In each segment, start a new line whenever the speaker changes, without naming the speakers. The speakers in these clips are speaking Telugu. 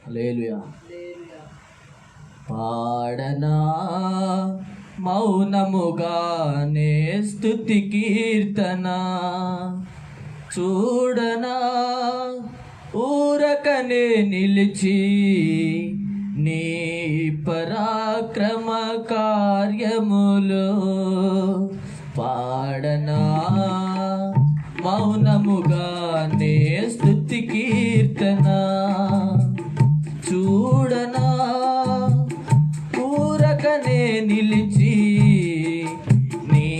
హల్లెలూయా. పాడనా మౌనముగానే స్తుతి కీర్తన, చూడనా ఊరకనే నిలిచి నీ పరాక్రమ కార్యములు. పాడనా మౌనముగానే స్తుతి కీర్తన, చూడనా ఊరకనే నిలిచి నీ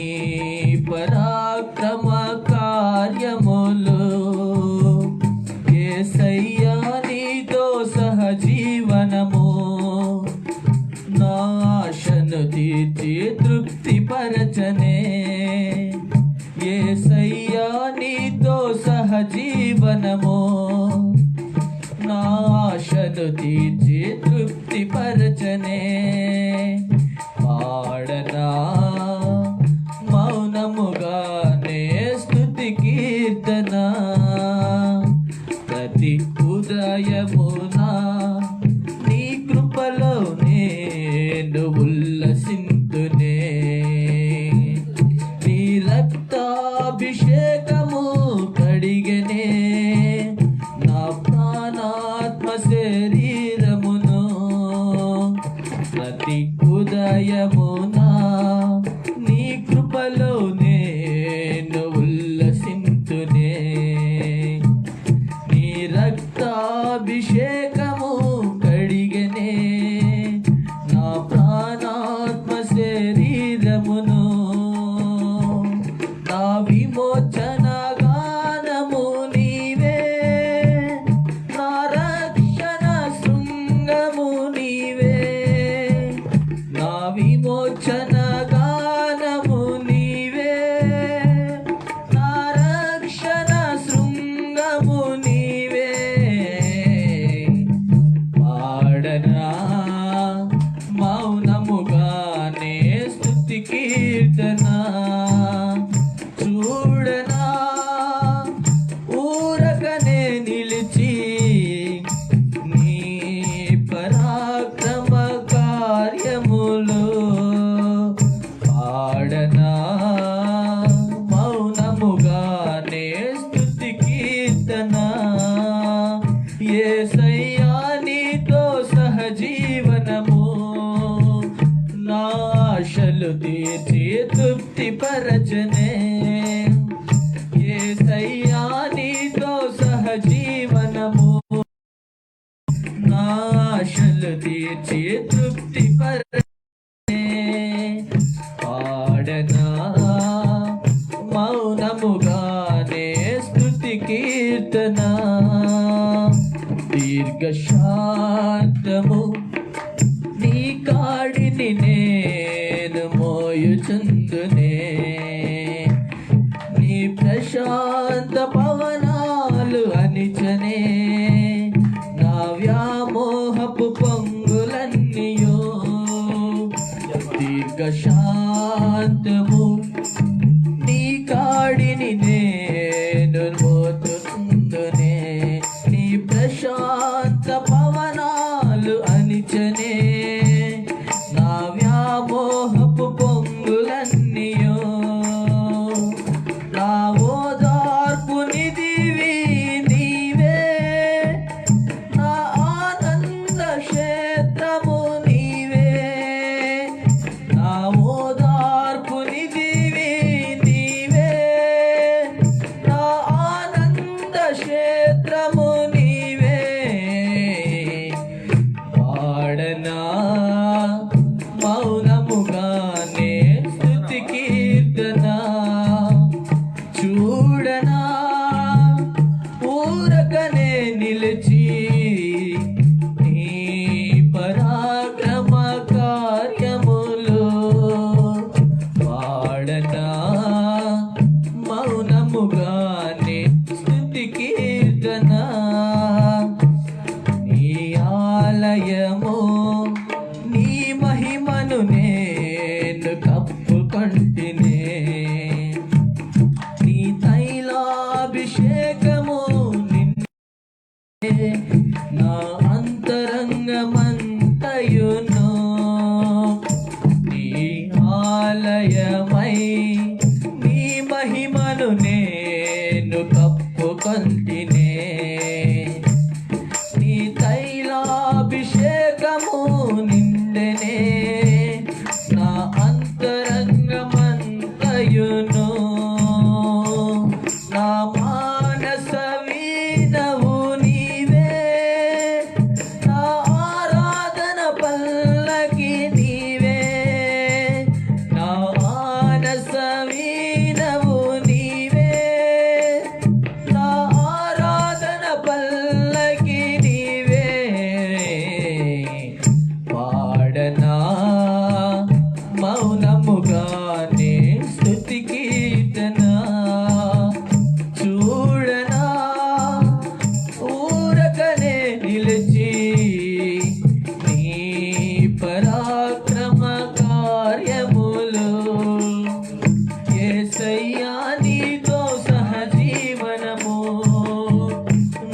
పరాక్రమ కార్యములు. యేసయ్యా నీతో సహజీవనము, నా ఆశను తీర్చి తృప్తిపరచనే. యేసయ్యా నీతో సహజీవనము, నా ఆశను తీర్చి తృప్తిపరచనే. పాడనా మౌనముగానే స్తుతి కీర్తన, ప్రతి ఉదయమునా నీ కృపలో నేను ఉల్లసింతునే. నీ రక్తాభిషేకము కడిగనే నా ప్రాణాత్మ శరీరమును. ప్రతి ఉదయమునా నీ కృపలో నేను ఉల్లసింతునే. నీ రక్తాభిషేకము కడిగనే నా ప్రాణాత్మ శరీరమును. నా విమోచన గానము నీవే, నా రక్షణ శృంగము నీవే. నా విమోచన గానము నీవే, నా రక్షణ శృంగము నీవే. పాడనా మౌనముగానే స్తుతి కీర్తన, చూడనా ఊరకనే నిలిచి నీ పరాక్రమ కార్యములు. పాడనా మౌనముగానే స్తుతి కీర్తన, యేసయ్యా నీతో సహజీవనము, నా ఆశలు తీర్చి తృప్తిపరచనే. యేసయ్యా నీతో సహజీవనము, నా ఆశలు తీర్చి తృప్తిపరచనే. పాడనా మౌనముగానే స్తుతి కీర్తన, దీర్ఘశాంతము నీ కాడిని నేను మోయుచుందునే. నీ ప్రశాంత పవనాలు అనిచనే నా వ్యామోహపు పొంగులన్నీయో. దీర్ఘశాంతము నీ కాడిని నేను మోతుందునే. నీ ప్రశాంత పవనాలు అనిచనే నా వ్యామోహపు పొంగులన్నీయో. నా ఓదార్పు నిధివి నీవే, నా ఆనంద క్షేత్రము నీవే. నా ఓదార్పు నిధివి నీవే, నా ఆనంద క్షేత్రము నీవే. పాడనా మౌనముగానే స్తుతి కీర్తన, చూడనా ఊరకనే నిలిచి నీ పరాక్రమ కార్యములు. పాడనా మౌనముగానే స్తుతి కీర్తన, నీ ఆలయము నీ మహిమను నేను కప్పుకొంటినే. నీ తైలాభిషేకము నిన్నే నా అంతర అంతరంగమంతయును నీ ఆలయమై నీ మహిమను నేను కప్పుకొంటినే నీ తైలాభిషేకము నిండెనే నా అంతరంగమంతయును నా మానస వీణవు నీవే నా ఆరాధన పల్లకి నీవే నా మానస వీణవు నీవే నా ఆరాధన పల్లకి నీవే పాడనా మౌనముగానే స్తుతి కీర్తన చూడనా ఊరకనే నిలిచి నీ పరాక్రమ కార్యములు యేసయ్యా నీతో సహజీవనము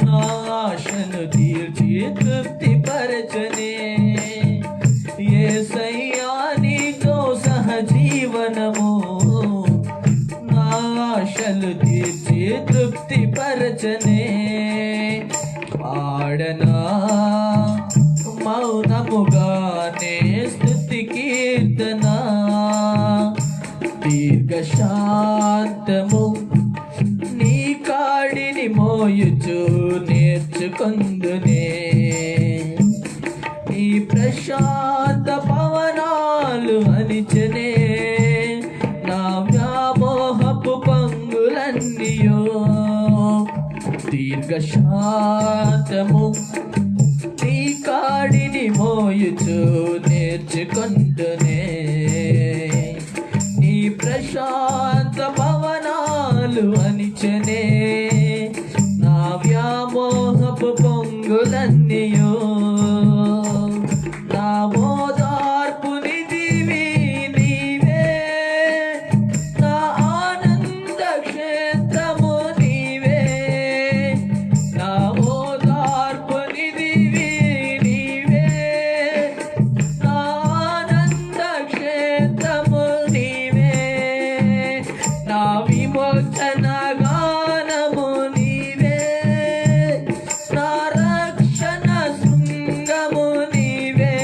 నా ఆశను తీర్చి తృప్తిపరచనే యేసయ్యా నీతో సహజీవనము నా ఆశలు తీర్చి తృప్తిపరచనే పాడనా మౌనముగానే స్తుతి కీర్తన దీర్ఘశాంతము నీ కాడిని మోయుచు నేర్చుకొందునే నీ ప్రశాంత పవనాలు అనిచనే నా వ్యామోహపు పంగులన్నీయో దీర్ఘశాంతము నీ కాడిని మోయుచు నేర్చుకొందునే నీ ప్రశాంత పవనాలు అనిచనే నా వ్యామోహపు పొంగులన్నీయో నా మోదార్పు నిధివి నీవే నా ఆనంద క్షేత్రము నీవే నా మోదార్పు నిధివి నీవే నా ఆనంద క్షేత్రము నీవే నా విమోచన గానము నీవే నా రక్షణ శృంగము నీవే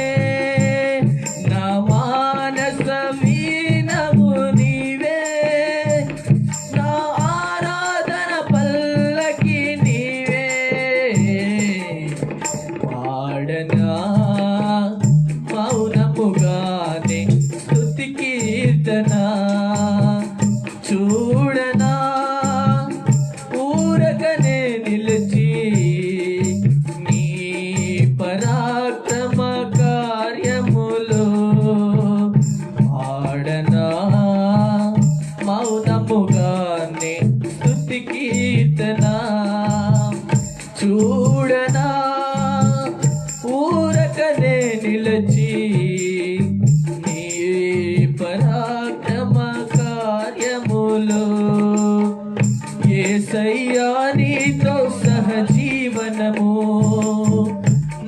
నా మానస వీణము నీవే నా ఆరాధన పల్లకి నీవే పాడనా మౌనముగానే స్తుతి కీర్తన చూడనా ఊరకనే నిలిచి నీ పరాక్రమ కార్యములు పాడనా మౌనముగానే స్తుతి కీర్తన చూడనా ఊరకనే నిలిచి నీ పరాక్రమ కార్యములు యేసయ్యా నీతో సహజీవనము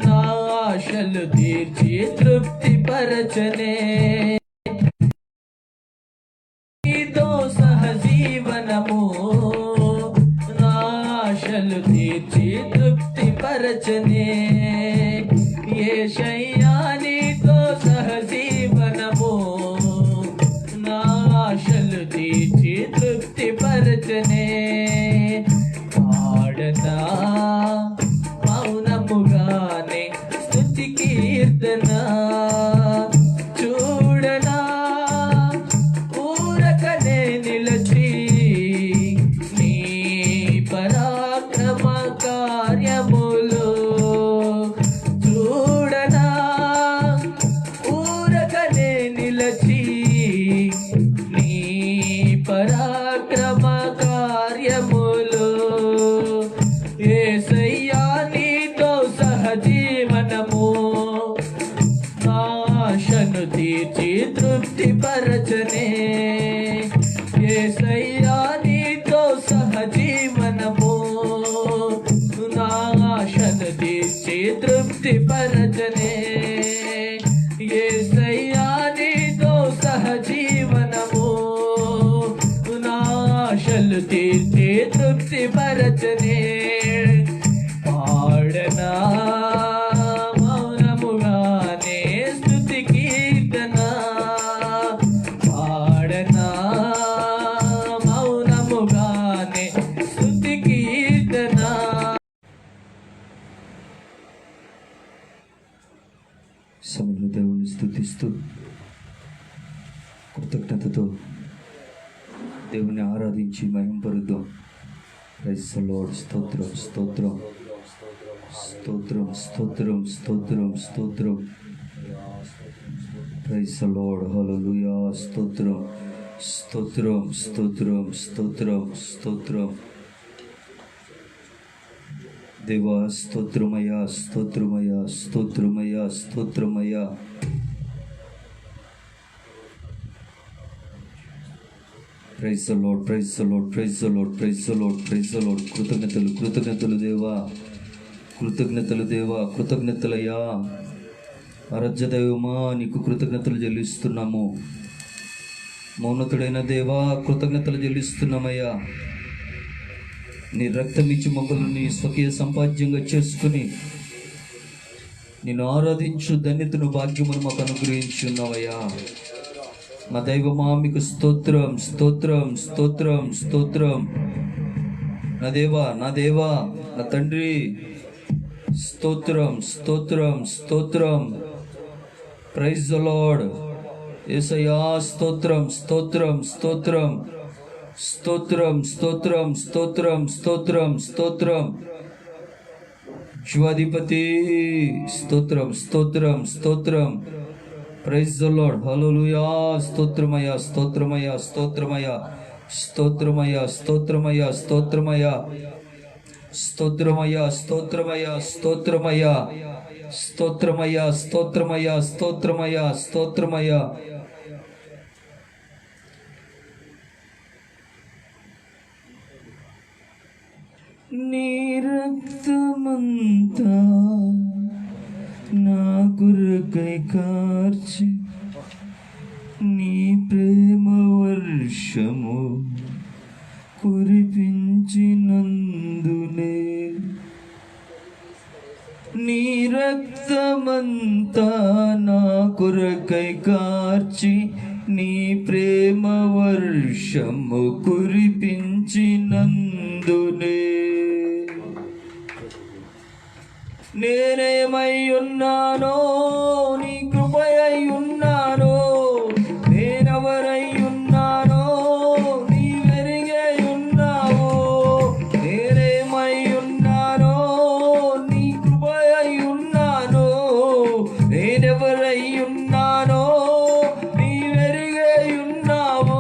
నా ఆశలు తీర్చి తృప్తిపరచనే నీతో సహజీవనము నా ఆశలు తీర్చి తృప్తిపరచనే యేసయ్యా నీతో సహజీవనము నా ఆశలు తీర్చి తృప్తిపరచనే పాడనా మౌనముగానే స్తుతి కీర్తన చూడనా ఊరకనే నిలచి నీ పరాక్రమ కార్యములు చూడనా తృప్తి పరచనే యేసయ్యా నీతో సహజీవనము నా ఆశలు తీర్చి తృప్తి పరచనే పాడనా మౌనముగానే స్తుతి కీర్తన పాడనా మౌనముగానే స్తుతి కీర్తన.
సమయంలో దేవుణ్ణి స్తుతిస్తూ కృతజ్ఞతతో దేవుని ఆరాధించి మహింపరుద్దాం. Praise the lord. స్తోత్రం స్తోత్రం స్తోత్రం స్తోత్రం స్తోత్రం స్తోత్రం. Praise the lord. హల్లెలూయా. స్తోత్రం స్తోత్రం స్తోత్రం స్తోత్రం స్తోత్రం. దేవా స్తోత్రమయ్యా స్తోత్రమయ్యా స్తోత్రమయ్యా స్తోత్రమయ్యా. Praise the lord praise the lord praise the lord praise the lord praise the lord. కృతజ్ఞతలు కృతజ్ఞతలు దేవా, కృతజ్ఞతలు దేవా, కృతజ్ఞతలయ్యా. ఆరాధ్య దైవమా నీకు కృతజ్ఞతలు చెల్లిస్తున్నాము. మౌనతుడైన దేవా కృతజ్ఞతలు చెల్లిస్తున్నామయ్యా. నీ రక్తం ఇచ్చి మమ్మల్ని నీ స్వకీయ సంపాద్యంగా చేసుకుని నిన్ను ఆరాధించు ధన్యతను భాగ్యమును మాకు అనుగ్రహించున్నావయ్యా. మా దైవమా మీకు స్తోత్రం స్తోత్రం స్తోత్రం స్తోత్రం. నా దేవా నా దేవా నా తండ్రి స్తోత్రం స్తోత్రం స్తోత్రం. Praise the lord. యేసయ్యా స్తోత్రం స్తోత్రం స్తోత్రం స్తోత్రం స్తోత్రం స్తోత్రం స్తోత్రం స్తోత్రం. శివాధిపతి స్తోత్రం స్తోత్రం స్తోత్రం. Praise the lord. హల్లెలూయా. స్తోత్రమయ్యా స్తోత్రమయ్యా స్తోత్రమయ్యా స్తోత్రమయ్యా స్తోత్రమయ్యా స్తోత్రమయ్యా స్తోత్రమయ్యా స్తోత్రమయ్యా స్తోత్రమయ్యా స్తోత్రమయ్యా స్తోత్రమయ్యా స్తోత్రమయ్యా స్తోత్రమయ్యా. నీ రక్తమంతా నా కొరకై కార్చి నీ ప్రేమ వర్షము కురిపించినందునే. నీ రక్తమంతా నా కొరకై కార్చి నీ ప్రేమ వర్షము కురిపించినందునే. నేనేమై ఉన్నానో నీ కృపయై ఉన్నానో, నేనెవరై ఉన్నానో నీ వెరిగే ఉన్నావు. నేనేమై ఉన్నానో నీ కృపయై ఉన్నానో, నేనెవరై ఉన్నానో నీ వెరిగే ఉన్నావు.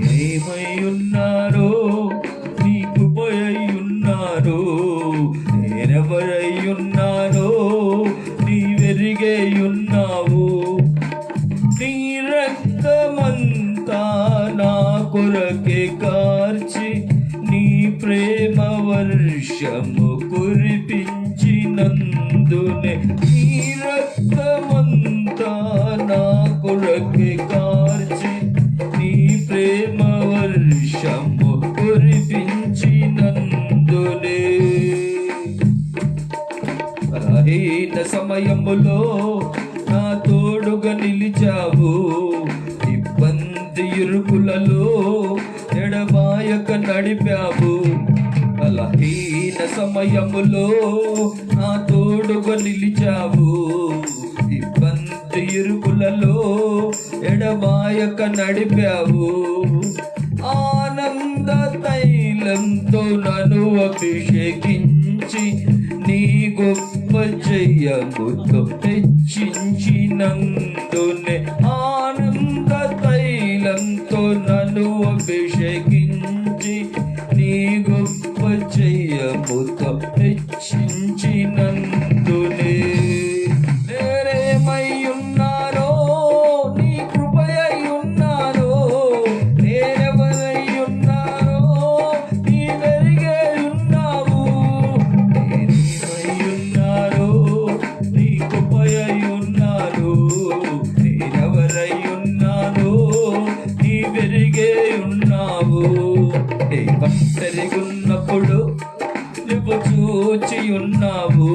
నేనేమై ఉన్నానో నీ కృపయై ఉన్నానో, నేనెవరై ఉన్నానో నీ వెరిగే ఉన్నావు. నీ రక్తమంతా నా కొరకే కార్చి నీ ప్రేమ వర్షము కురిపించినందునే. నీ రక్తమంతా నా కొరకే కార్చి నీ ప్రేమ వర్షము కురిపించినందునే. బలహీన సమయములో నా తోడుగా నిలిచావు, ఇబ్బంది ఇరుకులలో ఎడబాయక నడిపావు. బలహీన సమయములో నా తోడుగా నిలిచావు, ఇబ్బంది ఇరుకులలో ఎడబాయక నడిపావు. ఆనంద తైలంతో నన్ను అభిషేకించి నీ గొప్ప జయముతో హెచ్చించినందునే. ఆనంద తైలంతో నన్ను అభిషేకించి నీ గొప్ప జయముతో హెచ్చించినందునే. నేనేమై ఉన్నానో నీ కృపయై ఉన్నానో, నేనెవరై ఉన్నానో నీ వెరిగే ఉన్నావు. నేనేమై ఉన్నానో ఉన్నావు.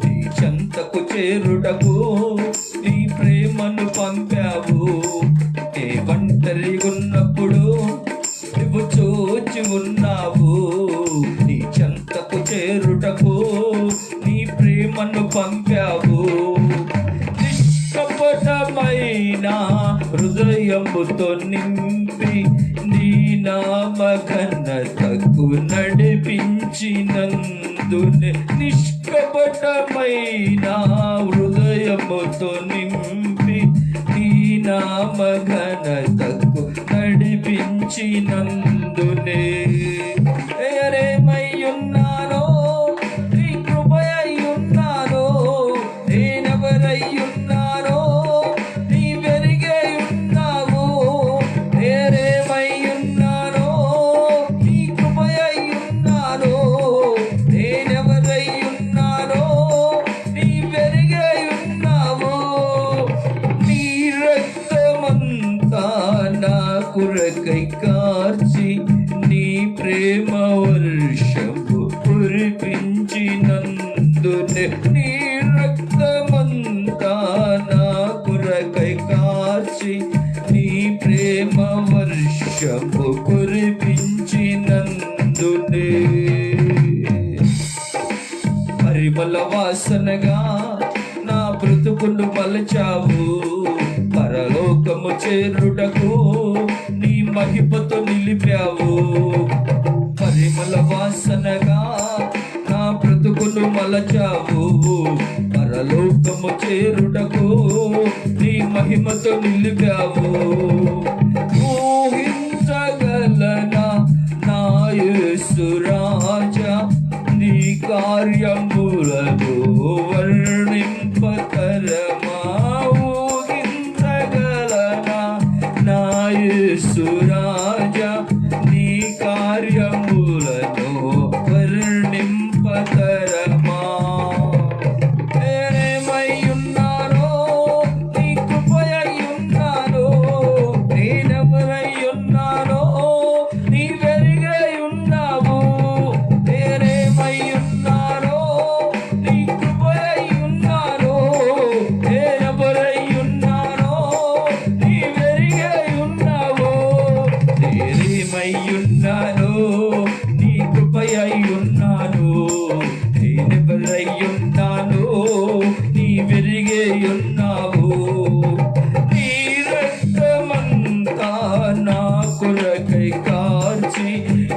నీ చెంతకు చేరుటకు నీ ప్రేమను పంపావు. నే ఒంటరి ఉన్నప్పుడు నువ్వు చూచి ఉన్నావు. నీ చెంతకు చేరుటకు నీ ప్రేమను పంపావు. నిష్కపటమైన హృదయముతో నింపి నీ నామ ఘనతకు నడిపించినందునే. నిష్కపటమైన హృదయముతో నింపి నీ నామ ఘనతకు నడిపించినందునే. నేనేమయ్యున్నానో నీ కృపయ్యున్నానో. నేనెవరయ్యున్నానో నీ వెరిగే ఉన్నావు. నేనేమయ్యున్నానో నీ కృపయ్యున్నానో. నేనెవరయ్యున్నానో నీ వెరిగే ఉన్నావు. నీ రక్తమంతా నా కొరకై కార్చి నీ ప్రేమ వర్షము కురిపించినందునే. నీ రక్తమంతా నా కొరకై కార్చి నీ ప్రేమ వర్షము కురిపించినందునే. పరిమళ వాసనగా నా బ్రతుకును మలచావు. పరలోకము చేరుటకు నీ మహిమతో నిలిపావు. పరిమళ వాసనగా నా బ్రతుకును మలచావు. పరలోకము చేరుటకు నీ మహిమతో నిలిపావు. ఊహించగలనా నా యేసు రాజా నీ కార్యములను వర్ణింపతరమా. ఊహించగలనా నా యేసు రాజా నీ కార్యములను వర్ణింపతరమా. నేనేమయ్యున్నానో నీ కృపయ్యున్నానో. నేనెవరయ్యున్నానో నీ వెరిగై ఉన్నావు. నేనేమయ్యున్నానో నీ కృపయ్యున్నానో. నేనెవరయ్యున్నానో నీ వెరిగై ఉన్నావు. నేనేమయ్యున్నానో నీ కృపయ్యున్నాను. నేనెవరయ్యున్నానో నీ వెరిగే ఉన్నావు. నీ రక్తమంతా నా కొరకై కార్చి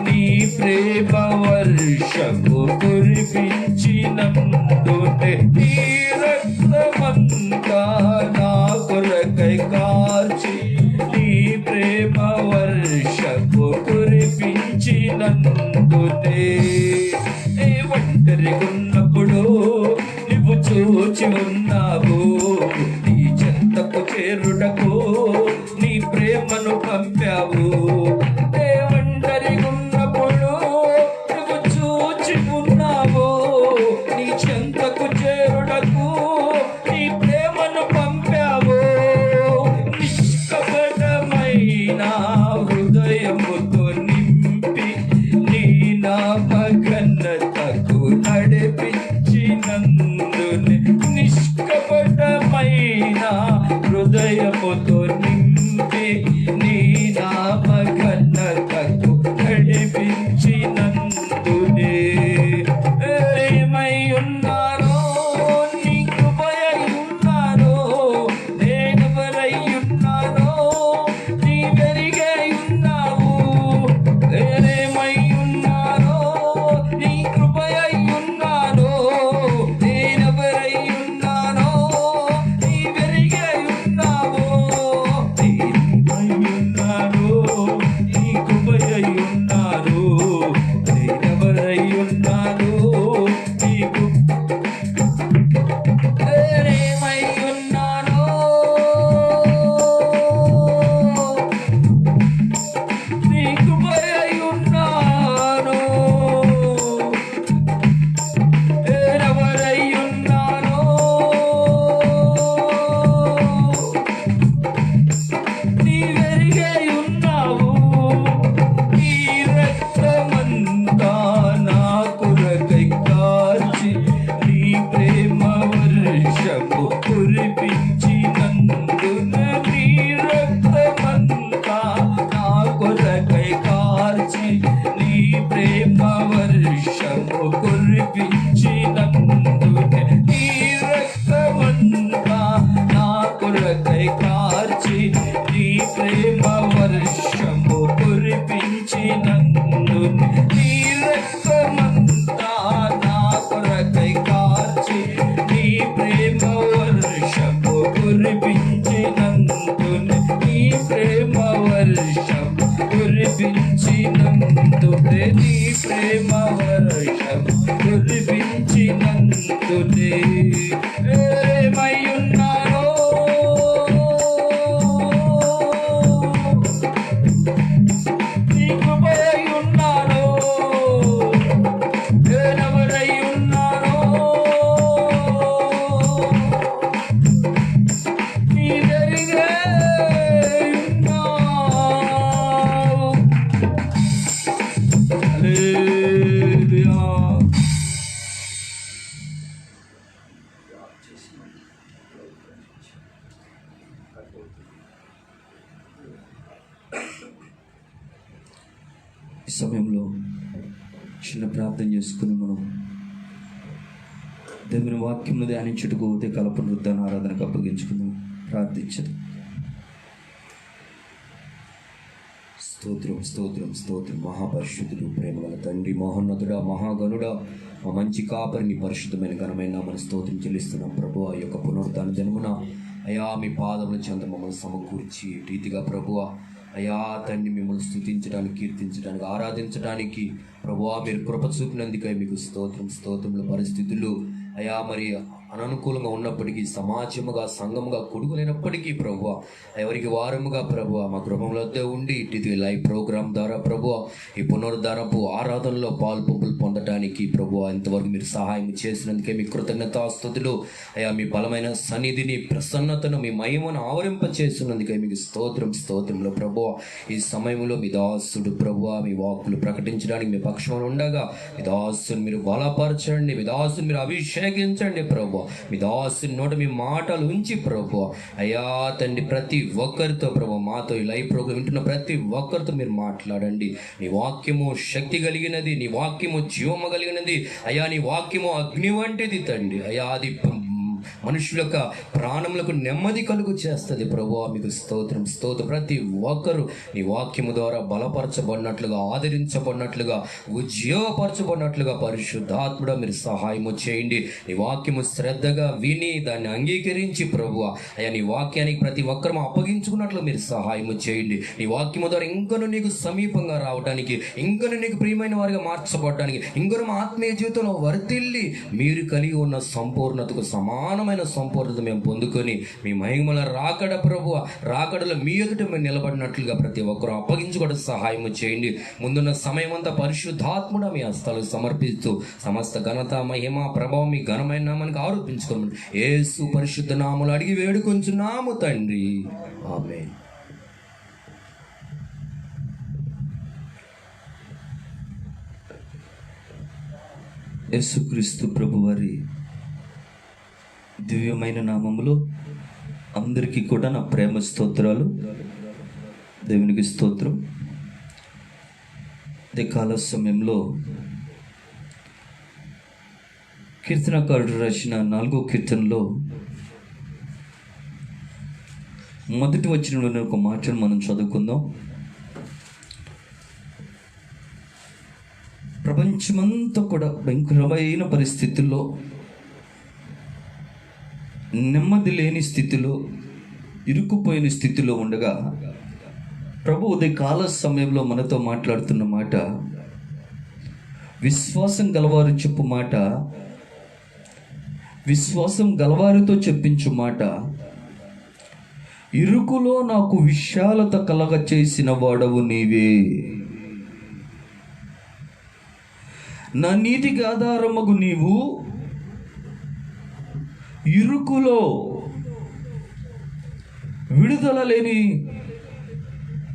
నీ ప్రేమ వర్షము కురిపించినందునే. నీ రక్తమంతా నా కొరకై కార్చి నీ ప్రేమ వర్షము కురిపించినందునే. నీ ఒంటరిగున్నప్పుడు నువ్వు చూచి ఉన్నావు. నీ చెంతకు చేరుటకు నీ ప్రేమను పంపావు. నీ ఒంటరిగున్నప్పుడు నువ్వు చూచి ఉన్నావు. నీ చెంతకు చేరుటకు నీ ప్రేమను పంపావు. నిష్కపటమైన హృదయముతో నింపి నీ నామ ఘనతకు నడిపించినందునే. నిష్కపటమైన హృదయముతో
ఏమై ఉన్నారో నీకు పోయి ఉన్నారో నేనెవరై ఉన్నారో నీ జరిగే ఉన్నావు. హల్లెలూయా.
ఈ సమయంలో చిన్న ప్రార్థన చేసుకుని మనం దేవుని వాక్యంలో ధ్యానించుటకు ఉదయకాల పునరుద్ధాన ఆరాధనకు అప్పగించుకుందాం. ప్రార్థించదు. స్తోత్రం స్తోత్రం స్తోత్రం. మహాపరిశుద్ధుడు, ప్రేమగల తండ్రి, మహోన్నతుడా, మహాగణుడా, మా మంచి కాపరిని పరిశుద్ధమైన ఘనమైన మన స్తోత్రం చెల్లిస్తున్నాం ప్రభు. ఆ యొక్క పునరుద్ధాన జన్మున అయా మీ పాదముల చెంత మమ్మల్ని సమకూర్చి రీతిగా ప్రభువ అయా తండ్రి మిమ్మల్ని స్తుతించడానికి, కీర్తించడానికి, ఆరాధించడానికి ప్రభువా మీరు కృప చూపినందుకై మీకు స్తోత్రం. స్తోత్రముల పరిస్థితులు అయా మరి అననుకూలంగా ఉన్నప్పటికీ, సమాజముగా సంఘముగా కొడుకులేనప్పటికీ ప్రభువా ఎవరికి వారముగా ప్రభువా మా గృహంలో ఉండి ఇటు లైవ్ ప్రోగ్రామ్ ద్వారా ప్రభువా ఈ పునరుద్ధారపు ఆరాధనలో పాల్పొంపులు పొందడానికి ప్రభువా ఇంతవరకు మీరు సహాయం చేసినందుకే మీ కృతజ్ఞతాస్తుతులు. అయా మీ బలమైన సన్నిధిని, ప్రసన్నతను, మీ మహిమను ఆవరింప చేస్తున్నందుకే మీకు స్తోత్రం. స్తోత్రంలో ప్రభువా ఈ సమయంలో మీ దాసుడు ప్రభువా మీ వాక్కులు ప్రకటించడానికి మీ పక్షంలో ఉండగా మీ దాసుని మీరు బలపరచండి, మీ దాసుని మీరు అభిషేకించండి ప్రభు. మీ దాసుని నోట మీ మాటలు ఉంచి ప్రభు అయ్యా తండ్రి ప్రతి ఒక్కరితో ప్రభు మాతో ఈ లైవ్ ప్రోగ్రామ్ వింటున్న ప్రతి ఒక్కరితో మీరు మాట్లాడండి. నీ వాక్యము శక్తి కలిగినది, నీ వాక్యము జీవము కలిగినది అయ్యా. నీ వాక్యము అగ్ని వంటిది తండ్రి అయ్యా. అది మనుషుల యొక్క ప్రాణములకు నెమ్మది కలుగు చేస్తుంది ప్రభు. మీకు స్తోత్రం స్తోత్రం. ప్రతి ఒక్కరు నీ వాక్యము ద్వారా బలపరచబడినట్లుగా, ఆదరించబడినట్లుగా, ఉద్యోగపరచబడినట్లుగా పరిశుద్ధాత్ముడా మీరు సహాయము చేయండి. నీ వాక్యము శ్రద్ధగా విని దాన్ని అంగీకరించి ప్రభు అయ్యా నీ వాక్యానికి ప్రతి ఒక్కరు అప్పగించుకున్నట్లు మీరు సహాయము చేయండి. నీ వాక్యము ద్వారా ఇంకను నీకు సమీపంగా రావడానికి, ఇంకను నీకు ప్రియమైన వారిగా మార్చబడడానికి, ఇంకను మా ఆత్మీయ జీవితంలో వర్తిల్లి మీరు కలిగి ఉన్న సంపూర్ణతకు సమానమైన సంపూర్ణత మేము పొందుకొని మీ మహిమల రాకడ ప్రభు రాకడలో మీ ఎదుట మేము నిలబడినట్లుగా ప్రతి ఒక్కరూ అప్పగించుకోవడం సహాయం చేయండి. ముందున్న సమయం అంతా పరిశుద్ధాత్ముడ మీ హస్తాలకు సమర్పిస్తూ సమస్త ఘనత, మహిమ, ప్రభావం మీ ఘనమైన నామానికి ఆరోపించుకోమని యేసు పరిశుద్ధ నామములో అడిగి వేడుకొంచున్నాము తండ్రి, ఆమేన్. యేసుక్రీస్తు ప్రభువారి దివ్యమైన నామములో అందరికీ కూడా నా ప్రేమ స్తోత్రాలు. దేవునికి స్తోత్రం. అదే కాల సమయంలో కీర్తనకారుడు రాసిన 4వ కీర్తనలో మొదటి వచనంలోని ఒక మాటను మనం చదువుకుందాం. ప్రపంచమంతా కూడా భయంకరమైన పరిస్థితుల్లో, నెమ్మది లేని స్థితిలో, ఇరుక్కుపోయిన స్థితిలో ఉండగా ప్రభు ఉదయ కాల సమయంలో మనతో మాట్లాడుతున్న మాట, విశ్వాసం గలవారు చెప్పు మాట, విశ్వాసం గలవారితో చెప్పించు మాట, ఇరుకులో నాకు విశాలత కలగ చేసిన వాడవు నీవే, నా నీతికి ఆధారమగు నీవు ఇరుకులో విడుదల లేని,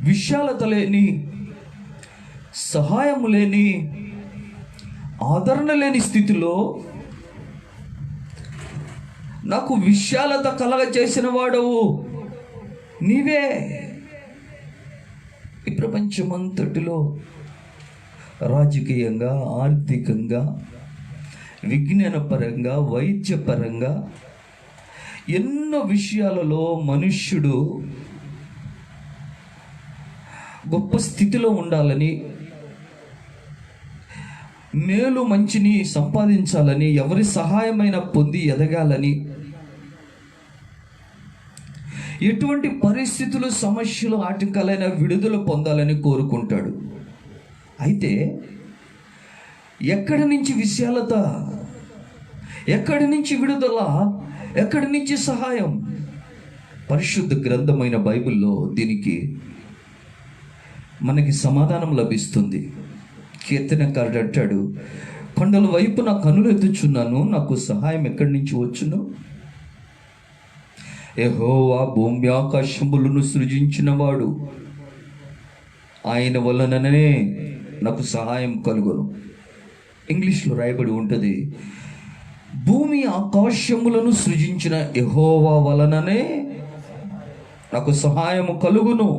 విశాలత లేని, సహాయము లేని, ఆదరణ లేని స్థితిలో నాకు విశాలత కలగ చేసిన వాడవు నీవే. ఈ ప్రపంచమంతటిలో రాజకీయంగా, ఆర్థికంగా, విజ్ఞానపరంగా, వైద్యపరంగా ఎన్నో విషయాలలో మనుష్యుడు గొప్ప స్థితిలో ఉండాలని, మేలు మంచిని సంపాదించాలని, ఎవరి సహాయమైన పొంది ఎదగాలని, ఎటువంటి పరిస్థితులు, సమస్యలు, ఆటంకాలైన విడుదల పొందాలని కోరుకుంటాడు. అయితే ఎక్కడి నుంచి విశాలత, ఎక్కడి నుంచి విడుదల, ఎక్కడి నుంచి సహాయం? పరిశుద్ధ గ్రంథమైన బైబిల్లో దీనికి మనకి సమాధానం లభిస్తుంది. కీర్తనకారుడు అంటాడు, కొండల వైపు నా కనులు ఎత్తుచున్నాను, నాకు సహాయం ఎక్కడి నుంచి వచ్చును? యెహోవా భూమి ఆకాశములను సృజించినవాడు, ఆయన వలననే నాకు సహాయం కలుగును. ఇంగ్లీష్లో రాయబడి ఉంటుంది, భూమి ఆకాశములను సృజించిన యెహోవా వలననే నాకు సహాయము కలుగును.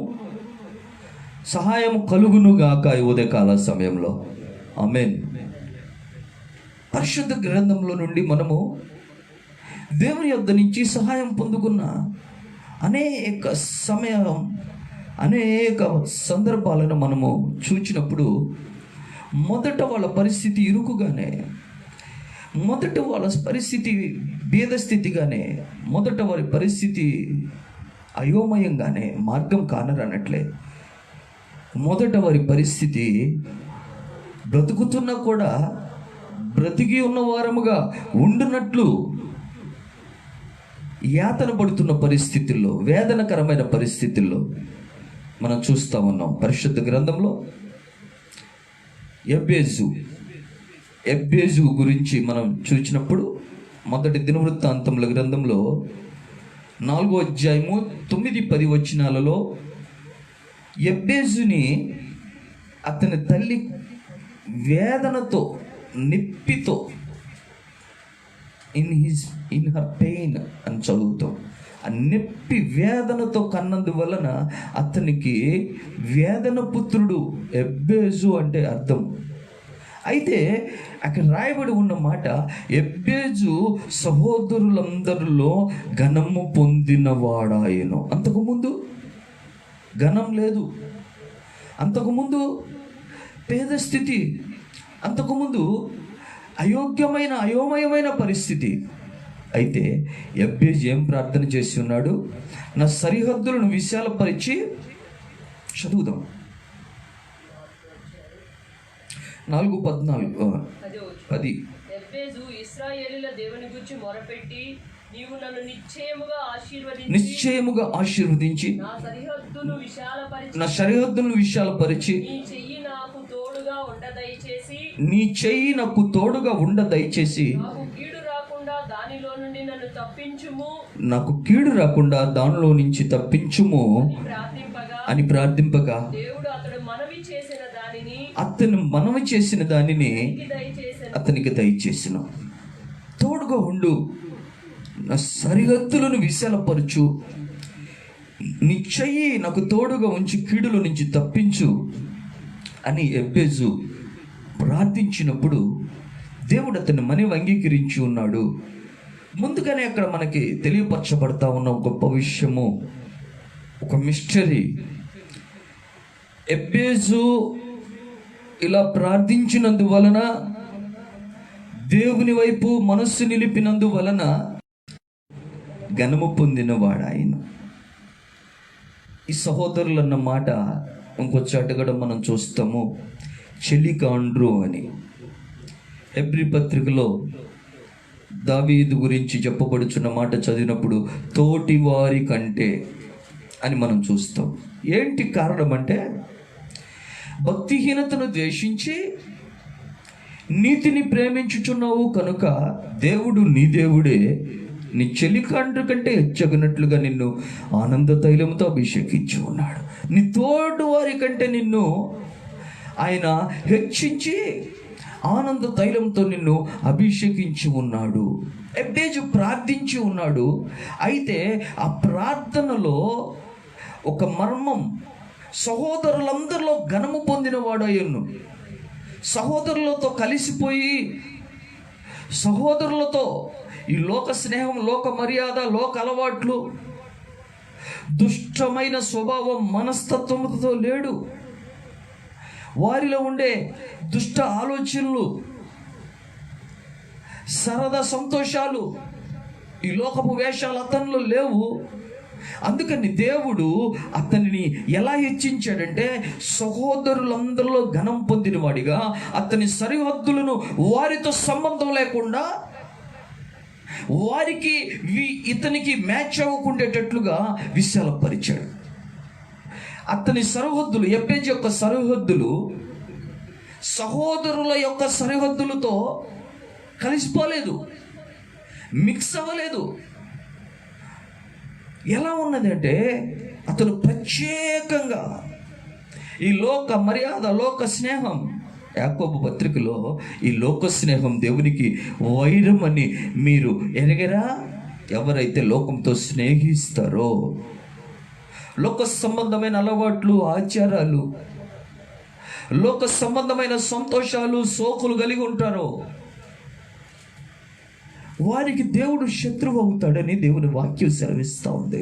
సహాయం కలుగును గాక ఈ ఉదయకాల సమయంలో. ఆమేన్. పరిశుద్ధ గ్రంథంలో నుండి మనము దేవుని యొద్ద నుంచి సహాయం పొందుకున్న అనేక సమయం, అనేక సందర్భాలను మనము చూచినప్పుడు మొదట వాళ్ళ పరిస్థితి ఇరుకుగానే, మొదట వాళ్ళ పరిస్థితి భేదస్థితిగానే, మొదట వారి పరిస్థితి అయోమయంగానే, మార్గం కానరనట్లే, మొదట వారి పరిస్థితి బ్రతుకుతున్నా కూడా బ్రతికి ఉన్న వారముగా ఉండునట్లు యాతన పడుతున్న పరిస్థితుల్లో, వేదనకరమైన పరిస్థితుల్లో మనం చూస్తూ ఉన్నాం. పరిశుద్ధ గ్రంథంలో ఎబ్బేజు గురించి మనం చూసినప్పుడు మొదటి దినవృత్తాంతముల గ్రంథంలో 4వ అధ్యాయము 9-10 వచనాలలో ఎబ్బేజుని అతని తల్లి వేదనతో, నొప్పితో, ఇన్ హర్ పెయిన్ అని చదువుతాం. ఆ నొప్పి వేదనతో కన్నందువలన అతనికి వేదన పుత్రుడు ఎబ్బేజు అంటే అర్థం. అయితే అక్కడ రాయబడి ఉన్న మాట, ఎబ్బేజు సహోదరులందరిలో ఘనము పొందినవాడాయను. అంతకుముందు ఘనం లేదు, అంతకుముందు పేద స్థితి, అంతకుముందు అయోమయమైన పరిస్థితి. అయితే ఎబ్బేజు ఏం ప్రార్థన చేసి ఉన్నాడు? నా సరిహద్దులను విశాలపరిచి, చదువుదాం 4:14-10.
ఎబ్బేజు ఇశ్రాయేలీయుల దేవుని గురించి మొరపెట్టి, నీవు నన్ను
నిశ్చయముగా ఆశీర్వదించి
నా సరిహద్దును విశాలపరిచి నీ చెయ్యి నాకు తోడుగా ఉండ దయచేసి నాకు కీడు రాకుండా దానిలో నుంచి తప్పించుము అని ప్రార్థింపగా అతను మనవి చేసిన దానిని అతనికి దయచేసిన. తోడుగా ఉండు, నా సరిహద్దులను విశాలపరచు, నీ చెయ్యి నాకు తోడుగా ఉంచి కీడుల నుంచి తప్పించు అని ఎబ్బేజు ప్రార్థించినప్పుడు దేవుడు అతన్ని మనవి అంగీకరించి ఉన్నాడు. ముందుగానే అక్కడ మనకి తెలియపరచబడతా ఉన్న గొప్ప విషయము, ఒక మిస్టరీ. ఎబ్బేజు ఇలా ప్రార్థించినందువలన, దేవుని వైపు మనస్సు నిలిపినందువలన ఘనము పొందినవాడు ఆయన. ఈ సహోదరులు అన్న మాట ఇంకో చోట కూడా మనం చూస్తాము, చెలికాండ్రు అని. హెబ్రీ పత్రికలో దావీదు గురించి చెప్పబడుచున్న మాట చదివినప్పుడు తోటి వారి కంటే అని మనం చూస్తాం. ఏంటి కారణం అంటే, భక్తిహీనతను ద్వేషించి నీతిని ప్రేమించుచున్నావు కనుక దేవుడు నీ దేవుడే నీ చెలికాండ్రు కంటే హెచ్చగినట్లుగా నిన్ను ఆనంద తైలంతో అభిషేకించి ఉన్నాడు. నీ తోడు వారి కంటే నిన్ను ఆయన హెచ్చించి ఆనంద తైలంతో నిన్ను అభిషేకించి ఉన్నాడు. ఎబ్బేజు ప్రార్థించి ఉన్నాడు. అయితే ఆ ప్రార్థనలో ఒక మర్మం, సహోదరులందరిలో ఘనము పొందినవాడు అయ్యను. సహోదరులతో కలిసిపోయి, సహోదరులతో ఈ లోక స్నేహం, లోక మర్యాద, లోక అలవాట్లు, దుష్టమైన స్వభావం, మనస్తత్వంతో లేడు. వారిలో ఉండే దుష్ట ఆలోచనలు, సరదా సంతోషాలు, ఈ లోకపు వేషాలు అతనిలో లేవు. అందుకని దేవుడు అతనిని ఎలా హెచ్చించాడంటే, సహోదరులందరిలో ఘనం పొందినవాడిగా, అతని సరిహద్దులను వారితో సంబంధం లేకుండా వారికి ఇతనికి మ్యాచ్ అవ్వకుండేటట్లుగా విశాలపరిచాడు. అతని సరిహద్దులు, ఎబ్బేజు యొక్క సరిహద్దులు సహోదరుల యొక్క సరిహద్దులతో కలిసిపోలేదు, మిక్స్ అవ్వలేదు. ఎలా ఉన్నదంటే అతను ప్రత్యేకంగా ఈ లోక మర్యాద, లోక స్నేహం, యాకోబు పత్రికలో ఈ లోక స్నేహం దేవునికి వైరం అని మీరు ఎరగరా? ఎవరైతే లోకంతో స్నేహిస్తారో, లోక సంబంధమైన అలవాట్లు, ఆచారాలు, లోక సంబంధమైన సంతోషాలు, సోకులు కలిగి ఉంటారో వారికి దేవుడు శత్రువు అవుతాడని దేవుని వాక్యం సెలవిస్తూ ఉంది.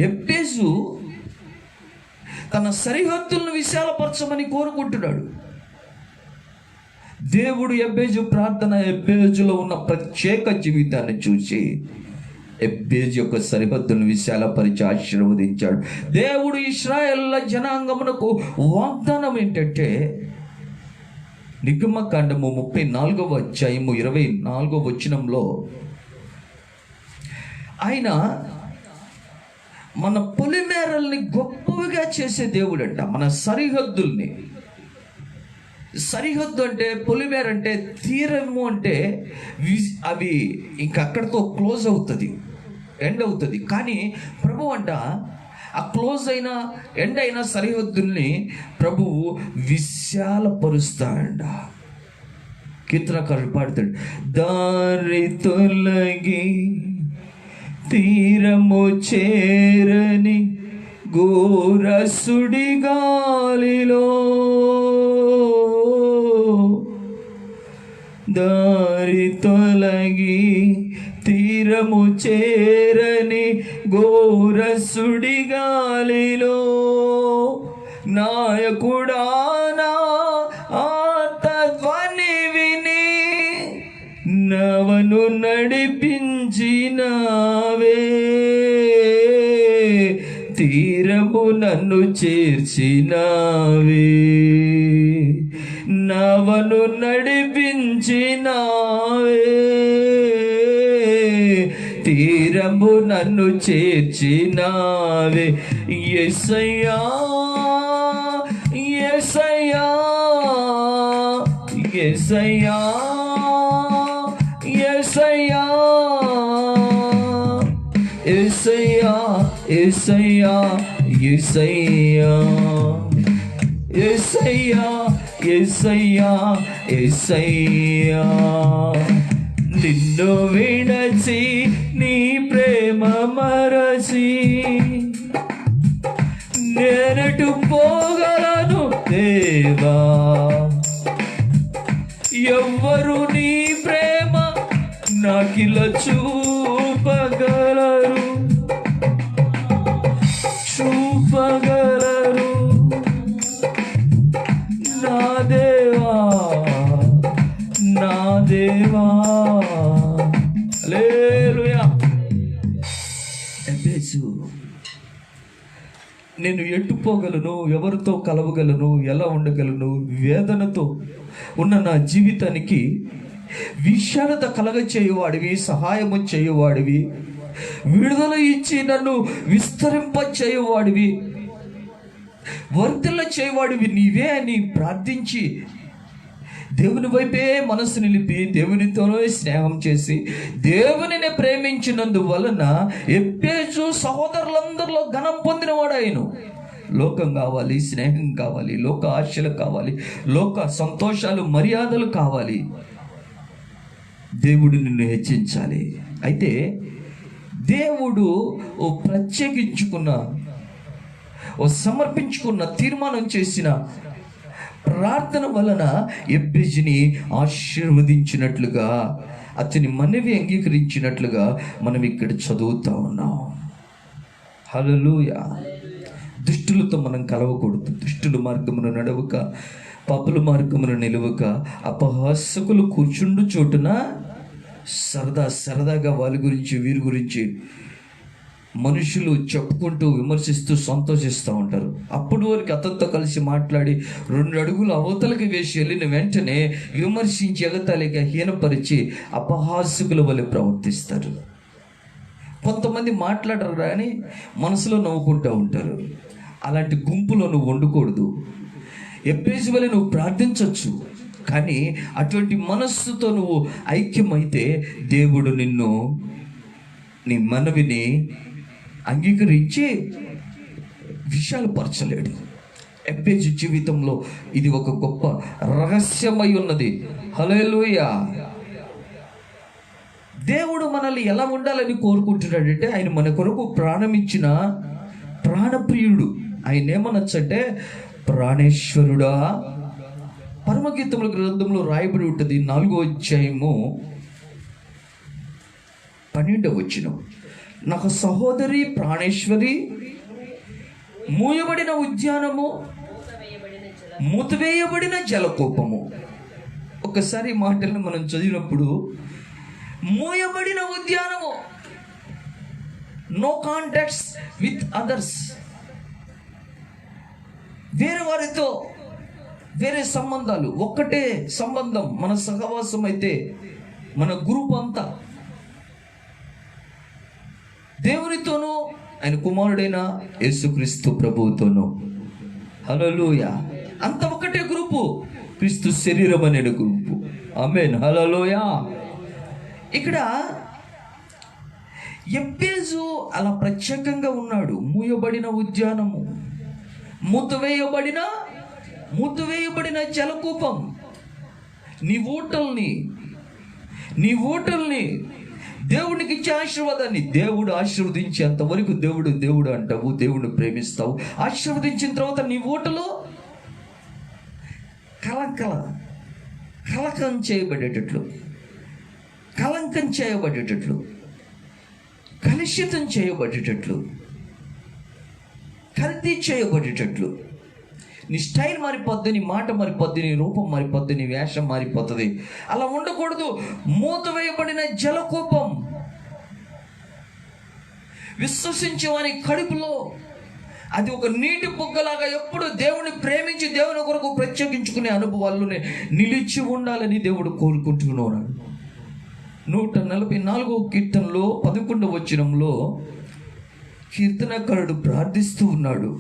ఎబ్బేజు తన సరిహద్దులను విశాలపరచమని కోరుకుంటున్నాడు. దేవుడు ఎబ్బేజు ప్రార్థన, ఎబ్బేజులో ఉన్న ప్రత్యేక జీవితాన్ని చూసి ఎబ్బేజు యొక్క సరిహద్దులను విశాలపరిచి ఆశీర్వదించాడు. దేవుడు ఇశ్రాయేలు జనాంగమునకు వాగ్దానం ఏంటంటే, నిర్గమకాండము 34వ అధ్యాయము 24వ వచనంలో ఆయన మన పొలిమేరల్ని గొప్పవిగా చేసే దేవుడు అంట. మన సరిహద్దుల్ని, సరిహద్దు అంటే పొలిమేర అంటే తీరము అంటే అవి ఇంకక్కడితో క్లోజ్ అవుతుంది, ఎండ్ అవుతుంది. కానీ ప్రభు అంట ఆ క్లోజ్ అయిన, ఎండ్ అయిన సరిహద్దుల్ని ప్రభువు విశాలపరుస్తాడంట. కీర్తనకారుడు పాడుతాడు, దారి తొలగి తీరము చేరని ఘోర సుడిగాలిలో, దారి తొలగి తీరము చేరని ఘోర సుడిగాలిలో, నాయకుడా నా ఆర్తధ్వని విని నవను నడిపించినావే, తీరము నన్ను చేర్చినావే, నవను నడిపించినావే, తీరము నన్ను చేర్చినావే. యేసయ్యా యేసయ్యా యేసయ్యా యేసయ్యా యేసయ్యా యేసయ్యా యేసయ్యా యేసయ్యా యేసయ్యా యేసయ్యా, నిన్ను విడచి నీ ప్రేమ మరచి నేనటు పోగలను దేవా, ఎవ్వరు నీ ప్రేమ నాకిలా చూపగలరు, చూపగలరు నా దేవా, నా దేవా. హల్లెలూయా. ఎబ్బేజు నేను ఎట్టుపోగలను, ఎవరితో కలవగలను, ఎలా ఉండగలను, వేదనతో ఉన్న నా జీవితానికి విశాలత కలగచేయువాడివి, సహాయము చేయువాడివి, విడుదల ఇచ్చి నన్ను విస్తరింప చేయువాడివి, వర్ధిల్ల చేయవాడివి నీవే అని ప్రార్థించి దేవుని వైపే మనసు నిలిపి దేవునితోనే స్నేహం చేసి దేవునిని ప్రేమించినందువలన ఎబ్బేజు సహోదరులందరిలో ఘనం పొందినవాడు ఆయన. లోకం కావాలి, స్నేహం కావాలి, లోక ఆశలు కావాలి, లోక సంతోషాలు, మర్యాదలు కావాలి. దేవుడు నిన్ను హెచ్చించాలి. అయితే దేవుడు ఓ ప్రత్యేకించుకున్న, ఓ సమర్పించుకున్న, తీర్మానం చేసిన ప్రార్థన వలన ఎబ్బేజుని ఆశీర్వదించినట్లుగా, అతని మనవి అంగీకరించినట్లుగా మనం ఇక్కడ చదువుతా ఉన్నాం. హల్లెలూయా. దుష్టులతో మనం కలవకూడదు, దుష్టుల మార్గమును నడవక, పాపుల మార్గమును నిలవక, అపహాసకులు కూర్చుండు చోటున సరదాగా వాళ్ళ గురించి వీరి గురించి మనుషులు చెప్పుకుంటూ విమర్శిస్తూ సంతోషిస్తూ ఉంటారు. అప్పుడు వారికి అతనితో కలిసి మాట్లాడి 2 అడుగులు అవతలకి వేసి వెళ్ళిన వెంటనే విమర్శించి ఎగతాళిగా హీనపరిచి అపహాసకుల వలె ప్రవర్తిస్తారు. కొంతమంది మాట్లాడరు కానీ మనసులో నవ్వుకుంటూ ఉంటారు. అలాంటి గుంపులో నువ్వు వండకూడదు. ఎప్పేసి వలె నువ్వు ప్రార్థించవచ్చు, కానీ అటువంటి మనస్సుతో నువ్వు ఐక్యమైతే దేవుడు నిన్ను, నీ మనవిని అంగీకరించి విషయాలు పరచలేడు. ఎప్పేజు జీవితంలో ఇది ఒక గొప్ప రహస్యమై ఉన్నది. హల్లెలూయా. దేవుడు మనల్ని ఎలా ఉండాలని కోరుకుంటున్నాడంటే, ఆయన మన కొరకు ప్రాణం ఇచ్చిన ప్రాణప్రియుడు. ఆయన ఏమనొచ్చంటే ప్రాణేశ్వరుడా. పరమగీతముల గ్రంథంలో రాయబడి ఉంటుంది 4వ అధ్యాయము 12వ వచనం. నాకు సహోదరి ప్రాణేశ్వరి, మూయబడిన ఉద్యానము, మూతవేయబడిన జలకూపము. ఒకసారి మాటలను మనం చదివినప్పుడు మూయబడిన ఉద్యానము, నో కాంటాక్ట్స్ విత్ అదర్స్, వేరే వారితో వేరే సంబంధాలు, ఒక్కటే సంబంధం మన సహవాసం అయితే మన గ్రూప్ అంతా దేవునితోనూ ఆయన కుమారుడైన యేసుక్రీస్తు ప్రభువుతోనూ. హల్లెలూయా. అంత ఒకటే గ్రూపు, క్రీస్తు శరీరం అనే గ్రూపు. ఆమేన్. హల్లెలూయా. ఇక్కడ ఎబ్బేజు అలా ప్రత్యేకంగా ఉన్నాడు. మూయబడిన ఉద్యానము, మూతవేయబడిన జలకూపం. నీ ఊటల్ని దేవునికి ఇచ్చే ఆశీర్వాదాన్ని దేవుడు ఆశీర్వదించేంత వరకు దేవుడు అంటావు, దేవుడిని ప్రేమిస్తావు. ఆశీర్వదించిన తర్వాత నీ ఊటలో కలంకం చేయబడేటట్లు, కలుషితం చేయబడేటట్లు, కల్తీ చేయబడేటట్లు, నీ స్టైల్ మారిపోద్ది, నీ మాట మారిపోద్ది, నీ రూపం మారిపోద్ది, నీ వేషం మారిపోతుంది. అలా ఉండకూడదు. మూతవేయబడిన జలకూపం. విశ్వసించే వారి కడుపులో అది ఒక నీటి బుగ్గలాగా ఎప్పుడు దేవుని ప్రేమించి దేవుని కొరకు ప్రత్యేకించుకునే అనుభవాల్లోనే నిలిచి ఉండాలని దేవుడు కోరుకుంటున్నాడు. 144వ కీర్తనలో 11వ వచనంలో కీర్తనకారుడు ప్రార్థిస్తూ ఉన్నాడు.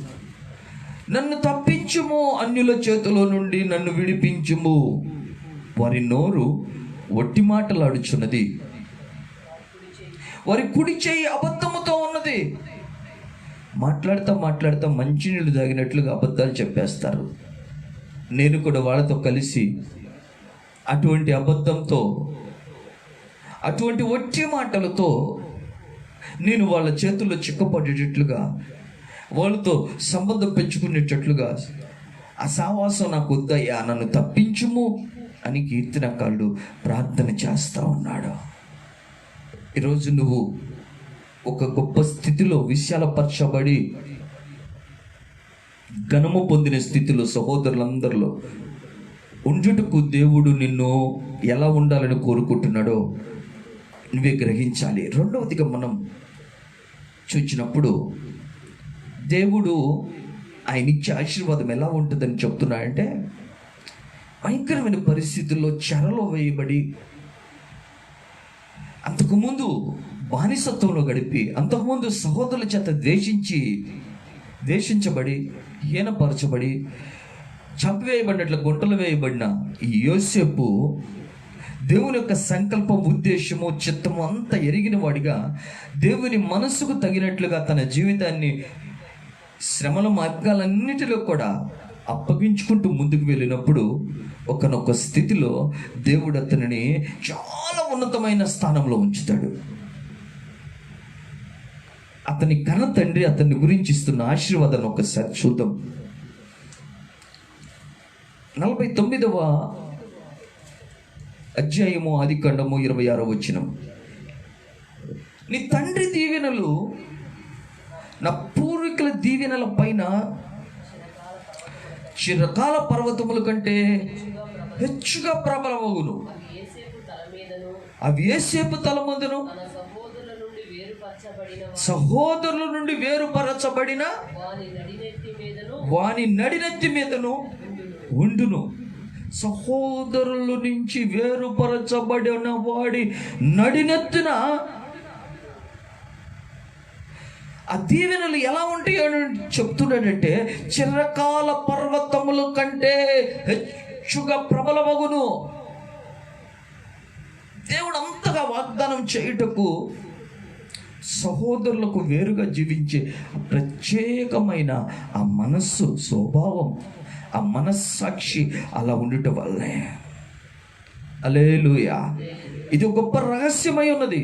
నన్ను తప్పించుము, అన్యుల చేతిలో నుండి నన్ను విడిపించుము. వారి నోరు వట్టి మాటలాడుచున్నది, వారి కుడి చేయి అబద్ధముతో ఉన్నది. మాట్లాడుతా మంచినీళ్ళు తాగినట్లుగా అబద్ధాలు చెప్పేస్తారు. నేను కూడా వాళ్ళతో కలిసి అటువంటి అబద్ధంతో, అటువంటి వట్టి మాటలతో నేను వాళ్ళ చేతుల్లో చిక్కపడేటట్లుగా, వాళ్ళతో సంబంధం పెంచుకునేటట్లుగా ఆ సావాసం నాకు వద్దయ్యా, నన్ను తప్పించుము అని కీర్తనకారుడు ప్రార్థన చేస్తూ ఉన్నాడు. ఈరోజు నువ్వు ఒక గొప్ప స్థితిలో విశాలపరచబడి ఘనము పొందిన స్థితిలో సహోదరులందరిలో ఉండుటకు దేవుడు నిన్ను ఎలా ఉండాలని కోరుకుంటున్నాడో నువ్వే గ్రహించాలి. రెండవదిగా మనం చూచినప్పుడు దేవుడు ఆయన ఇచ్చే ఆశీర్వాదం ఎలా ఉంటుందని చెప్తున్నాడంటే, భయంకరమైన పరిస్థితుల్లో చెరలో వేయబడి, అంతకుముందు బానిసత్వంలో గడిపి, అంతకుముందు సహోదరుల చేత ద్వేషించబడి, హీనపరచబడి, చంపివేయబడినట్లు గుంటలు వేయబడిన ఈ యోసేపు దేవుని యొక్క సంకల్పం, ఉద్దేశము, చిత్తము అంతా ఎరిగిన వాడిగా దేవుని మనసుకు తగినట్లుగా తన జీవితాన్ని శ్రమల మార్గాలన్నిటిలో కూడా అప్పగించుకుంటూ ముందుకు వెళ్ళినప్పుడు ఒకనొక స్థితిలో దేవుడు అతనిని చాలా ఉన్నతమైన స్థానంలో ఉంచుతాడు. అతని కన్న తండ్రి అతని గురించి ఇస్తున్న ఆశీర్వాదాన్ని ఒకసారి చూద్దాం. 49వ అధ్యాయము ఆదికాండము 26వ వచనం. నీ తండ్రి దీవెనలు నా పూర్వీకుల దీవెనల పైన చిరకాల పర్వతముల కంటే హెచ్చుగా ప్రబలమగును. అవి యేసేపు తల మీదను సహోదరుల నుండి వేరుపరచబడిన వాని నడినెత్తి మీదను ఉండును. సహోదరుల నుంచి వేరుపరచబడిన వాడి నడినెత్తిన ఆ దీవెనలు ఎలా ఉంటాయో చెప్తున్నాడంటే, చిరకాల పర్వతముల కంటే హెచ్చుగా ప్రబలమగును. దేవుడు అంతగా వాగ్దానం చేయుటకు సహోదరులకు వేరుగా జీవించే ప్రత్యేకమైన ఆ మనస్సు, స్వభావం, ఆ మనస్సాక్షి అలా ఉండటం వల్లే. హల్లెలూయా. ఇది గొప్ప రహస్యమై ఉన్నది.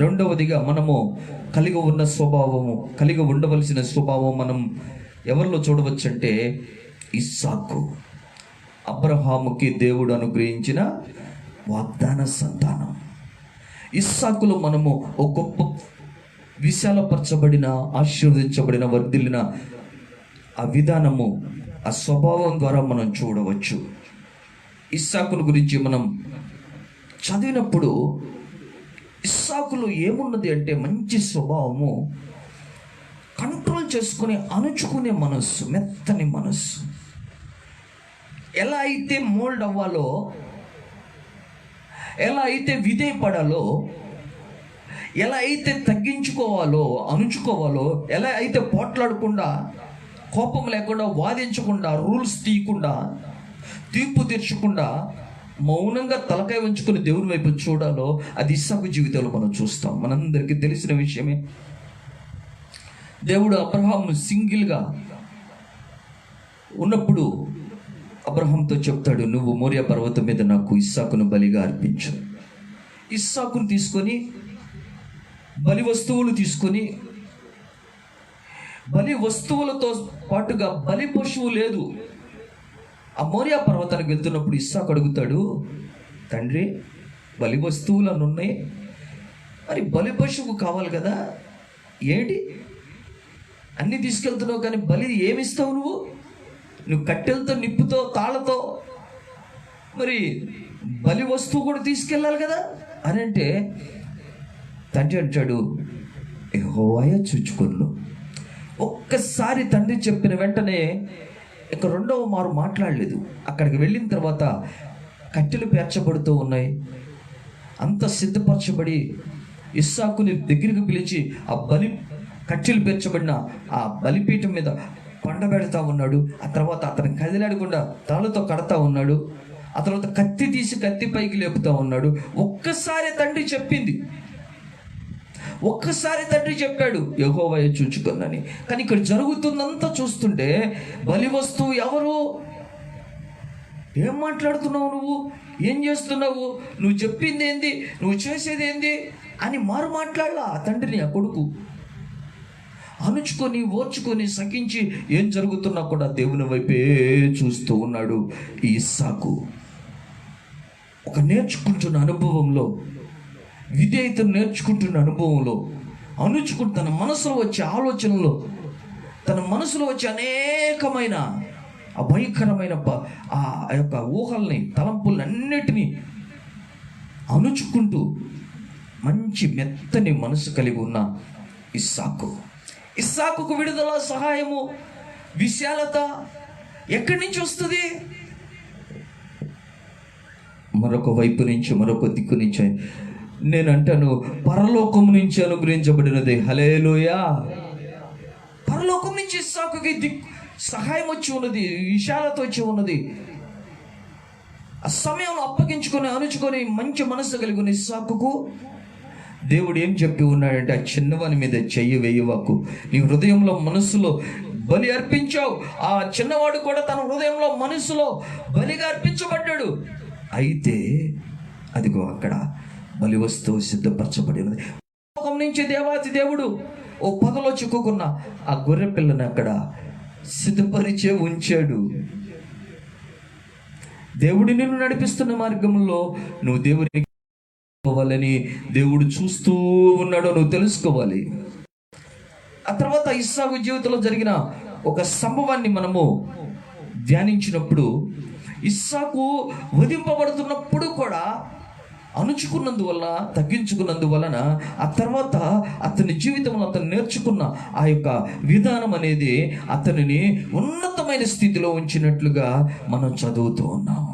రెండవదిగా మనము కలిగి ఉన్న స్వభావము, కలిగి ఉండవలసిన స్వభావం మనం ఎవరిలో చూడవచ్చంటే, ఇస్సాకు, అబ్రహాముకి దేవుడు అనుగ్రహించిన వాగ్దాన సంతానం. ఇస్సాకులో మనము ఒక గొప్ప విశాలపరచబడిన, ఆశీర్వదించబడిన, వర్ధిల్లిన ఆ విధానము, ఆ స్వభావం ద్వారా మనం చూడవచ్చు. ఇస్సాకుల గురించి మనం చదివినప్పుడు ఇస్సాకులో ఏమున్నది అంటే మంచి స్వభావము, కంట్రోల్ చేసుకుని అణుచుకునే మనస్సు, మెత్తని మనస్సు. ఎలా అయితే మోల్డ్ అవ్వాలో, ఎలా అయితే విధేయపడాలో, ఎలా అయితే తగ్గించుకోవాలో, అణుచుకోవాలో, ఎలా అయితే పోట్లాడకుండా, కోపం లేకుండా, వాదించకుండా, రూల్స్ తీయకుండా, తీర్పు తీర్చకుండా, మౌనంగా తలకాయ ఉంచుకుని దేవుని వైపు చూడాలో, అది ఇస్సాకు జీవితంలో మనం చూస్తాం. మనందరికీ తెలిసిన విషయమే. దేవుడు అబ్రహాము సింగిల్గా ఉన్నప్పుడు అబ్రహాంతో చెప్తాడు, నువ్వు మోరియా పర్వతం మీద నాకు ఇస్సాకును బలిగా అర్పించు. ఇస్సాకును తీసుకొని, బలి వస్తువులు తీసుకొని, బలి వస్తువులతో పాటుగా బలి పశువు లేదు. ఆ మోరియా పర్వతానికి వెళ్తున్నప్పుడు ఇస్సాకు అడుగుతాడు, తండ్రి బలి వస్తువులు అని ఉన్నాయి, మరి బలి పశువు కావాలి కదా, ఏంటి అన్నీ తీసుకెళ్తున్నావు కానీ బలి ఏమిస్తావు నువ్వు కట్టెలతో, నిప్పుతో, తాళ్ళతో, మరి బలి వస్తువు కూడా తీసుకెళ్ళాలి కదా అని అంటే, తండ్రి అంటాడు, యెహోవాయే చూచుకొను. ఒక్కసారి తండ్రి చెప్పిన వెంటనే ఇక రెండవ మారు మాట్లాడలేదు. అక్కడికి వెళ్ళిన తర్వాత కట్టెలు పేర్చబడుతూ ఉన్నాయి. అంత సిద్ధపరచబడి ఇస్సాకుని దగ్గరికి పిలిచి ఆ బలి కట్టెలు పేర్చబడిన ఆ బలిపీఠం మీద పండబెడతా ఉన్నాడు. ఆ తర్వాత అతను కదిలాడకుండా తాళ్ళతో కడతా ఉన్నాడు. ఆ తర్వాత కత్తి తీసి కత్తి పైకి లేపుతా ఉన్నాడు. ఒక్కసారి తండ్రి చెప్పింది, ఒక్కసారి తండ్రి చెప్పాడు, యెహోవాయే చూచుకొనని. కానీ ఇక్కడ జరుగుతుందంతా చూస్తుంటే బలి వస్తువు ఎవరు? ఏం మాట్లాడుతున్నావు నువ్వు? ఏం చేస్తున్నావు? నువ్వు చెప్పింది ఏంది? నువ్వు చేసేది ఏంది అని మారు మాట్లాడలా ఆ తండ్రిని. ఆ కొడుకు అణుచుకొని, ఓర్చుకొని, సహించి ఏం జరుగుతున్నా కూడా దేవుని వైపే చూస్తూ ఉన్నాడు ఈ ఇస్సాకు. ఒక నేర్చుకుంటున్న అనుభవంలో, విధేయతను నేర్చుకుంటున్న అనుభవంలో, అణుచుకుంటూ తన మనసులో వచ్చే ఆలోచనలో, తన మనసులో వచ్చే అనేకమైన భయంకరమైన ఆ యొక్క ఊహల్ని, తలంపుల్ని అన్నిటినీ అణుచుకుంటూ మంచి మెత్తని మనసు కలిగి ఉన్న ఇస్సాకుకు విడుదల, సహాయము, విశాలత ఎక్కడి నుంచి వస్తుంది? మరొక వైపు నుంచి, మరొక దిక్కు నుంచి. నేను అంటాను, పరలోకం నుంచి అనుగ్రహించబడినది. హల్లెలూయా. పరలోకం నుంచి ఇస్సాకుకి సహాయం వచ్చి ఉన్నది, విశాలత వచ్చి ఉన్నది. ఆ సమయంలో అప్పగించుకొని, అణుచుకొని మంచి మనసు కలిగి ఉన్న ఇస్సాకుకు దేవుడు ఏం చెప్పి ఉన్నాడంటే, ఆ చిన్నవాని మీద చెయ్యి వేయవాకు. నీ హృదయంలో, మనస్సులో బలి అర్పించావు. ఆ చిన్నవాడు కూడా తన హృదయంలో, మనస్సులో బలిగా అర్పించబడ్డాడు. అయితే అదిగో అక్కడ బలి వస్తువు సిద్ధపరచబడినది. లోకం నుంచి దేవాతి దేవుడు ఓ పగలో చిక్కుకున్న ఆ గొర్రె పిల్లని అక్కడ సిద్ధపరిచే ఉంచాడు. దేవుడి నిన్ను నడిపిస్తున్న మార్గంలో నువ్వు దేవునికి పోవాలని దేవుడు చూస్తూ ఉన్నాడో నువ్వు తెలుసుకోవాలి. ఆ తర్వాత ఇస్సాకు జీవితంలో జరిగిన ఒక సంభవాన్ని మనము ధ్యానించినప్పుడు, ఇస్సాకు వధింపబడుతున్నప్పుడు కూడా అణుచుకున్నందువల్ల, తగ్గించుకున్నందువలన ఆ తర్వాత అతని జీవితంలో అతను నేర్చుకున్న ఆ యొక్క విధానం అనేది అతనిని ఉన్నతమైన స్థితిలో ఉంచినట్లుగా మనం చదువుతూ ఉన్నాం.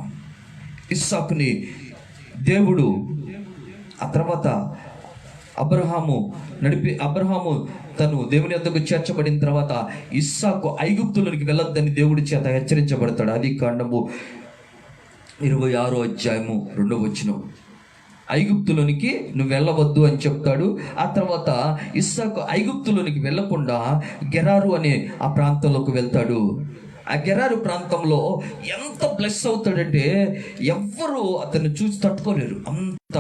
ఇస్సాకుని దేవుడు ఆ తర్వాత అబ్రహాము తను దేవుని యొద్దకు చేర్చబడిన తర్వాత ఇస్సాకు ఐగుప్తులోనికి వెళ్ళొద్దని దేవుడి చేత హెచ్చరించబడతాడు. ఆది కాండము 26వ అధ్యాయము 2వ వచనం. ఐగుప్తులోనికి నువ్వు వెళ్ళవద్దు అని చెప్తాడు. ఆ తర్వాత ఇస్సాకు ఐగుప్తులోనికి వెళ్ళకుండా గెరారు అనే ఆ ప్రాంతంలోకి వెళ్తాడు. ఆ గెరారు ప్రాంతంలో ఎంత బ్లెస్ అవుతాడంటే ఎవ్వరూ అతన్ని చూసి తట్టుకోలేరు. అంత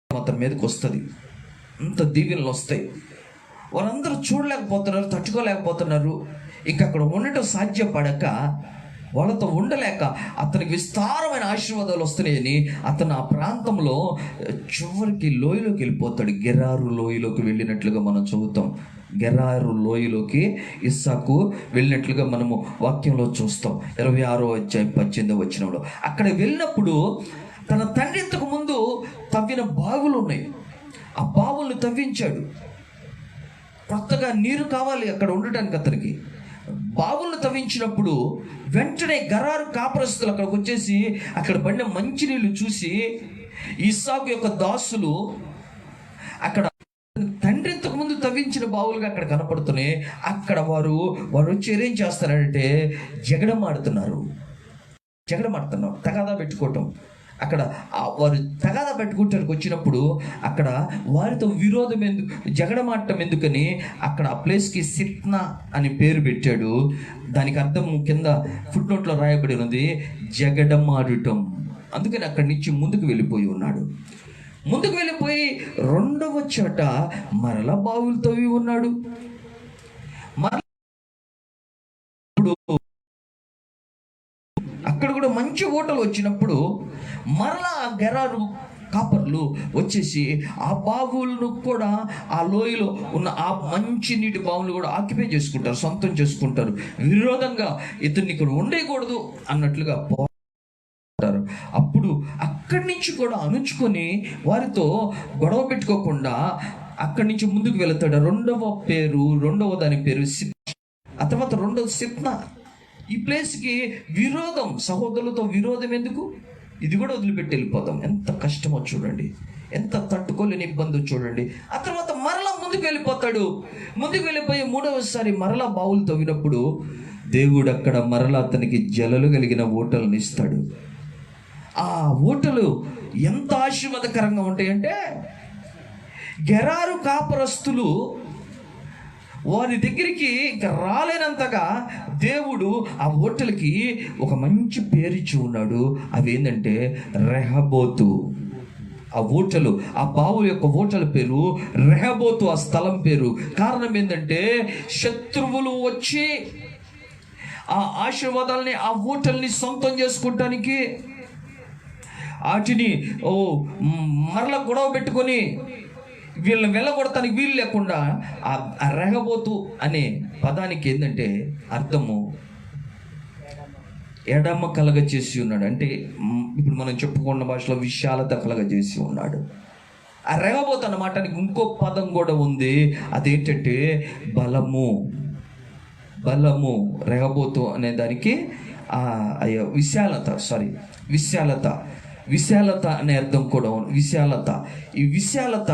అతని మీదకి వస్తుంది, అంత దీవెనలు వస్తాయి. వాళ్ళందరూ చూడలేకపోతున్నారు, తట్టుకోలేకపోతున్నారు. ఇంక అక్కడ ఉండటం సాధ్యపడక, వాళ్ళతో ఉండలేక అతనికి విస్తారమైన ఆశీర్వాదాలు వస్తున్నాయని అతను ఆ ప్రాంతంలో చివరికి లోయలోకి వెళ్ళిపోతాడు. గెరారు లోయలోకి వెళ్ళినట్లుగా మనం చదువుతాం. గెరారు లోయలోకి ఇస్సాకు వెళ్ళినట్లుగా మనము వాక్యంలో చూస్తాం. 26వ అధ్యాయం 18వ వచనంలో. అక్కడ వెళ్ళినప్పుడు తన తండ్రి ఇంతకు ముందు తవ్విన బావులు ఉన్నాయి. ఆ బావులను తవ్వించాడు. కొత్తగా నీరు కావాలి అక్కడ ఉండటానికి. అతనికి బావులను తవ్వించినప్పుడు వెంటనే గెరారు కాపురస్తులు అక్కడికి వచ్చేసి అక్కడ పడిన మంచినీళ్ళు చూసి ఇస్సాకు యొక్క దాసులు అక్కడ తండ్రి ఇంతకు ముందు తవ్వించిన బావులుగా అక్కడ కనపడుతున్నాయి. అక్కడ వారు వచ్చి ఏం చేస్తారంటే జగడమాడుతున్నారు, తగాదా పెట్టుకోవటం. అక్కడ వారు తగాదా పెట్టుకుంటానికి వచ్చినప్పుడు అక్కడ వారితో విరోధం ఎందుకు, జగడమాడటం ఎందుకని అక్కడ ఆ ప్లేస్కి సిత్నా అని పేరు పెట్టాడు. దానికి అర్థం కింద ఫుట్ నోట్లో రాయబడి ఉన్నది జగడమాడటం. అందుకని అక్కడి నుంచి ముందుకు వెళ్ళిపోయి ఉన్నాడు. ముందుకు వెళ్ళిపోయి 2వ చోట మరలా బావులు తవ్వి ఉన్నాడు. అక్కడ కూడా మంచి ఓటలు వచ్చినప్పుడు మరలా ఆ గెరారు కాపర్లు వచ్చేసి ఆ బావులను కూడా, ఆ లోయలో ఉన్న ఆ మంచి నీటి బావులు కూడా ఆక్యుపై చేసుకుంటారు, సొంతం చేసుకుంటారు. విరోధంగా ఇతన్ని ఇక్కడ ఉండకూడదు అన్నట్లుగా పోతారు. అప్పుడు అక్కడి నుంచి కూడా అణుచుకొని వారితో గొడవ పెట్టుకోకుండా అక్కడి నుంచి ముందుకు వెళతాడు. రెండవ దాని పేరు ఆ తర్వాత 2వ సిత్నా. ఈ ప్లేస్కి విరోధం, సహోదరులతో విరోధం ఎందుకు? ఇది కూడా వదిలిపెట్టి వెళ్ళిపోతాం. ఎంత కష్టమో చూడండి, ఎంత తట్టుకోలేని ఇబ్బంది చూడండి. ఆ తర్వాత మరలా ముందుకు వెళ్ళిపోతాడు. ముందుకు వెళ్ళిపోయి 3వసారి మరలా బావులు తవ్వినప్పుడు దేవుడు అక్కడ మరలా అతనికి జలలు కలిగిన ఊటలను ఇస్తాడు. ఆ ఊటలు ఎంత ఆశీర్వాదకరంగా ఉంటాయంటే గెరారు కాపురస్తులు వారి దగ్గరికి ఇంకా రాలేనంతగా దేవుడు ఆ ఓటలకి ఒక మంచి పేరిచ్చి ఉన్నాడు. అవి ఏంటంటే రెహబోతు. ఆ ఓటలు, ఆ బావు యొక్క ఓటల పేరు రెహబోతు, ఆ స్థలం పేరు. కారణం ఏంటంటే శత్రువులు వచ్చి ఆ ఆశీర్వాదాలని, ఆ ఓటల్ని సొంతం చేసుకుంటానికి, వాటిని మరల గొడవ పెట్టుకొని వీళ్ళని వెళ్ళగొడటానికి వీలు లేకుండా ఆ రెహబోతు అనే పదానికి ఏంటంటే అర్థము ఎడమ కలగజేసి ఉన్నాడు. అంటే ఇప్పుడు మనం చెప్పుకున్న భాషలో విశాలత కలగజేసి ఉన్నాడు. ఆ రెహబోతు అన్న మాటానికి ఇంకో పదం కూడా ఉంది. అదేంటంటే బలము. రెహబోతు అనే దానికి విశాలత అనే అర్థం కూడా ఉంది. ఈ విశాలత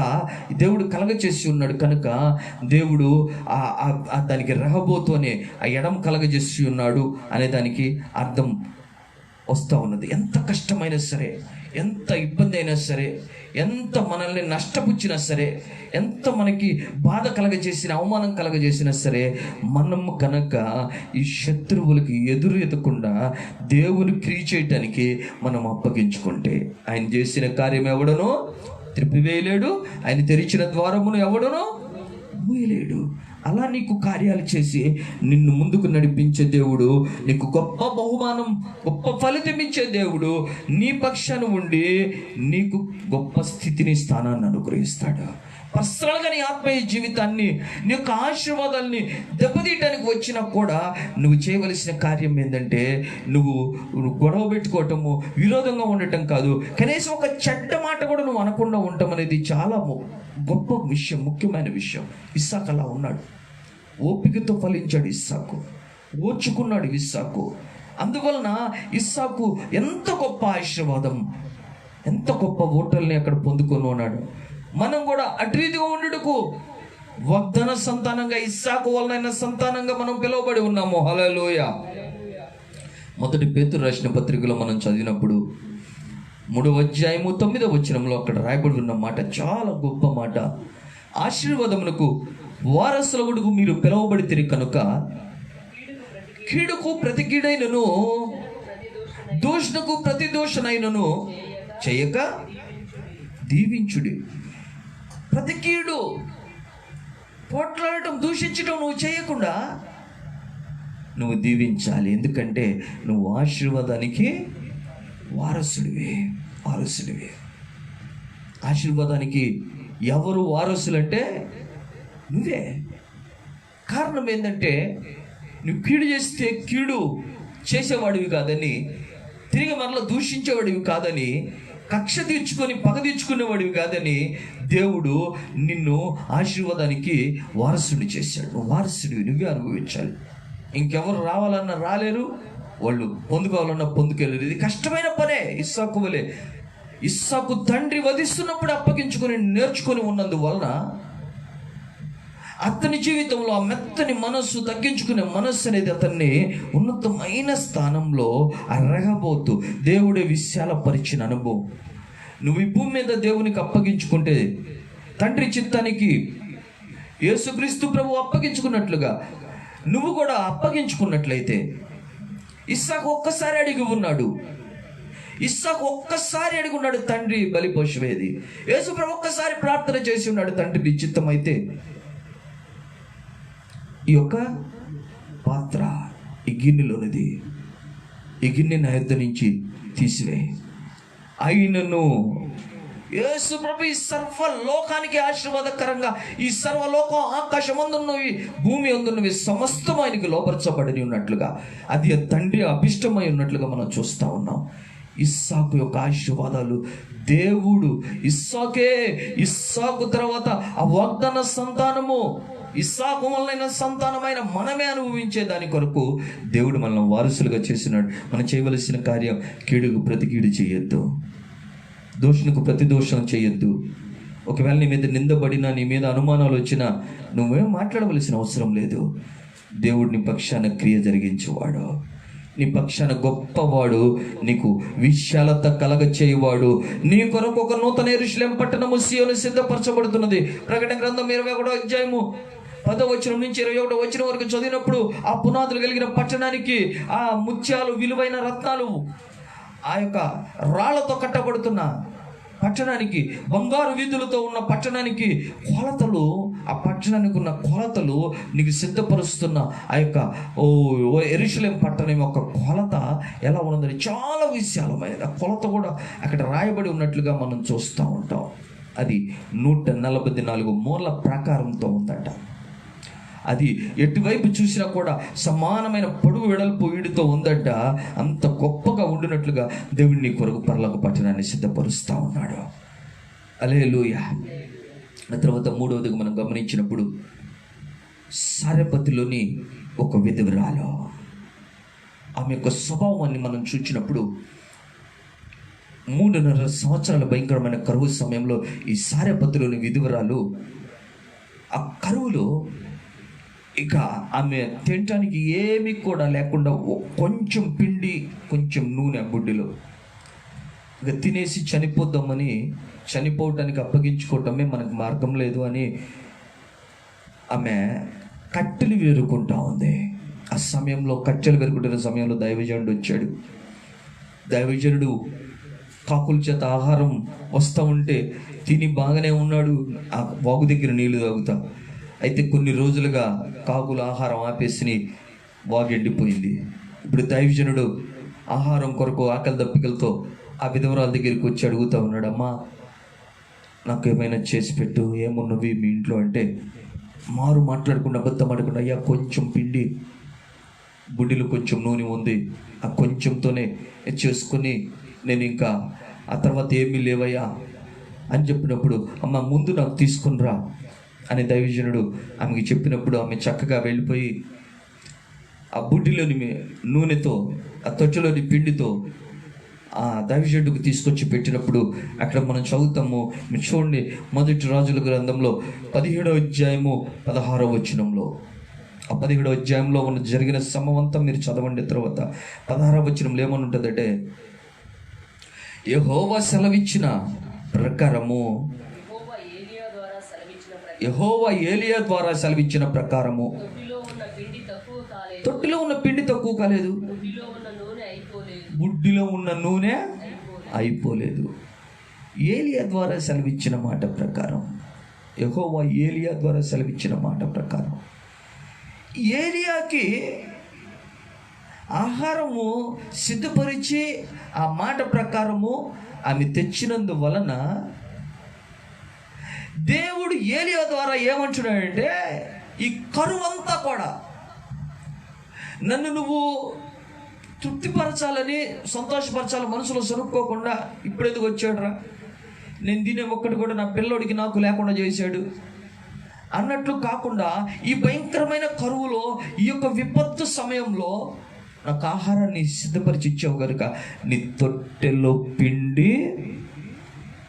దేవుడు కలగజేసి ఉన్నాడు కనుక దేవుడు దానికి రెహబోతు అనే ఆ ఎడమ కలగజేసి ఉన్నాడు అనే దానికి అర్థం వస్తూ ఉన్నది. ఎంత కష్టమైనా సరే, ఎంత ఇబ్బంది అయినా సరే, ఎంత మనల్ని నష్టపుచ్చినా సరే, ఎంత మనకి బాధ కలగజేసిన, అవమానం కలగజేసినా సరే, మనం కనుక ఈ శత్రువులకి ఎదురెదకుండా దేవుని క్రియ చేయటానికి మనం అప్పగించుకుంటే ఆయన చేసిన కార్యం ఎవడనో త్రిప్పివేయలేడు, ఆయన తెరిచిన ద్వారమును ఎవడనో మూయలేడు. అలా నీకు కార్యాలు చేసి నిన్ను ముందుకు నడిపించే దేవుడు, నీకు గొప్ప బహుమానం, గొప్ప ఫలితం ఇచ్చే దేవుడు నీ పక్షాన ఉండి నీకు గొప్ప స్థితిని, స్థానాన్ని అనుగ్రహిస్తాడు. పర్సనల్గా నీ ఆత్మీయ జీవితాన్ని, నీ యొక్క ఆశీర్వాదాలని దెబ్బతీయటానికి వచ్చినా కూడా నువ్వు చేయవలసిన కార్యం ఏంటంటే నువ్వు గొడవ పెట్టుకోవటము, విరోధంగా ఉండటం కాదు, కనీసం ఒక చెడ్డ మాట కూడా నువ్వు అనకుండా ఉండటం అనేది చాలా గొప్ప విషయం, ముఖ్యమైన విషయం. ఇస్సాకు అలా ఉన్నాడు. ఓపికతో ఫలించాడు ఇస్సాకు, ఓర్చుకున్నాడు ఇస్సాకు. అందువలన ఇస్సాకు ఎంత గొప్ప ఆశీర్వాదం, ఎంత గొప్ప ఓటల్ని అక్కడ పొందుకొని ఉన్నాడు. మనం కూడా అటు రీతిగా ఉండుటకు వాగ్దాన సంతానంగా, ఇస్సాకు వలన సంతానంగా మనం పిలువబడి ఉన్నాము. హల్లెలూయా. మొదటి పేతురు రాసిన పత్రికలో మనం చదివినప్పుడు 3వ అధ్యాయము 9వ వచనంలో అక్కడ రాయబడి ఉన్న మాట చాలా గొప్ప మాట. ఆశీర్వాదమునకు వారసులగుడుకు మీరు పిలువబడితిరి కనుక కీడుకు ప్రతి కీడైనను దూషణకు ప్రతి దూషణైనను చేయక దీవించుడి. ప్రతి కీడు, పోట్లాడటం, దూషించడం నువ్వు చేయకుండా నువ్వు దీవించాలి. ఎందుకంటే నువ్వు ఆశీర్వాదానికి వారసుడివి. ఆశీర్వాదానికి ఎవరు వారసులంటే నువ్వే. కారణం ఏంటంటే నువ్వు కీడు చేస్తే కీడు చేసేవాడివి కాదని, తిరిగి మరలా దూషించేవాడివి కాదని, కక్ష తీర్చుకొని పగ తీర్చుకునేవాడివి కాదని దేవుడు నిన్ను ఆశీర్వాదానికి వారసుని చేశాడు. నువ్వు వారసుడివి, నువ్వే అనుభవించాలి. ఇంకెవరు రావాలన్నా రాలేరు, వాళ్ళు పొందుకోవాలన్నా పొందుకెళ్ళరు. ఇది కష్టమైన పనే. ఇస్సాకు వలె ఇస్సాకు తండ్రి వధిస్తున్నప్పుడు అప్పగించుకొని నేర్చుకొని ఉన్నందువలన అతని జీవితంలో ఆ మెత్తని మనస్సు, తగ్గించుకునే మనస్సు అనేది అతన్ని ఉన్నతమైన స్థానంలో అరగబోతూ దేవుడే విశాలపరిచిన అనుభవం. నువ్వు ఈ భూమి మీద దేవునికి అప్పగించుకుంటే, తండ్రి చిత్తానికి యేసుక్రీస్తు ప్రభు అప్పగించుకున్నట్లుగా నువ్వు కూడా అప్పగించుకున్నట్లయితే, ఇస్సాకు ఒక్కసారి అడిగి ఉన్నాడు. తండ్రి బలిపశువేది. యేసు ప్రభు ఒక్కసారి ప్రార్థన చేసి ఉన్నాడు, తండ్రి నీ చిత్తం అయితే ఈ యొక్క పాత్ర, ఈ గిన్నెలోనిది, ఈ గిన్నె నా యొద్ద నుంచి తీసివే. అయినను యేసు ప్రభు ఈ సర్వలోకానికి ఆశీర్వాదకరంగా, ఈ సర్వలోకం, ఆకాశమందున్నవి, భూమి అందున్నవి సమస్తం ఆయనకి లోపరచబడి ఉన్నట్లుగా, అది తండ్రి అభిష్టమై ఉన్నట్లుగా మనం చూస్తూ ఉన్నాం. ఇస్సాకు యొక్క ఆశీర్వాదాలు దేవుడు ఇస్సాకు తర్వాత ఆ వాగ్దాన సంతానము, ఇస్సాకు వలన సంతానమైన మనమే అనుభవించే దాని కొరకు దేవుడు మనల్ని వారసులుగా చేసినాడు. మనం చేయవలసిన కార్యం, కీడుకు ప్రతి కీడు చేయొద్దు, దోషునికి ప్రతి దోషం చేయొద్దు. ఒకవేళ నీ మీద నిందబడినా, నీ మీద అనుమానాలు వచ్చినా నువ్వేం మాట్లాడవలసిన అవసరం లేదు. దేవుడు నీ పక్షాన క్రియ జరిగించేవాడు, నీ పక్షాన గొప్పవాడు, నీకు విశాలత కలగ చేయవాడు. నీ కొరకు ఒక నూతన యెరూషలేము పట్టణము సీయోను సిద్ధపరచబడుతున్నది. ప్రకటన గ్రంథం 21వ అధ్యాయము 10వ వచనం నుంచి 21వ వచనం వరకు చదివినప్పుడు, ఆ పునాదులు కలిగిన పట్టణానికి, ఆ ముత్యాలు, విలువైన రత్నాలు, ఆ యొక్క రాళ్లతో కట్టబడుతున్న పట్టణానికి, బంగారు వీధులతో ఉన్న పట్టణానికి కొలతలు, ఆ పట్టణానికి ఉన్న కొలతలు నీకు సిద్ధపరుస్తున్న ఆ యొక్క యెరూషలేము పట్టణం యొక్క కొలత ఎలా ఉన్నదని చాలా విశాలమైన కొలత కూడా అక్కడ రాయబడి ఉన్నట్లుగా మనం చూస్తూ ఉంటాం. అది 144 మూల ప్రాకారంతో ఉందట. అది ఎటువైపు చూసినా కూడా సమానమైన పొడుగు వెడల్పు వీడితో ఉందట. అంత గొప్పగా ఉండినట్లుగా దేవుడు నీ కొరకు పరలోక పట్టణాన్ని సిద్ధపరుస్తూ ఉన్నాడు. హల్లెలూయా. ఆ తర్వాత 3వదిగా మనం గమనించినప్పుడు, సారెపతిలోని ఒక విధవరాలు, ఆమె యొక్క స్వభావాన్ని మనం చూసినప్పుడు, 3.5 సంవత్సరాల భయంకరమైన కరువు సమయంలో ఈ సారెపతిలోని విధవరాలు, ఆ కరువులో ఇక ఆమె తినటానికి ఏమీ కూడా లేకుండా కొంచెం పిండి, కొంచెం నూనె బుడ్డిలో ఇక తినేసి చనిపోవటానికి అప్పగించుకోవటమే మనకు మార్గం లేదు అని ఆమె కట్టెలు వేరుకుంటా ఉంది. ఆ సమయంలో కట్టెలు వేరుకుంటున్న సమయంలో దైవజనుడు వచ్చాడు. దైవజనుడు కాకుల చేత ఆహారం వస్తూ ఉంటే తిని బాగానే ఉన్నాడు. ఆ వాగు దగ్గర నీళ్లు తాగుతా అయితే కొన్ని రోజులుగా కాకులు ఆహారం ఆపేసి వాగు ఎండిపోయింది. ఇప్పుడు దైవజనుడు ఆహారం కొరకు ఆకలి దప్పికలతో ఆ విధవరాల దగ్గరికి వచ్చి అడుగుతూ ఉన్నాడు, అమ్మా నాకు ఏమైనా చేసి పెట్టు, ఏమున్నవి మీ ఇంట్లో అంటే, మారు మాట్లాడకుండా అబద్ధం ఆడకుండా, అయ్యా కొంచెం పిండి, బుడ్డిలో కొంచెం నూనె ఉంది, ఆ కొంచెంతోనే చేసుకొని నేను ఇంకా ఆ తర్వాత ఏమీ లేవయ్యా అని చెప్పినప్పుడు, అమ్మ ముందు నాకు తీసుకుని రా అని దైవజనుడు ఆమెకి చెప్పినప్పుడు ఆమె చక్కగా వెళ్ళిపోయి ఆ బుడ్డిలోని నూనెతో, ఆ తొట్టెలోని పిండితో ఆ దైవజనుడికి తీసుకొచ్చి పెట్టినప్పుడు అక్కడ మనం చదువుతాము. మీరు చూడండి, మొదటి రాజుల గ్రంథంలో 17వ అధ్యాయము 16వ వచనంలో, ఆ 17వ అధ్యాయంలో ఉన్న జరిగిన సమవంతం మీరు చదవండి. తర్వాత 16వ వచనంలో ఏమని ఉంటుందంటే, యెహోవా సెలవిచ్చిన ప్రకారము, యెహోవా ఏలియా ద్వారా సెలవిచ్చిన ప్రకారము తొట్టిలో ఉన్న పిండి తక్కువ కాలేదు, బుడ్డిలో ఉన్న నూనె అయిపోలేదు. ఏలియా ద్వారా సెలవిచ్చిన మాట ప్రకారం, యెహోవా ఏలియా ద్వారా సెలవిచ్చిన మాట ప్రకారం ఏలియాకి ఆహారము సిద్ధపరిచి ఆ మాట ప్రకారము ఆమె తెచ్చినందువలన దేవుడు ఏలియా ద్వారా ఏమంటున్నాడంటే, ఈ కరువంతా కూడా నన్ను నువ్వు తృప్తిపరచాలని, సంతోషపరచాలి, మనసులో సనుక్కోకుండా ఇప్పుడు ఎందుకు వచ్చాడురా, నేను తినే ఒక్కటి కూడా నా పిల్లోడికి నాకు లేకుండా చేశాడు అన్నట్లు కాకుండా, ఈ భయంకరమైన కరువులో, ఈ యొక్క విపత్తు సమయంలో నాకు ఆహారాన్ని సిద్ధపరిచి ఇచ్చావు కనుక నీ తొట్టెలో పిండి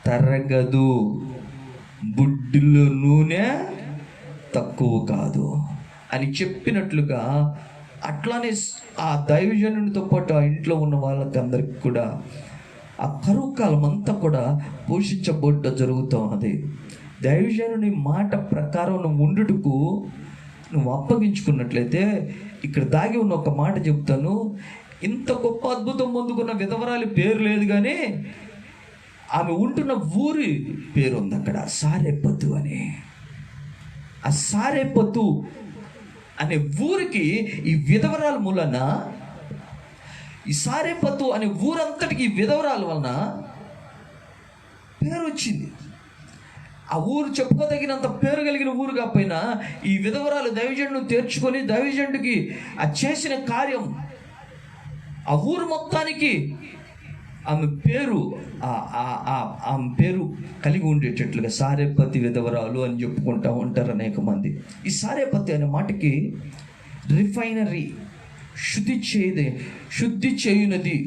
తరగదు, బుడ్డిలో నూనె తక్కువ కాదు అని చెప్పినట్లుగా, అట్లానే ఆ దైవజనునితో పాటు ఆ ఇంట్లో ఉన్న వాళ్ళకి అందరికి కూడా ఆ కరువు కాలం అంతా కూడా పోషించబడ్డ జరుగుతూ ఉన్నది. దైవజనుని మాట ప్రకారం నువ్వు ఉండుటకు నువ్వు అప్పగించుకున్నట్లయితే, ఇక్కడ దాగి ఉన్న ఒక మాట చెప్తాను. ఇంత గొప్ప అద్భుతం పొందుకున్న విధవరాలి పేరు లేదు, కానీ ఆమె ఉంటున్న ఊరి పేరు ఉంది అక్కడ, సారెపతు అని. ఆ సారెపతు అనే ఊరికి ఈ విధవరాల మూలన, ఈ సారెపతు అనే ఊరంతటికి ఈ విధవరాల వలన పేరు వచ్చింది. ఆ ఊరు చెప్పుకోదగినంత పేరు కలిగిన ఊరు కాకపోయినా, ఈ విధవరాలు దైవజనుడు తెర్చుకొని దైవజనుడికి ఆ చేసిన కార్యం ఆ ఊరు మొత్తానికి ఆమె పేరు ఆమె పేరు కలిగి ఉండేటట్లుగా సారేపతి విధవరాలు అని చెప్పుకుంటూ ఉంటారు అనేక మంది. ఈ సారేపతి అనే మాటకి రిఫైనరీ, శుద్ధి చేయునది,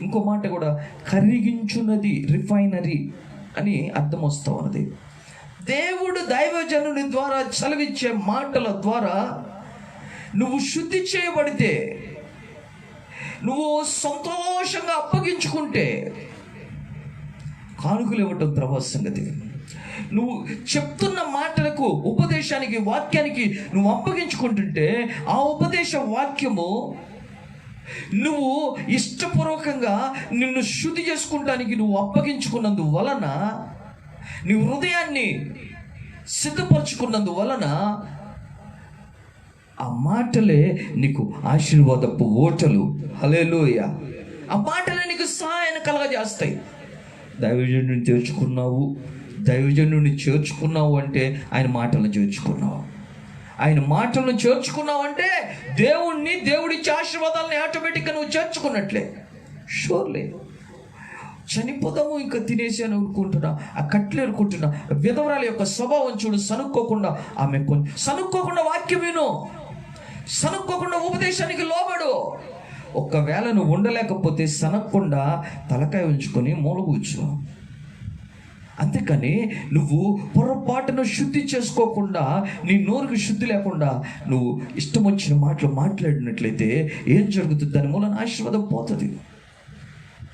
ఇంకో మాట కూడా కరిగించున్నది, రిఫైనరీ అని అర్థం వస్తూ ఉన్నది. దేవుడు దైవజనుని ద్వారా చలవిచ్చే మాటల ద్వారా నువ్వు శుద్ధి చేయబడితే, నువ్వు సంతోషంగా అప్పగించుకుంటే, కానుకలు ఇవ్వటం తర్వాత సంగతి. నువ్వు చెప్తున్న మాటలకు, ఉపదేశానికి, వాక్యానికి నువ్వు అప్పగించుకుంటుంటే, ఆ ఉపదేశ వాక్యము నువ్వు ఇష్టపూర్వకంగా నిన్ను శుద్ధి చేసుకుంటానికి నువ్వు అప్పగించుకున్నందు వలన, నీ హృదయాన్ని సిద్ధపరచుకున్నందు వలన, ఆ మాటలే నీకు ఆశీర్వాదపు ఓటలు. హల్లెలూయా. ఆ మాటలే నీకు సహాయాన్ని కలగజేస్తాయి. దైవజనుడిని చేర్చుకున్నావు అంటే ఆయన మాటలను చేర్చుకున్నావు. ఆయన మాటలను చేర్చుకున్నావు అంటే దేవుడిచ్చే ఆశీర్వాదాలని ఆటోమేటిక్గా నువ్వు చేర్చుకున్నట్లే. షూర్లీ. చనిపోదాము ఇంకా తినేసి అని అనుకుంటున్నా, ఆ కట్లు అనుకుంటున్నా. విధవరాల యొక్క స్వభావం చూడు, సనుక్కోకుండా సనుక్కోకుండా వాక్యం విను, సనుక్కోకుండా ఉపదేశానికి లోబడు. ఒక్కవేళ నువ్వు ఉండలేకపోతే సనక్కుండా తలకాయ ఉంచుకొని మూల కూర్చో. అంతేకాని నువ్వు పొరపాటును శుద్ధి చేసుకోకుండా, నీ నోరుకు శుద్ధి లేకుండా నువ్వు ఇష్టం వచ్చిన మాటలు మాట్లాడినట్లయితే ఏం జరుగుతుంది? దాని మూలన ఆశీర్వాదం పోతుంది.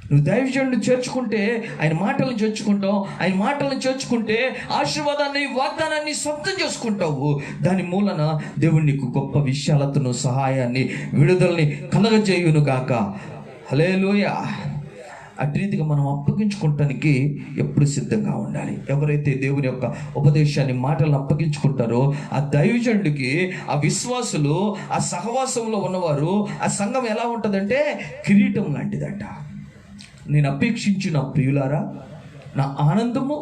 నువ్వు దైవజనుడిని చేర్చుకుంటే ఆయన మాటలను చేర్చుకుంటావు, ఆయన మాటలను చేర్చుకుంటే ఆశీర్వాదాన్ని, వాగ్దానాన్ని సొంతం చేసుకుంటావు. దాని మూలన దేవుడు నీకు గొప్ప విషయాలతో సహాయాన్ని, విడుదలని కలగజేయును గాక. హల్లెలూయా. అటు రీతిగా మనం అప్పగించుకోవటానికి ఎప్పుడు సిద్ధంగా ఉండాలి. ఎవరైతే దేవుని యొక్క ఉపదేశాన్ని మాటలను అప్పగించుకుంటారో ఆ దైవజనుడికి, ఆ విశ్వాసులు, ఆ సహవాసంలో ఉన్నవారు, ఆ సంఘం ఎలా ఉంటుందంటే కిరీటం లాంటిదంట. నేను అపేక్షించు నా ప్రియులారా, నా ఆనందము,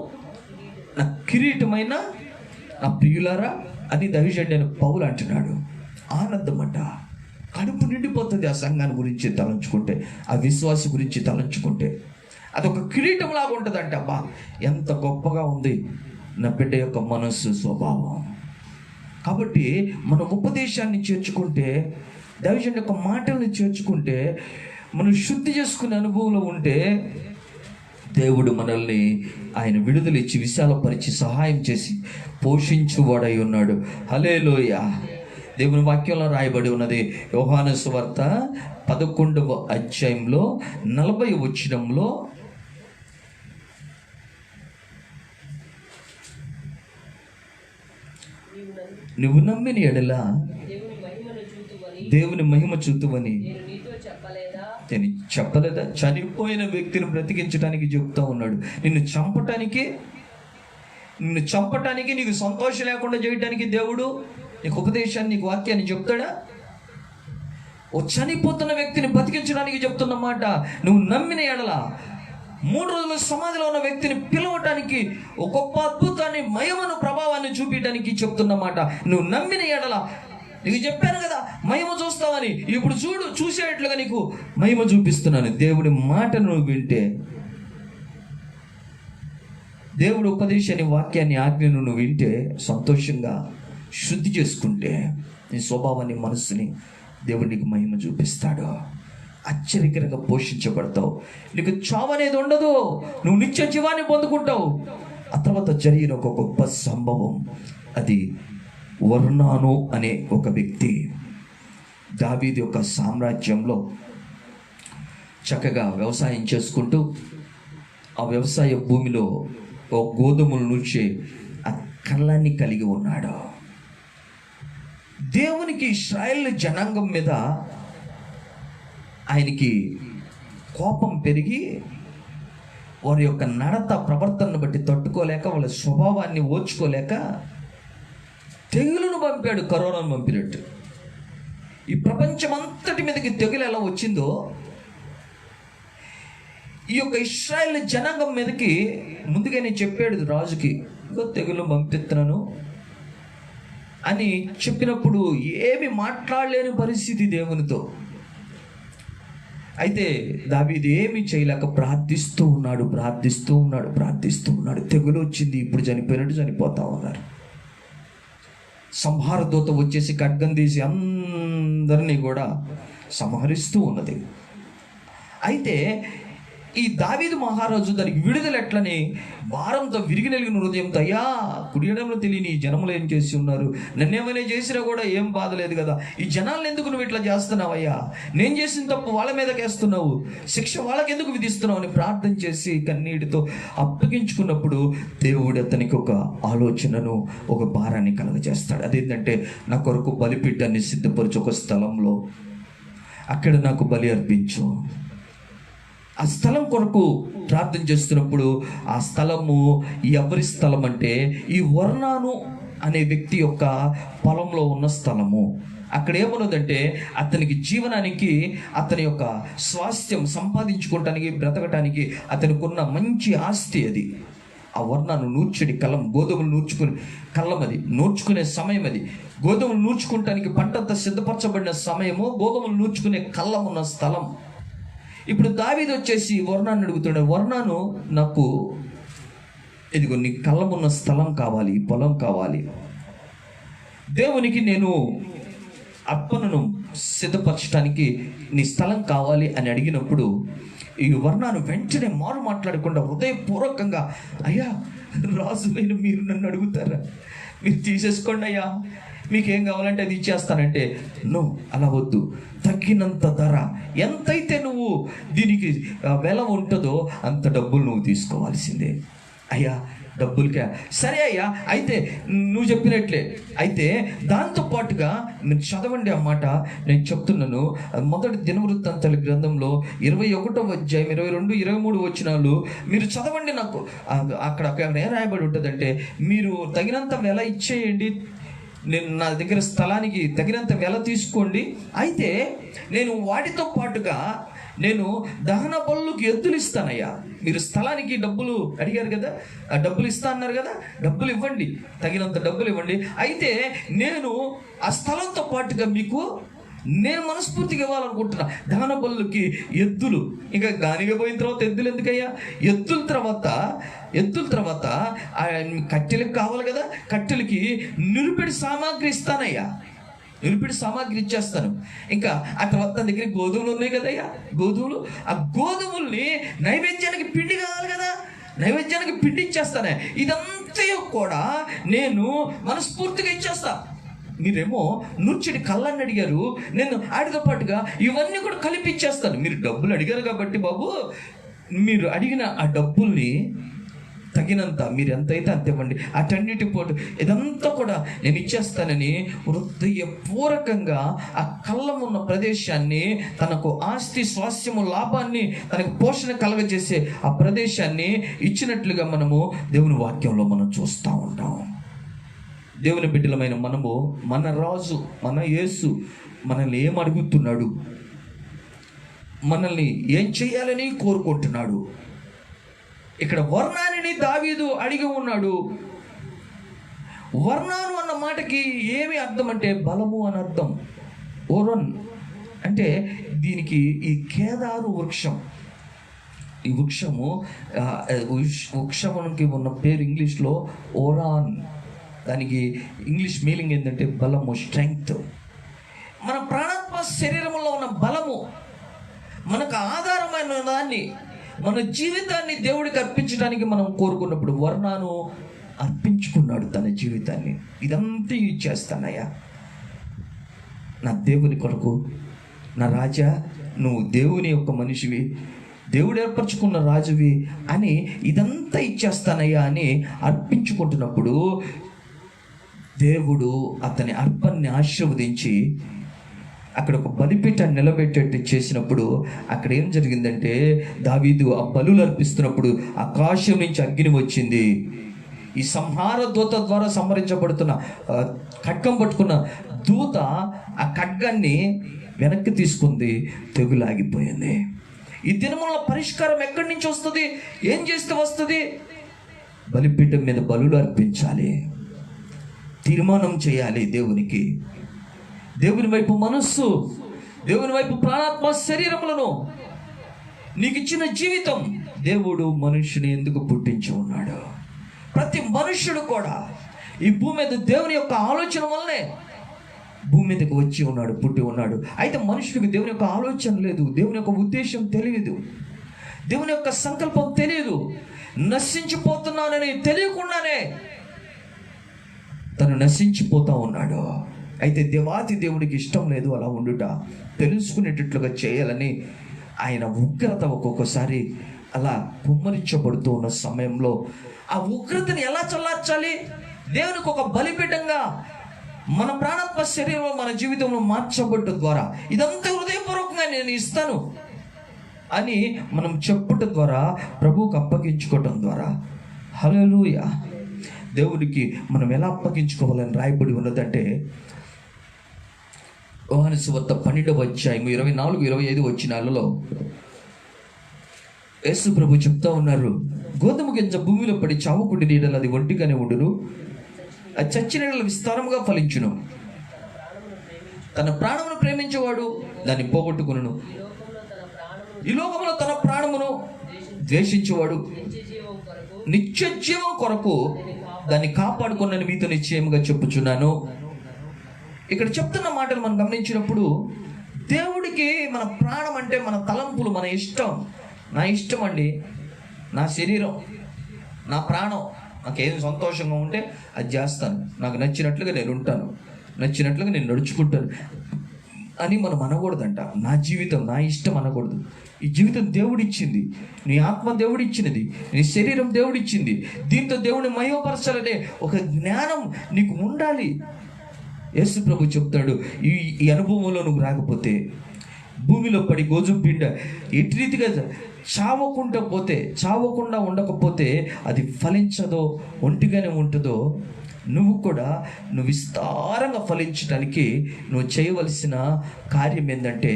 నా కిరీటమైన నా ప్రియులారా అని దైవజనుడు అని పౌలు అంటున్నాడు. ఆనందం అంట, కడుపు నిండిపోతుంది ఆ సంఘాన్ని గురించి తలంచుకుంటే, ఆ విశ్వాసి గురించి తలంచుకుంటే. అదొక కిరీటం లాగా ఉంటుందంట. అబ్బా ఎంత గొప్పగా ఉంది నా బిడ్డ యొక్క మనస్సు, స్వభావం. కాబట్టి మనం ఉపదేశాన్ని చేర్చుకుంటే, దైవజనుడి యొక్క మాటల్ని చేర్చుకుంటే, మనం శుద్ధి చేసుకునే అనుభవంలో ఉంటే దేవుడు మనల్ని ఆయన విడుదల ఇచ్చి విశాలపరిచి సహాయం చేసి పోషించువాడై ఉన్నాడు. హల్లెలూయా. దేవుని వాక్యంలో రాయబడి ఉన్నది. యోహాను సువార్త 11వ అధ్యాయంలో 40వ వచనంలో, నువ్వు నమ్మిన ఎడల దేవుని మహిమ చూతువని నేను చెప్పలేదా? చనిపోయిన వ్యక్తిని బ్రతికించడానికి చెప్తా ఉన్నాడు. నిన్ను చంపటానికి నీకు సంతోషం లేకుండా చేయటానికి దేవుడు నీకు ఉపదేశాన్ని, నీకు వాక్యాన్ని చెప్తాడా? ఓ చనిపోతున్న వ్యక్తిని బతికించడానికి చెప్తున్నమాట. నువ్వు నమ్మిన ఎడల 3 రోజుల సమాధిలో ఉన్న వ్యక్తిని పిలవటానికి, ఒక గొప్ప అద్భుతాన్ని, మహిమను, ప్రభావాన్ని చూపించడానికి చెప్తున్నమాట. నువ్వు నమ్మిన ఎడల, నీకు చెప్పాను కదా మహిమ చూస్తావని, ఇప్పుడు చూసేట్లుగా నీకు మహిమ చూపిస్తున్నాను. దేవుడి మాటను నువ్వు వింటే, దేవుడు ఉపదేశాన్ని, వాక్యాన్ని, ఆజ్ఞను నువ్వు వింటే, సంతోషంగా శుద్ధి చేసుకుంటే, నీ స్వభావాన్ని, మనస్సుని దేవుడు నీకు మహిమ చూపిస్తాడు. ఆశ్చర్యకరంగా పోషించబడతావు. నీకు చావు అనేది ఉండదు, నువ్వు నిత్య జీవాన్ని పొందుకుంటావు. ఆ తర్వాత జరిగిన ఒక గొప్ప సంభవం, అది వర్నాను అనే ఒక వ్యక్తి దావీదు యొక్క సామ్రాజ్యంలో చక్కగా వ్యవసాయం చేసుకుంటూ, ఆ వ్యవసాయ భూమిలో ఒక గోధుమలు నూర్చే ఆ కళ్ళాన్ని కలిగి ఉన్నాడు. దేవునికి ఇశ్రాయేలు జనాంగం మీద ఆయనకి కోపం పెరిగి, వారి యొక్క నడత, ప్రవర్తనను బట్టి తట్టుకోలేక, వాళ్ళ స్వభావాన్ని ఓర్చుకోలేక తెగులును పంపాడు, కరోనాను పంపినట్టు. ఈ ప్రపంచం అంతటి మీదకి తెగులు ఎలా వచ్చిందో, ఈ యొక్క ఇశ్రాయేలు జనాంగం మీదకి ముందుగానే చెప్పాడు రాజుకి, ఇగో తెగులు పంపిస్తున్నాను అని చెప్పినప్పుడు ఏమి మాట్లాడలేని పరిస్థితి దేవునితో. అయితే దావీదు ఏమీ చేయలేక ప్రార్థిస్తూ ఉన్నాడు. తెగులు వచ్చింది, ఇప్పుడు చనిపోయినట్టు చనిపోతా ఉన్నారు. సంహార దూత వచ్చేసి ఖడ్గం తీసి అందరినీ కూడా సంహరిస్తూ ఉన్నది. అయితే ఈ దావీదు మహారాజు దానికి విడుదల ఎట్లని భారంతో విరిగి నలిగిన హృదయంతో, అయ్యా కుడియడంలో తెలియని ఈ జనములు ఏం చేసి ఉన్నారు, నన్నేమైనా చేసినా కూడా ఏం బాధ లేదు కదా, ఈ జనాలను ఎందుకు నువ్వు ఇట్లా చేస్తున్నావయ్యా, నేను చేసిన తప్పు వాళ్ళ మీదకేస్తున్నావు, శిక్ష వాళ్ళకి ఎందుకు విధిస్తున్నావు అని ప్రార్థన చేసి కన్నీటితో అప్పగించుకున్నప్పుడు దేవుడు అతనికి ఒక ఆలోచనను, ఒక భారాన్ని కలుగజేస్తాడు. అదేంటంటే, నా కొరకు బలిపీఠాన్ని సిద్ధపరచు, ఒక స్థలంలో అక్కడ నాకు బలి అర్పించు. ఆ స్థలం కొరకు ప్రార్థన చేస్తున్నప్పుడు, ఆ స్థలము ఎవరి స్థలం అంటే, ఈ వర్నాను అనే వ్యక్తి యొక్క పొలంలో ఉన్న స్థలము. అక్కడ ఏమన్నదంటే, అతనికి జీవనానికి, అతని యొక్క స్వాస్థ్యం సంపాదించుకోవటానికి, బ్రతకటానికి అతనికి ఉన్న మంచి ఆస్తి అది. ఆ వర్ణాను నూర్చడి కళ్ళం, గోధుమలు నూర్చుకుని కళ్ళం, అది నూర్చుకునే సమయం. అది గోధుమలు నూర్చుకోవటానికి పంటంతా సిద్ధపరచబడిన సమయము, గోధుమలు నూర్చుకునే కళ్ళం ఉన్న స్థలం. ఇప్పుడు దావీదు వచ్చేసి వర్ణాన్ని అడుగుతున్నాడు, వర్ణాను నాకు ఇదిగో నీ కళ్ళం ఉన్న స్థలం కావాలి, పొలం కావాలి, దేవునికి నేను అర్పణను సిద్ధపరచడానికి నీ స్థలం కావాలి అని అడిగినప్పుడు, ఈ వర్ణాను వెంటనే మాట్లాడకుండా హృదయపూర్వకంగా, అయ్యా రాజులైన మీరు నన్ను అడుగుతారా, మీరు తీసేసుకోండి అయ్యా, మీకేం కావాలంటే అది ఇచ్చేస్తానంటే, నో అలా వద్దు, తగ్గినంత ధర, ఎంతైతే నువ్వు దీనికి వెల ఉంటుందో అంత డబ్బులు నువ్వు తీసుకోవాల్సిందే. అయ్యా డబ్బులకే. సరే అయ్యా, అయితే నువ్వు చెప్పినట్లే. అయితే దాంతో పాటుగా మీరు చదవండి ఆ మాట, నేను చెప్తున్నాను. మొదటి దినవృత్తాంతాల గ్రంథంలో 21వ అధ్యాయం 22, 23 వచనాలు మీరు చదవండి. నాకు అక్కడ ఏం రాయబడి ఉంటుందంటే, మీరు తగినంత వెల ఇచ్చేయండి, నేను నా దగ్గర స్థలానికి తగినంత వెల తీసుకోండి, అయితే నేను వాటితో పాటుగా నేను దహన బలులకు ఎద్దులు ఇస్తానయ్యా. మీరు స్థలానికి డబ్బులు అడిగారు కదా, ఆ డబ్బులు ఇస్తా అన్నారు కదా, డబ్బులు ఇవ్వండి, తగినంత డబ్బులు ఇవ్వండి. అయితే నేను ఆ స్థలంతో పాటుగా మీకు నేను మనస్ఫూర్తిగా ఇవ్వాలనుకుంటున్నా. దహన బలులకి ఎద్దులు, ఇంకా గానిగా పోయిన తర్వాత ఎద్దులు ఎందుకయ్యా, ఎద్దుల తర్వాత కట్టెలకు కావాలి కదా, కట్టెలకి నిరుపెడి సామాగ్రి ఇస్తానయ్యా, నిరుపెడి సామాగ్రి ఇచ్చేస్తాను. ఇంకా ఆ తర్వాత నా దగ్గర గోధుమలు ఉన్నాయి కదయ్యా, గోధుమలు, ఆ గోధుమల్ని నైవేద్యానికి పిండి కావాలి కదా, నైవేద్యానికి పిండి ఇచ్చేస్తానే. ఇదంతా కూడా నేను మనస్ఫూర్తిగా ఇచ్చేస్తా. మీరేమో నూర్చెడి కళ్ళని అడిగారు, నేను వాటితో పాటుగా ఇవన్నీ కూడా కలిపి ఇచ్చేస్తాను. మీరు డబ్బులు అడిగారు కాబట్టి బాబు, మీరు అడిగిన ఆ డబ్బుల్ని తగినంత మీరు ఎంతైతే అంత ఇవ్వండి, అటన్నిటి పోటు ఇదంతా కూడా నేను ఇచ్చేస్తానని హృదయపూర్వకంగా ఆ కళ్ళం ఉన్న ప్రదేశాన్ని, తనకు ఆస్తి స్వాస్థ్యము లాభాన్ని, తనకు పోషణ కలగజేసే ఆ ప్రదేశాన్ని ఇచ్చినట్లుగా మనము దేవుని వాక్యంలో మనం చూస్తూ ఉంటాం. దేవుని బిడ్డలమైన మనము, మన రాజు, మన యేసు మనల్ని ఏం అడుగుతున్నాడు, మనల్ని ఏం చేయాలని కోరుకుంటున్నాడు. ఇక్కడ వర్ణాన్ని దావీదు అడిగి ఉన్నాడు. వర్ణాను అన్న మాటకి ఏమి అర్థం అంటే బలము అని అర్థం. ఓరన్ అంటే దీనికి ఈ కేదారు వృక్షం, ఈ వృక్షమునికి ఉన్న పేరు ఇంగ్లీష్లో ఓరాన్. దానికి ఇంగ్లీష్ మీనింగ్ ఏంటంటే బలము, స్ట్రెంగ్త్. మన ప్రాణాత్మ శరీరంలో ఉన్న బలము, మనకు ఆధారమైన దాన్ని, మన జీవితాన్ని దేవుడికి అర్పించడానికి మనం కోరుకున్నప్పుడు వర్ణాను అర్పించుకున్నాడు తన జీవితాన్ని. ఇదంతా ఇచ్చేస్తానయ్యా నా దేవుని కొరకు, నా రాజా, నువ్వు దేవుని యొక్క మనిషివి, దేవుడు ఏర్పరచుకున్న రాజువి అని ఇదంతా ఇచ్చేస్తానయ్యా అని అర్పించుకుంటున్నప్పుడు దేవుడు అతని అర్పణని ఆశీర్వదించి అక్కడ ఒక బలిపీఠాన్ని నిలబెట్టేట్టు చేసినప్పుడు అక్కడ ఏం జరిగిందంటే, దావీదు ఆ బలులు అర్పిస్తున్నప్పుడు ఆకాశం నుంచి అగ్ని వచ్చింది. ఈ సంహార దూత ద్వారా సంహరించబడుతున్న ఖడ్గం పట్టుకున్న దూత ఆ ఖడ్గాన్ని వెనక్కి తీసుకుంది, తెగులాగిపోయింది. ఈ దినముల పరిష్కారం ఎక్కడి నుంచి వస్తుంది, ఏం చేస్తే వస్తుంది? బలిపీఠం మీద బలులు అర్పించాలి, తీర్మానం చేయాలి దేవునికి, దేవుని వైపు మనస్సు, దేవుని వైపు ప్రాణాత్మ శరీరములను. నీకు ఇచ్చిన జీవితం, దేవుడు మనుషుని ఎందుకు పుట్టించి ఉన్నాడు? ప్రతి మనుష్యుడు కూడా ఈ భూమి మీద దేవుని యొక్క ఆలోచన వల్లనే భూమి మీదకి వచ్చి ఉన్నాడు, పుట్టి ఉన్నాడు. అయితే మనుషుడికి దేవుని యొక్క ఆలోచన లేదు, దేవుని యొక్క ఉద్దేశం తెలియదు, దేవుని యొక్క సంకల్పం తెలియదు. నశించిపోతున్నానని తెలియకుండానే తను నశించిపోతా ఉన్నాడు. అయితే దేవాతి దేవుడికి ఇష్టం లేదు అలా ఉండుట, తెలుసుకునేటట్లుగా చేయాలని ఆయన ఉగ్రత ఒక్కొక్కసారి అలా కుమ్మరించబడుతూ ఉన్న సమయంలో ఆ ఉగ్రతని ఎలా చల్లార్చాలి? దేవునికి ఒక బలిపీఠంగా మన ప్రాణాత్మ శరీరంలో, మన జీవితంలో మార్చబడటం ద్వారా, ఇదంతా హృదయపూర్వకంగా నేను ఇస్తాను అని మనం చెప్పుట ద్వారా, ప్రభువుకు అప్పగించుకోవటం ద్వారా, హల్లెలూయా, దేవుడికి మనం ఎలా అప్పగించుకోవాలని రాయబడి ఉన్నదంటే, యోహాను సువార్త 12వ అధ్యాయం 24, 25 వచనాలలో యేసు ప్రభు చెప్తా ఉన్నారు, గోధుమ గింజ భూమిలో పడి చావుకుండి నీడలు అది ఒంటిగానే ఉండును, అది చచ్చిన నీడలు విస్తారముగా ఫలించును. తన ప్రాణమును ప్రేమించేవాడు దాన్ని పోగొట్టుకును, ఈ లోకంలో తన ప్రాణమును ద్వేషించేవాడు నిత్య జీవం కొరకు దాన్ని కాపాడుకున్నని మీతో నిశ్చయముగా చెప్పుచున్నాను. ఇక్కడ చెప్తున్న మాటలు మనం గమనించినప్పుడు, దేవుడికి మన ప్రాణం అంటే మన తలంపులు, మన ఇష్టం. నా ఇష్టం అండి, నా శరీరం, నా ప్రాణం, నాకేం సంతోషంగా ఉంటే అది చేస్తాను, నాకు నచ్చినట్లుగా నేను ఉంటాను, నచ్చినట్లుగా నేను నడుచుకుంటాను. అని మనం అనకూడదంట. నా జీవితం నా ఇష్టం అనకూడదు. ఈ జీవితం దేవుడిచ్చింది, నీ ఆత్మ దేవుడిచ్చినది, నీ శరీరం దేవుడిచ్చింది. దీంతో దేవుని మహిమపరచాలనే ఒక జ్ఞానం నీకు ఉండాలి. యేసు ప్రభు చెప్తాడు, ఈ అనుభవంలో నువ్వు రాకపోతే, భూమిలో పడి గోధుమ పిండ ఎటు రీతిగా చావకుండా ఉండకపోతే అది ఫలించదో, ఒంటిగానే ఉంటుందో, నువ్వు విస్తారంగా ఫలించడానికి నువ్వు చేయవలసిన కార్యం ఏంటంటే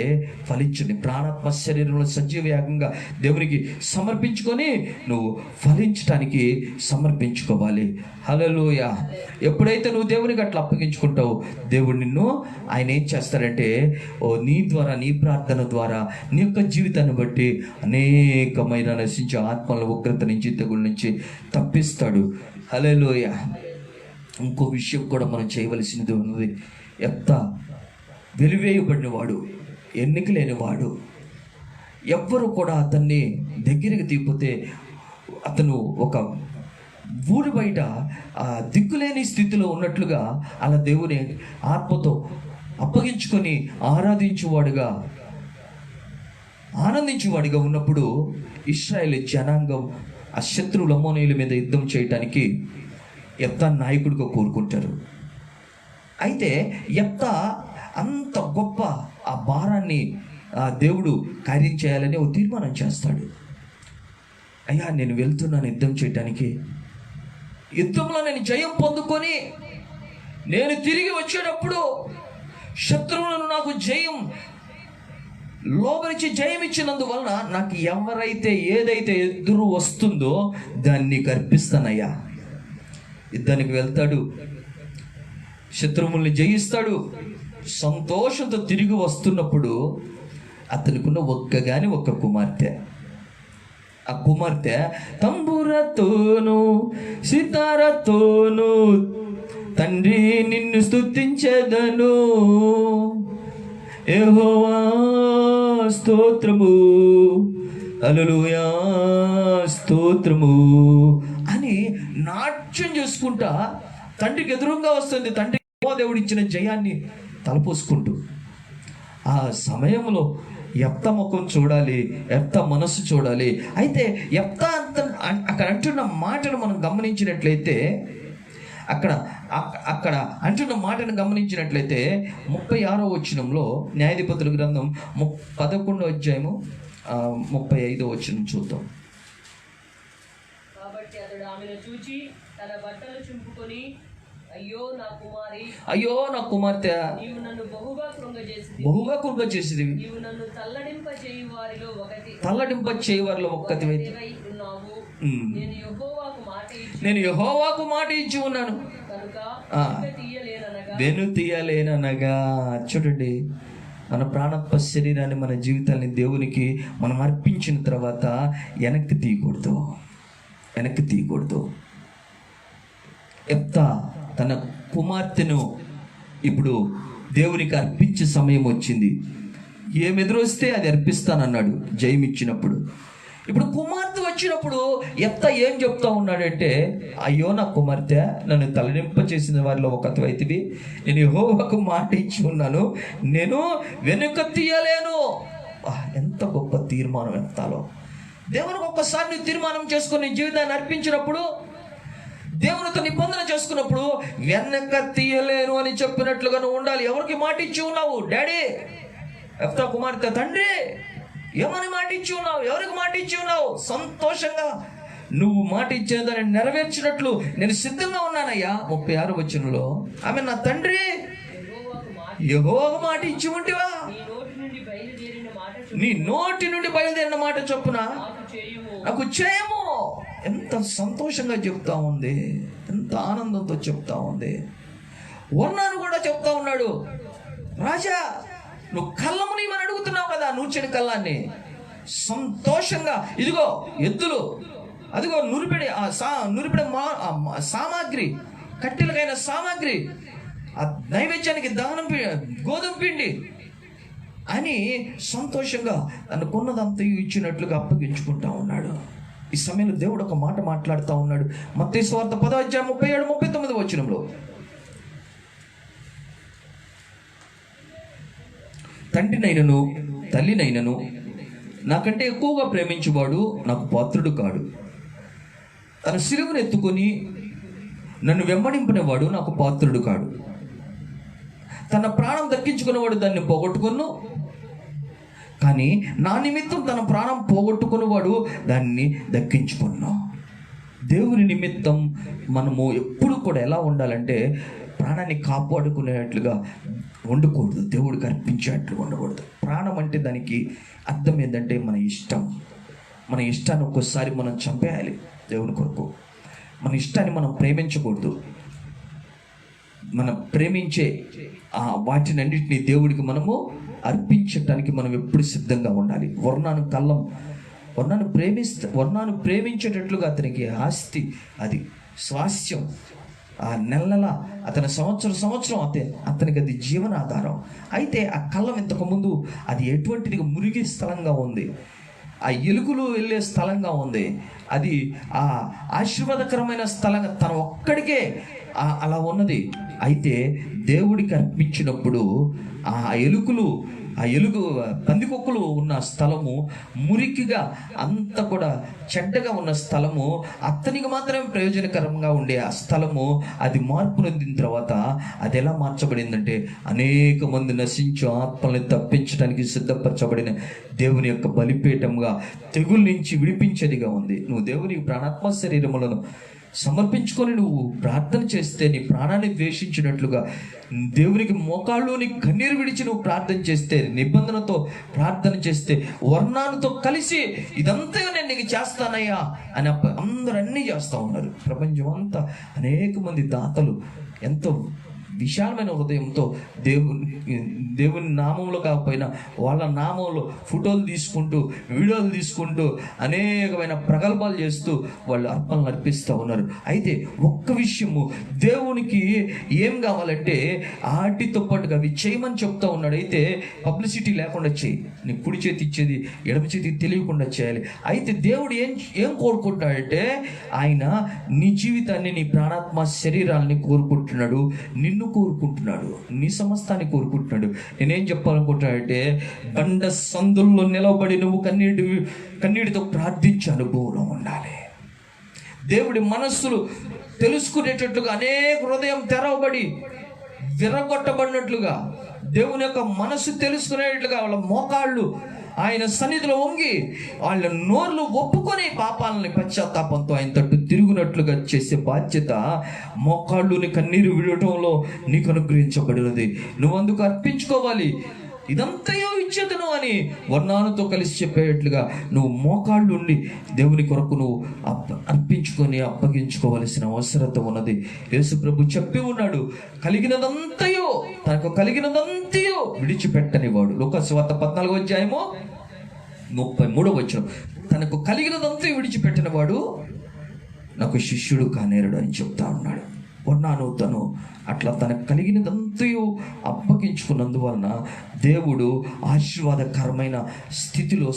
ఫలించుని ప్రాణాత్మ శరీరంలో సజీవయాగంగా దేవునికి సమర్పించుకొని నువ్వు ఫలించడానికి సమర్పించుకోవాలి. హల్లెలూయా. ఎప్పుడైతే నువ్వు దేవునికి అట్లా అప్పగించుకుంటావు, దేవుడు ఆయన ఏం చేస్తాడంటే నీ ద్వారా, నీ ప్రార్థన ద్వారా, నీ యొక్క జీవితాన్ని బట్టి అనేకమైన నశించే ఆత్మల ఉగ్రత నుంచి, తెగుళ్ళ నుంచి తప్పిస్తాడు. హల్లెలూయా. ఇంకో విషయం కూడా మనం చేయవలసినది ఉన్నది. యెఫ్తా వెలివేయబడినవాడు, ఎన్నిక లేనివాడు. ఎవ్వరు కూడా అతన్ని దగ్గరికి తీపితే అతను ఒక ఊరి బయట దిక్కులేని స్థితిలో ఉన్నట్లుగా అలా దేవుని ఆత్మతో అప్పగించుకొని ఆనందించేవాడిగా ఉన్నప్పుడు ఇశ్రాయేలు జనాంగం ఆ శత్రువుల అమ్మోనీయుల మీద యుద్ధం చేయటానికి యెఫ్తా నాయకుడిగా కోరుకుంటారు. అయితే యెఫ్తా అంత గొప్ప ఆ భారాన్ని దేవుడు కార్యం చేయాలని ఒక తీర్మానం చేస్తాడు. అయ్యా, నేను వెళ్తున్నాను యుద్ధం చేయటానికి, యుద్ధంలో నేను జయం పొందుకొని నేను తిరిగి వచ్చేటప్పుడు శత్రువులను నాకు లోబరించి జయం ఇచ్చినందువలన నాకు ఎవరైతే ఏదైతే ఎదురు వస్తుందో దాన్ని నీకు అర్పిస్తానయ్యా. యుద్ధానికి వెళ్తాడు, శత్రువుల్ని జయిస్తాడు. సంతోషంతో తిరిగి వస్తున్నప్పుడు అతనికున్న ఒక్క కుమార్తె. ఆ కుమార్తె తంబురతోను సితారతోను తండ్రి నిన్ను స్తుతించెదను, యెహోవా స్తోత్రము, హల్లెలూయా స్తోత్రము అని నాట్యం చేసుకుంటా తండ్రికి ఎదురుగా వస్తుంది. తండ్రి దేవుడు ఇచ్చిన జయాన్ని తలపోసుకుంటూ ఆ సమయంలో యెఫ్తా ముఖం చూడాలి, యెఫ్తా మనస్సు చూడాలి. అయితే యెఫ్తా అక్కడ అంటున్న మాటను మనం గమనించినట్లయితే, అక్కడ అంటున్న మాటను గమనించినట్లయితే 36వ వచనంలో న్యాయాధిపతుల గ్రంథం 11వ అధ్యాయము 35వ వచనం చూద్దాం.
కాబట్టి అతడు ఆమెను చూచి తన బట్టలు చింపుకొని, అయ్యో నా కుమార్తె, నీవు నన్ను బహుగా కృంగజేసిది, నీవు నన్ను తల్లడింప చేయి వారిలో ఒక్కతివై ఉన్నావు. నేను యెహోవాకు మాట ఇచ్చి ఉన్నాను కనుక వెను తీయలేననగా. చూడండి, మన ప్రాణాత్మ శరీరాన్ని, మన జీవితాన్ని దేవునికి మనం అర్పించిన తర్వాత వెనక్కి తీయకూడదు. యెఫ్తా తన కుమార్తెను ఇప్పుడు దేవునికి అర్పించే సమయం వచ్చింది. ఏమి ఎదురొస్తే అది అర్పిస్తానన్నాడు జయం ఇచ్చినప్పుడు. ఇప్పుడు కుమార్తె వచ్చినప్పుడు యెఫ్తా ఏం చెప్తా ఉన్నాడంటే, అయ్యో నా కుమార్తె, నన్ను తలనింప చేసిన వారిలో ఒకటివైతివి, నేను యెహోవాకు మాట ఇచ్చి ఉన్నాను, నేను వెనుక తీయలేను. ఎంత గొప్ప తీర్మానం యెఫ్తాలో. దేవునికి ఒక్కసారి నువ్వు తీర్మానం చేసుకుని నీ జీవితాన్ని అర్పించినప్పుడు, దేవునితో నిబంధన చేసుకున్నప్పుడు వెనక తీయలేను అని చెప్పినట్లుగా నువ్వు ఉండాలి. ఎవరికి మాట ఇచ్చి ఉన్నావు? డాడీ, యెఫ్తా కుమార్తె, తండ్రి ఏమని మాట ఇచ్చి ఉన్నావు? ఎవరికి మాట ఇచ్చి ఉన్నావు? సంతోషంగా నువ్వు మాట ఇచ్చిన దాన్ని నెరవేర్చినట్లు నేను సిద్ధంగా ఉన్నానయ్యా. 36వ వచనంలో ఆమె, నా తండ్రి యెహోవాకు మాట ఇచ్చి ఉంటివా? నీ నోటి నుండి బయలుదేరిన మాట చొప్పున నాకు చేయము. ఎంత సంతోషంగా చెప్తా ఉంది, ఎంత ఆనందంతో చెప్తా ఉంది. వర్ణాను కూడా చెప్తా ఉన్నాడు, రాజా నువ్వు కళ్ళము నీమని అడుగుతున్నావు కదా, నూర్చిన కళ్ళాన్ని. సంతోషంగా ఇదిగో ఎద్దులు, అదిగో నురిపెడి సామాగ్రి, కట్టెలకైన సామాగ్రి, ఆ నైవేద్యానికి దహనం గోధుమ పిండి అని సంతోషంగా తనకున్నదంతా ఇచ్చినట్లుగా అప్పగించుకుంటా ఉన్నాడు. ఈ సమయంలో దేవుడు ఒక మాట మాట్లాడుతూ ఉన్నాడు. మత్తయి సువార్త 10వ అధ్యాయం 37-39 వచనంలో, తండ్రినైనను తల్లినైనను నాకంటే ఎక్కువగా ప్రేమించువాడు నాకు పాత్రుడు కాడు. తన సిలువను ఎత్తుకొని నన్ను వెంబడింపినవాడు నాకు పాత్రుడు కాడు. తన ప్రాణం దక్కించుకున్నవాడు దాన్ని పోగొట్టుకొను, కానీ నా నిమిత్తం తన ప్రాణం పోగొట్టుకున్నవాడు దాన్ని దక్కించుకున్నా. దేవుని నిమిత్తం మనము ఎప్పుడు కూడా ఎలా ఉండాలంటే ప్రాణాన్ని కాపాడుకునేట్లుగా ఉండకూడదు, దేవుడికి అర్పించేట్లు ఉండకూడదు. ప్రాణం అంటే దానికి అర్థం ఏంటంటే మన ఇష్టం. మన ఇష్టాన్ని ఒక్కోసారి మనం చంపేయాలి దేవుని కొరకు. మన ఇష్టాన్ని మనం ప్రేమించకూడదు. మనం ప్రేమించే వాటిని అన్నింటినీ దేవుడికి మనము అర్పించటానికి మనం ఎప్పుడు సిద్ధంగా ఉండాలి. వర్ణాను ప్రేమించేటట్లుగా అతనికి ఆస్తి, అది స్వాస్థ్యం. ఆ నెల అతని సంవత్సరం అతనికి అది జీవనాధారం. అయితే ఆ కళ్ళం ఇంతకుముందు అది ఎటువంటిది, మురిగి స్థలంగా ఉంది, ఆ ఎలుకలు వెళ్ళే స్థలంగా ఉంది. అది ఆ ఆశీర్వాదకరమైన స్థలంగా తన ఒక్కడికే అలా ఉన్నది. అయితే దేవుడికి అర్పించినప్పుడు ఆ ఎలుగు పందికొక్కులు ఉన్న స్థలము, మురికిగా అంత కూడా చెడ్డగా ఉన్న స్థలము, అతనికి మాత్రమే ప్రయోజనకరంగా ఉండే ఆ స్థలము, అది మార్పు నొందిన తర్వాత అది ఎలా మార్చబడిందంటే అనేక మంది నశించు ఆత్మల్ని తప్పించడానికి సిద్ధపరచబడిన దేవుని యొక్క బలిపీఠంగా, తెగుల నుంచి విడిపించేదిగా ఉంది. నువ్వు దేవునికి ప్రాణాత్మ శరీరములను సమర్పించుకొని నువ్వు ప్రార్థన చేస్తే, నీ ప్రాణాన్ని ద్వేషించినట్లుగా దేవునికి మోకాళ్ళుని కన్నీరు విడిచి నువ్వు ప్రార్థన చేస్తే, నిబంధనతో ప్రార్థన చేస్తే, వర్ణాలతో కలిసి ఇదంతా నేను నీకు చేస్తానయ్యా అని అందరూ అన్నీ చేస్తూ ఉన్నారు. ప్రపంచం అంతా అనేక మంది దాతలు ఎంతో విశాలమైన హృదయంతో దేవుని నామంలో కాకపోయినా వాళ్ళ నామంలో ఫోటోలు తీసుకుంటూ, వీడియోలు తీసుకుంటూ, అనేకమైన ప్రగల్భాలు చేస్తూ వాళ్ళు అర్పణలు అర్పిస్తూ ఉన్నారు. అయితే ఒక్క విషయము, దేవునికి ఏం కావాలంటే ఆటితో పాటుగా అవి చేయమని చెప్తా ఉన్నాడు. అయితే పబ్లిసిటీ లేకుండా చేయి, నీ కుడి చేతి ఇచ్చేది ఎడమ చేతికి తెలియకుండా చేయాలి. అయితే దేవుడు ఏం కోరుకుంటాడంటే, ఆయన నీ జీవితాన్ని, నీ ప్రాణాత్మ శరీరాలని కోరుకుంటున్నాడు, నిన్ను కోరుకుంటున్నాడు, నీ సమస్తాన్ని కోరుకుంటున్నాడు. నేనేం చెప్పాలనుకుంటున్నానంటే, బండ సందుల్లో నిలబడి నువ్వు కన్నీటితో ప్రార్థించే అనుభవం ఉండాలి. దేవుడి మనస్సులు తెలుసుకునేటట్లుగా, అనేక హృదయం తెరవబడి విరగొట్టబడినట్లుగా, దేవుని యొక్క మనస్సు తెలుసుకునేట్లుగా వాళ్ళ మోకాళ్ళు ఆయన సన్నిధిలో వంగి వాళ్ళ నోర్లు ఒప్పుకొని పాపాలని పశ్చాత్తాపంతో ఆయన తట్టు తిరుగునట్లుగా చేసే బాధ్యత మోకాళ్ళుని కన్నీరు విడటంలో నీకు అనుగ్రహించబడినది. నువ్వు అందుకు అర్పించుకోవాలి. ఇదంతయో ఇచ్చేదను అని వర్ణాలతో కలిసి చెప్పేటట్లుగా నువ్వు మోకాళ్ళు ఉండి దేవుని కొరకు నువ్వు అర్పించుకొని అప్పగించుకోవలసిన అవసరత ఉన్నది. యేసు ప్రభు చెప్పి ఉన్నాడు, తనకు కలిగినదంతయో విడిచిపెట్టనివాడు. లూకాసు వార్త 14:33 తనకు కలిగినదంతా విడిచిపెట్టినవాడు నాకు శిష్యుడు కానేరుడు అని చెప్తా ఉన్నాడు. తను అట్లా తనకు కలిగినదంతయు అప్పగించుకున్నందువలన దేవుడు ఆశీర్వాదకరమైన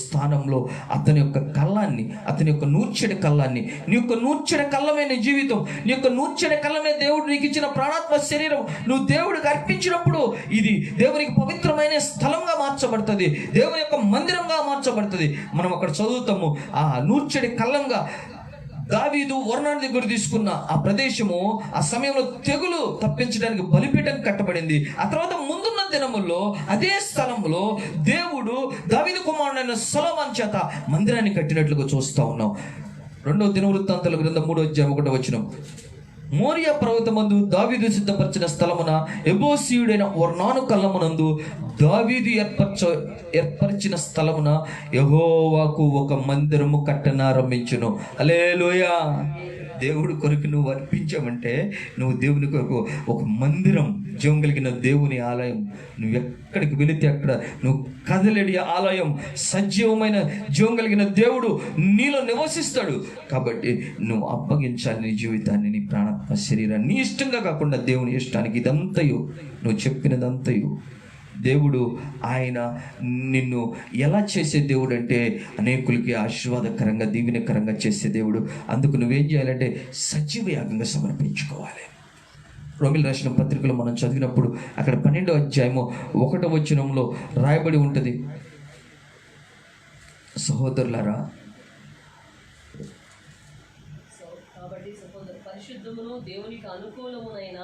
స్థానంలో అతని యొక్క కళ్ళాన్ని, అతని యొక్క నూర్చెడి కళ్ళాన్ని, నీ యొక్క నూర్చెడి కళ్ళమైన జీవితం, నీ యొక్క నూర్చెడి కళ్ళమే దేవుడు నీకు ఇచ్చిన ప్రాణాత్మ శరీరం, నువ్వు దేవుడికి అర్పించినప్పుడు ఇది దేవునికి పవిత్రమైన స్థలంగా మార్చబడుతుంది, దేవుని యొక్క మందిరంగా మార్చబడుతుంది. మనం అక్కడ చదువుతాము, ఆ నూర్చెడి కళ్ళంగా దావీదు వర్ణాన్ని దగ్గర తీసుకున్న ఆ ప్రదేశము, ఆ సమయంలో తెగులు తప్పించడానికి బలిపీఠం కట్టబడింది. ఆ తర్వాత ముందున్న దినముల్లో అదే స్థలంలో దేవుడు దావీదు కుమారుడైన సొలొమోను చేత మందిరాన్ని కట్టినట్లుగా చూస్తా ఉన్నాం. 2వ దినవృత్తాంతాల గ్రంథం 3:1 మోరియా పర్వతమందు దావీదు సిద్ధపరిచిన స్థలమున యెబూసీయుడైన ఒర్నాను కళ్ళమునందు దావీదు ఏర్పరిచిన స్థలమున యెహోవాకు ఒక మందిరము కట్టనారంభించును. హల్లెలూయా. దేవుడి కొరకు నువ్వు అర్పించావంటే, నువ్వు దేవుని కొరకు ఒక మందిరం, జీవం కలిగిన దేవుని ఆలయం, నువ్వు ఎక్కడికి వెళితే అక్కడ నువ్వు కదలేడి ఆలయం, సజీవమైన జీవం కలిగిన దేవుడు నీలో నివసిస్తాడు. కాబట్టి నువ్వు అప్పగించాలి నీ జీవితాన్ని, నీ ప్రాణాత్మ శరీరాన్ని, నీ ఇష్టంగా కాకుండా దేవుని ఇష్టానికి. ఇదంతయు నువ్వు చెప్పినదంతయు దేవుడు ఆయన నిన్ను ఎలా చేసే దేవుడు అంటే, అనేకులకి ఆశీర్వాదకరంగా, దీవెనకరంగా చేసే దేవుడు. అందుకు నువ్వేం చేయాలంటే సజీవ యాగంగా సమర్పించుకోవాలి. రోమిల్ రాసిన పత్రికలో మనం చదివినప్పుడు అక్కడ 12వ అధ్యాయము 1వ వచనంలో రాయబడి ఉంటుంది, సహోదరులారా
కాబట్టి పరిశుద్ధమును దేవునికి అనుకూలమునైన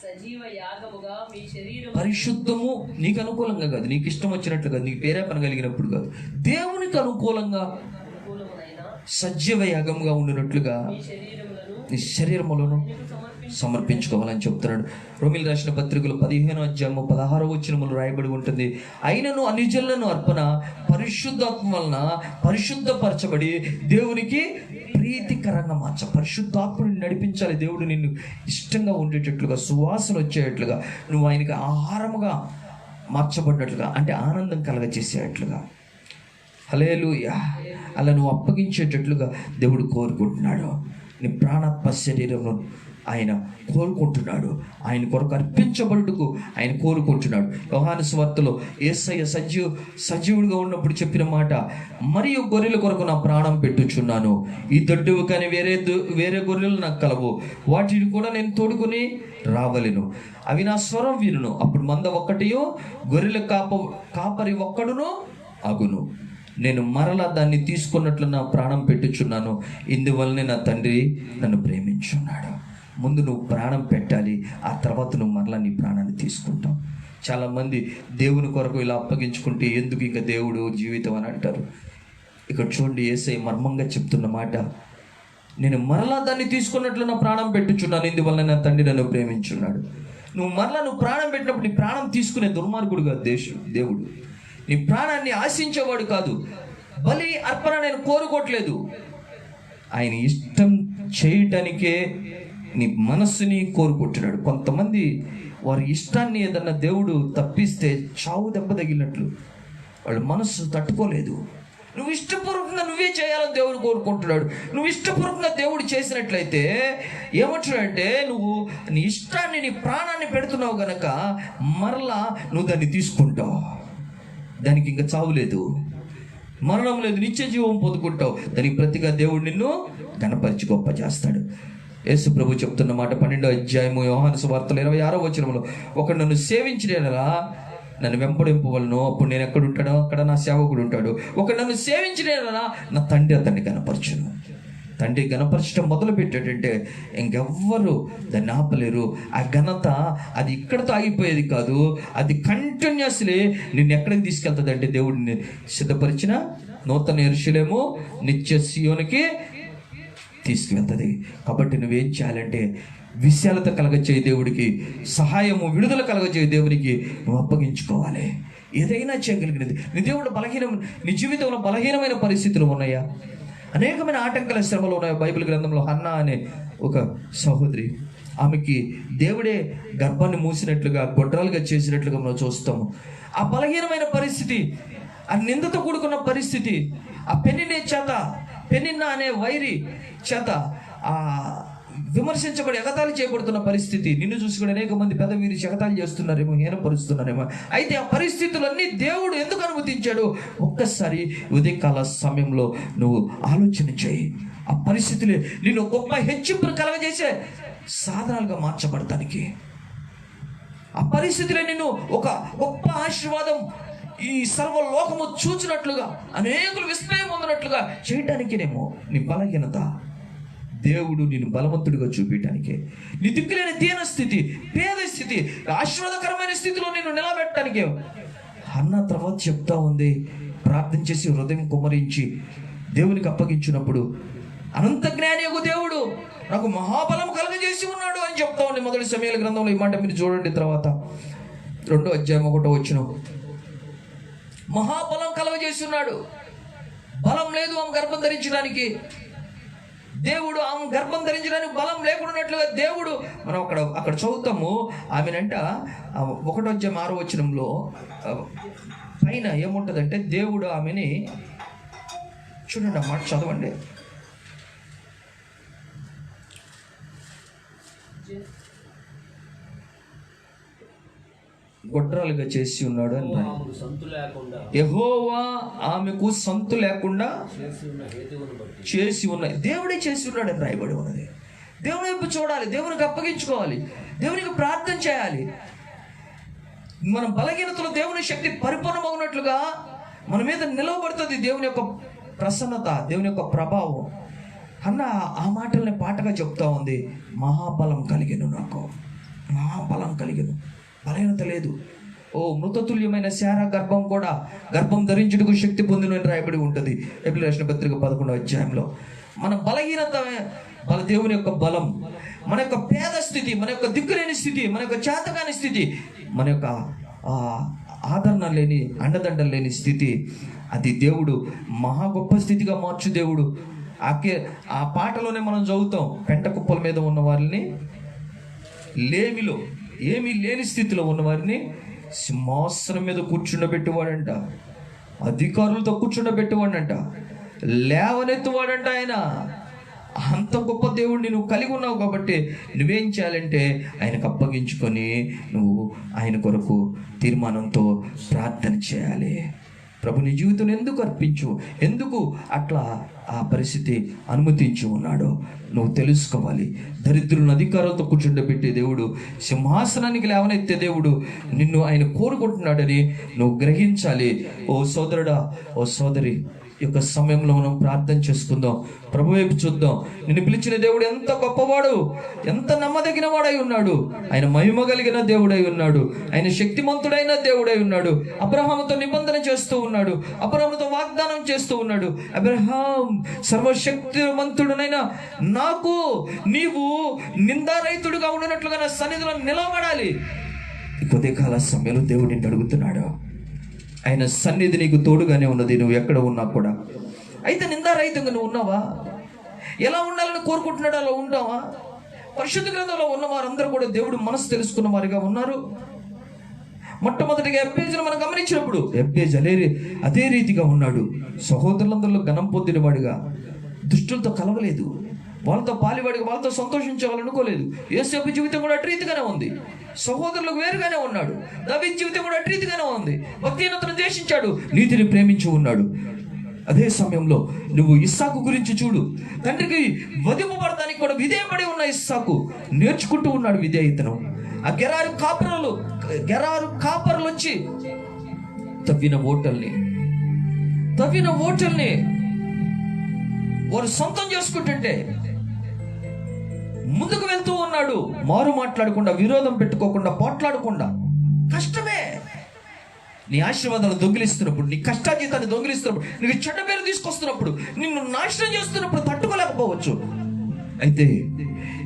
సజీవ యాగముగా మీ శరీరం
పరిశుద్ధము నీకు అనుకూలంగా కాదు, నీకు ఇష్టం వచ్చినట్లు కాదు, నీకు పేరేపన కలిగినప్పుడు కాదు, దేవునికి అనుకూలంగా
అనుకూలమునైన
సజీవ యాగముగా ఉండినట్లుగా
మీ శరీరములను
నీ శరీరములను సమర్పించుకోవాలని చెప్తున్నాడు. రోమిల్ రాసిన పత్రికలు 15వ అధ్యాయము 16వ వచనములు రాయబడి ఉంటుంది, అయినను అన్ని జనులను అర్పణ పరిశుద్ధాత్మ వలన పరిశుద్ధపరచబడి దేవునికి ప్రీతికరంగా పరిశుద్ధాత్మని నడిపించాలి. దేవుడు నిన్ను ఇష్టంగా ఉండేటట్లుగా, సువాసన వచ్చేటట్లుగా, నువ్వు ఆయనకి ఆహారముగా మార్చబడినట్లుగా, అంటే ఆనందం కలగచేసేటట్లుగా, హల్లెలూయా, అలా నువ్వు అప్పగించేటట్లుగా దేవుడు కోరుకుంటున్నాడు. నీ ప్రాణాత్మ శరీరంలో ఆయన కోరుకుంటున్నాడు, ఆయన కొరకు అర్పించబడుటకు ఆయన కోరుకుంటున్నాడు. యోహాను సువార్తలో యేసయ్య సజీవుడిగా ఉన్నప్పుడు చెప్పిన మాట, మరియు గొర్రెల కొరకు నా ప్రాణం పెట్టుచున్నాను, ఈ దొడ్డువు కానీ వేరే గొర్రెలు నాకు కలవు, వాటిని కూడా నేను తోడుకొని రావలెను, అవి నా స్వరం వినును, అప్పుడు మంద ఒక్కటియో గొర్రెల కాపరి ఒక్కడును అగును, నేను మరలా దాన్ని తీసుకున్నట్లు నా ప్రాణం పెట్టుచున్నాను, ఇందువల్లనే నా తండ్రి నన్ను ప్రేమించున్నాడు. ముందు నువ్వు ప్రాణం పెట్టాలి, ఆ తర్వాత నువ్వు మరలా నీ ప్రాణాన్ని తీసుకుంటావు. చాలామంది దేవుని కొరకు ఇలా అప్పగించుకుంటే ఎందుకు ఇంకా దేవుడు జీవితం అని అంటారు. ఇక్కడ చూడండి, యేసయ్య మర్మంగా చెప్తున్న మాట, నేను మరలా దాన్ని తీసుకున్నట్లు నా ప్రాణం పెట్టుచున్నాను, ఇందువల్ల నా తండ్రి నన్ను ప్రేమించున్నాడు. నువ్వు ప్రాణం పెట్టినప్పుడు నీ ప్రాణం తీసుకునే దుర్మార్గుడుగా దేవుడు, నీ ప్రాణాన్ని ఆశించేవాడు కాదు. బలి అర్పణ నేను కోరుకోవట్లేదు, ఆయన ఇష్టం చేయటానికే నీ మనస్సుని కోరుకుంటున్నాడు. కొంతమంది వారి ఇష్టాన్ని ఏదన్నా దేవుడు తప్పిస్తే చావు దెబ్బ తగిలినట్లు వాళ్ళ మనస్సు తట్టుకోలేదు. నువ్వు ఇష్టపూర్వకంగా నువ్వే చేయాలని దేవుడు కోరుకుంటున్నాడు. నువ్వు ఇష్టపూర్వకంగా దేవుడు చేసినట్లయితే ఏమంటున్నాడంటే, నువ్వు నీ ఇష్టాన్ని, నీ ప్రాణాన్ని పెడుతున్నావు గనక మరలా నువ్వు దాన్ని తీసుకుంటావు. దానికి ఇంకా చావు లేదు, మరణం లేదు, నిత్య జీవం పొందుకుంటావు. దానికి ప్రతిగా దేవుడు నిన్ను గణపరిచి గొప్ప చేస్తాడు. యేసు ప్రభు చెప్తున్న మాట 12వ అధ్యాయము యోహాను సువార్తలో 26వ వచనంలో, ఒకడు నన్ను సేవించినలా నన్ను వెంబడింపవలను, అప్పుడు నేను ఎక్కడ ఉంటాడో అక్కడ నా సేవకుడు ఉంటాడు. ఒకడు నన్ను సేవించినలా నా తండ్రి అతన్ని గణపరచును. తండ్రి గణపరచడం మొదలు పెట్టాడంటే ఇంకెవ్వరు దాన్ని ఆపలేరు. ఆ ఘనత అది ఇక్కడతో ఆగిపోయేది కాదు, అది కంటిన్యూస్లీ నిన్ను ఎక్కడికి తీసుకెళ్తుంది అంటే దేవుడిని సిద్ధపరిచిన నూతన యెరూషలేము నిత్య సీయోనుకి తీసుకువెళ్తుంది. కాబట్టి నువ్వేం చేయాలంటే విశాలత కలగచేయి దేవుడికి, సహాయము విడుదల కలగచేయి దేవునికి నువ్వు అప్పగించుకోవాలి. ఏదైనా చేయగలిగినది. నీ జీవితంలో బలహీనమైన పరిస్థితులు ఉన్నాయా? అనేకమైన ఆటంకాల శ్రమలు ఉన్నాయి. బైబిల్ గ్రంథంలో హన్నా అనే ఒక సహోదరి, ఆమెకి దేవుడే గర్భాన్ని మూసినట్లుగా, గొడ్రాలుగా చేసినట్లుగా మనం చూస్తాము. ఆ బలహీనమైన పరిస్థితి, ఆ నిందతో కూడుకున్న పరిస్థితి, ఆ పెనిన్న అనే వైరి చేత ఆ విమర్శించబడి ఎగతాళి చేయబడుతున్న పరిస్థితి, నిన్ను చూసి కూడా అనేక మంది పెద్ద వీరి ఎగతాళి చేస్తున్నారేమో, హీనపరుస్తున్నారేమో. అయితే ఆ పరిస్థితులన్నీ దేవుడు ఎందుకు అనుమతించాడు? ఒక్కసారి ఉదయకాల సమయంలో నువ్వు ఆలోచన చేయి. ఆ పరిస్థితులు నిన్ను గొప్ప హెచ్చింపును కలగజేసే సాధనాలుగా మార్చబడటానికి, ఆ పరిస్థితులే నిన్ను ఒక గొప్ప ఆశీర్వాదం ఈ సర్వలోకము చూచినట్లుగా, అనేకులు విస్మయం పొందినట్లుగా చేయటానికేనేమో నీ బలహీనత దేవుడు నిన్ను బలవంతుడిగా చూపించడానికే. నీ దిక్కులేని దీన స్థితి, పేద స్థితి, ఆశీర్వాదకరమైన స్థితిలో నిన్ను నిలబెట్టడానికే. హన్నా తర్వాత చెప్తా ఉంది, ప్రార్థన చేసి హృదయం కుమ్మరించి దేవునికి అప్పగించినప్పుడు, అనంత జ్ఞానియగు దేవుడు నాకు మహాబలం కలగజేసి ఉన్నాడు అని చెప్తా ఉంది. మొదటి సమయాల గ్రంథంలో ఈ మాట మీరు చూడండి. తర్వాత 2వ అధ్యాయం 1వ వచనం, మహాబలం కలగజేసి ఉన్నాడు. బలం లేదు ఆమె గర్భం ధరించడానికి. దేవుడు ఆమె గర్భం ధరించడానికి బలం లేకున్నట్లుగా దేవుడు, మనం అక్కడ చదువుతాము, ఆమెనంట 1వ అధ్యాయం 6వ వచనంలో పైన ఏముంటుందంటే, దేవుడు ఆమెని చూడండి, ఆ మాట చదవండి. గొడ్రాలుగా చేసి ఉన్నాడు అని యెహోవా ఆమెకు సంతు లేకుండా చేసి ఉన్న, దేవుడే చేసి ఉన్నాడు అని రాయబడి ఉన్నది. దేవుని వైపు చూడాలి, దేవునికి అప్పగించుకోవాలి. దేవునికి ప్రార్థన చేయాలి. మన బలహీనతలో దేవుని శక్తి పరిపూర్ణమవునట్లుగా మన మీద నిలవబడుతుంది దేవుని యొక్క ప్రసన్నత, దేవుని యొక్క ప్రభావం. అన్న ఆ మాటల్ని పాటగా చెప్తా ఉంది. మహాబలం కలిగెను, నాకు మహాబలం కలిగెను, బలహీనత లేదు. ఓ మృతతుల్యమైన శారా గర్భం కూడా గర్భం ధరించుటకు శక్తి పొందును అని రాయబడి ఉంటుంది ఎబ్రిల్ రాసిన పత్రిక 11వ అధ్యాయంలో. మన బలహీనత మన దేవుని యొక్క బలం, మన యొక్క పేద స్థితి, మన యొక్క దిక్కులేని స్థితి, మన యొక్క చేతకాని స్థితి, మన యొక్క ఆదరణ లేని అండదండలు లేని స్థితి, అది దేవుడు మహా గొప్ప స్థితిగా మార్చు దేవుడు. ఆ పాటలోనే మనం చదువుతాం, పెంట కుప్పల మీద ఉన్న వారిని, లేమిలో ఏమీ లేని స్థితిలో ఉన్న వారిని సింహాసనం మీద కూర్చుండబెట్టేవాడంట, అధికారులతో కూర్చుండబెట్టేవాడంట, లేవనెత్తువాడంట. ఆయన అంత గొప్ప దేవుడిని నువ్వు కలిగి ఉన్నావు కాబట్టి నువ్వేం చేయాలంటే ఆయనకు అప్పగించుకొని నువ్వు ఆయన కొరకు తీర్మానంతో ప్రార్థన చేయాలి. ప్రభు నీ జీవితం ఎందుకు అర్పించు, ఎందుకు అట్లా ఆ పరిస్థితి అనుమతించి ఉన్నాడో నువ్వు తెలుసుకోవాలి. దరిద్రులను అధికారులతో కూర్చుండబెట్టే దేవుడు, సింహాసనానికి లేవనెత్తే దేవుడు నిన్ను ఆయన కోరుకుంటున్నాడని నువ్వు గ్రహించాలి. ఓ సోదరుడా, ఓ సోదరి, ఈ యొక్క సమయంలో మనం ప్రార్థన చేసుకుందాం, ప్రభు వైపు చూద్దాం. నిన్ను పిలిచిన దేవుడు ఎంత గొప్పవాడు, ఎంత నమ్మదగిన వాడై ఉన్నాడు. ఆయన మహిమ కలిగిన దేవుడై ఉన్నాడు, ఆయన శక్తిమంతుడైన దేవుడై ఉన్నాడు. అబ్రహాముతో నిబంధన చేస్తూ ఉన్నాడు, అబ్రహాముతో వాగ్దానం చేస్తూ ఉన్నాడు. అబ్రహాం, సర్వశక్తిమంతుడనైనా నాకు నీవు నిందారహితుడుగా ఉండినట్లుగా నా సన్నిధిలో నిలబడాలి. కొద్ది కాల సమయంలో దేవుడు నిన్ను అడుగుతున్నాడు. ఆయన సన్నిధి నీకు తోడుగానే ఉన్నది, నువ్వు ఎక్కడ ఉన్నా కూడా. అయితే నిందారహితంగా నువ్వు ఉన్నావా? ఎలా ఉండాలని కోరుకుంటున్నాడు అలా ఉంటావా? పరిశుద్ధ గ్రంథంలో ఉన్న వారందరూ కూడా దేవుడు మనసు తెలుసుకున్న వారిగా ఉన్నారు. మొట్టమొదటిగా ఎబ్బేజును మనం గమనించినప్పుడు ఎబ్బేజు అదే రీతిగా ఉన్నాడు. సహోదరులందరిలో ఘనం పొందినవాడిగా, దుష్టులతో కలవలేదు, వాళ్ళతో పాలివాడిగా, వాళ్ళతో సంతోషించాలనుకోలేదు. యోసేపు జీవితం కూడా అటు రీతిగానే ఉంది, సహోదరులకు వేరుగానే ఉన్నాడు. దావీదు జీవితం కూడా అటు రీతిగానే ఉంది, భక్తిహీనతను ద్వేషించాడు, నీతిని ప్రేమించి ఉన్నాడు. అదే సమయంలో నువ్వు ఇస్సాకు గురించి చూడు. తండ్రికి వధింపబడటానికి కూడా విధేయపడి ఉన్న ఇస్సాకు నేర్చుకుంటూ ఉన్నాడు విధేయతను. ఆ గెరారు కాపరులు వచ్చి తవ్విన ఓటల్ని వారు సొంతం చేసుకుంటుంటే ముందుకు వెళ్తూ ఉన్నాడు. మారు మాట్లాడకుండా, విరోధం పెట్టుకోకుండా, పోట్లాడకుండా. కష్టమే. నీ ఆశీర్వాదాలు దొంగిలిస్తున్నప్పుడు, నీ కష్టాజీతాన్ని దొంగిలిస్తున్నప్పుడు, నీకు చెడ్డ పేరు తీసుకొస్తున్నప్పుడు, నిన్ను నాశనం చేస్తున్నప్పుడు తట్టుకోలేకపోవచ్చు. అయితే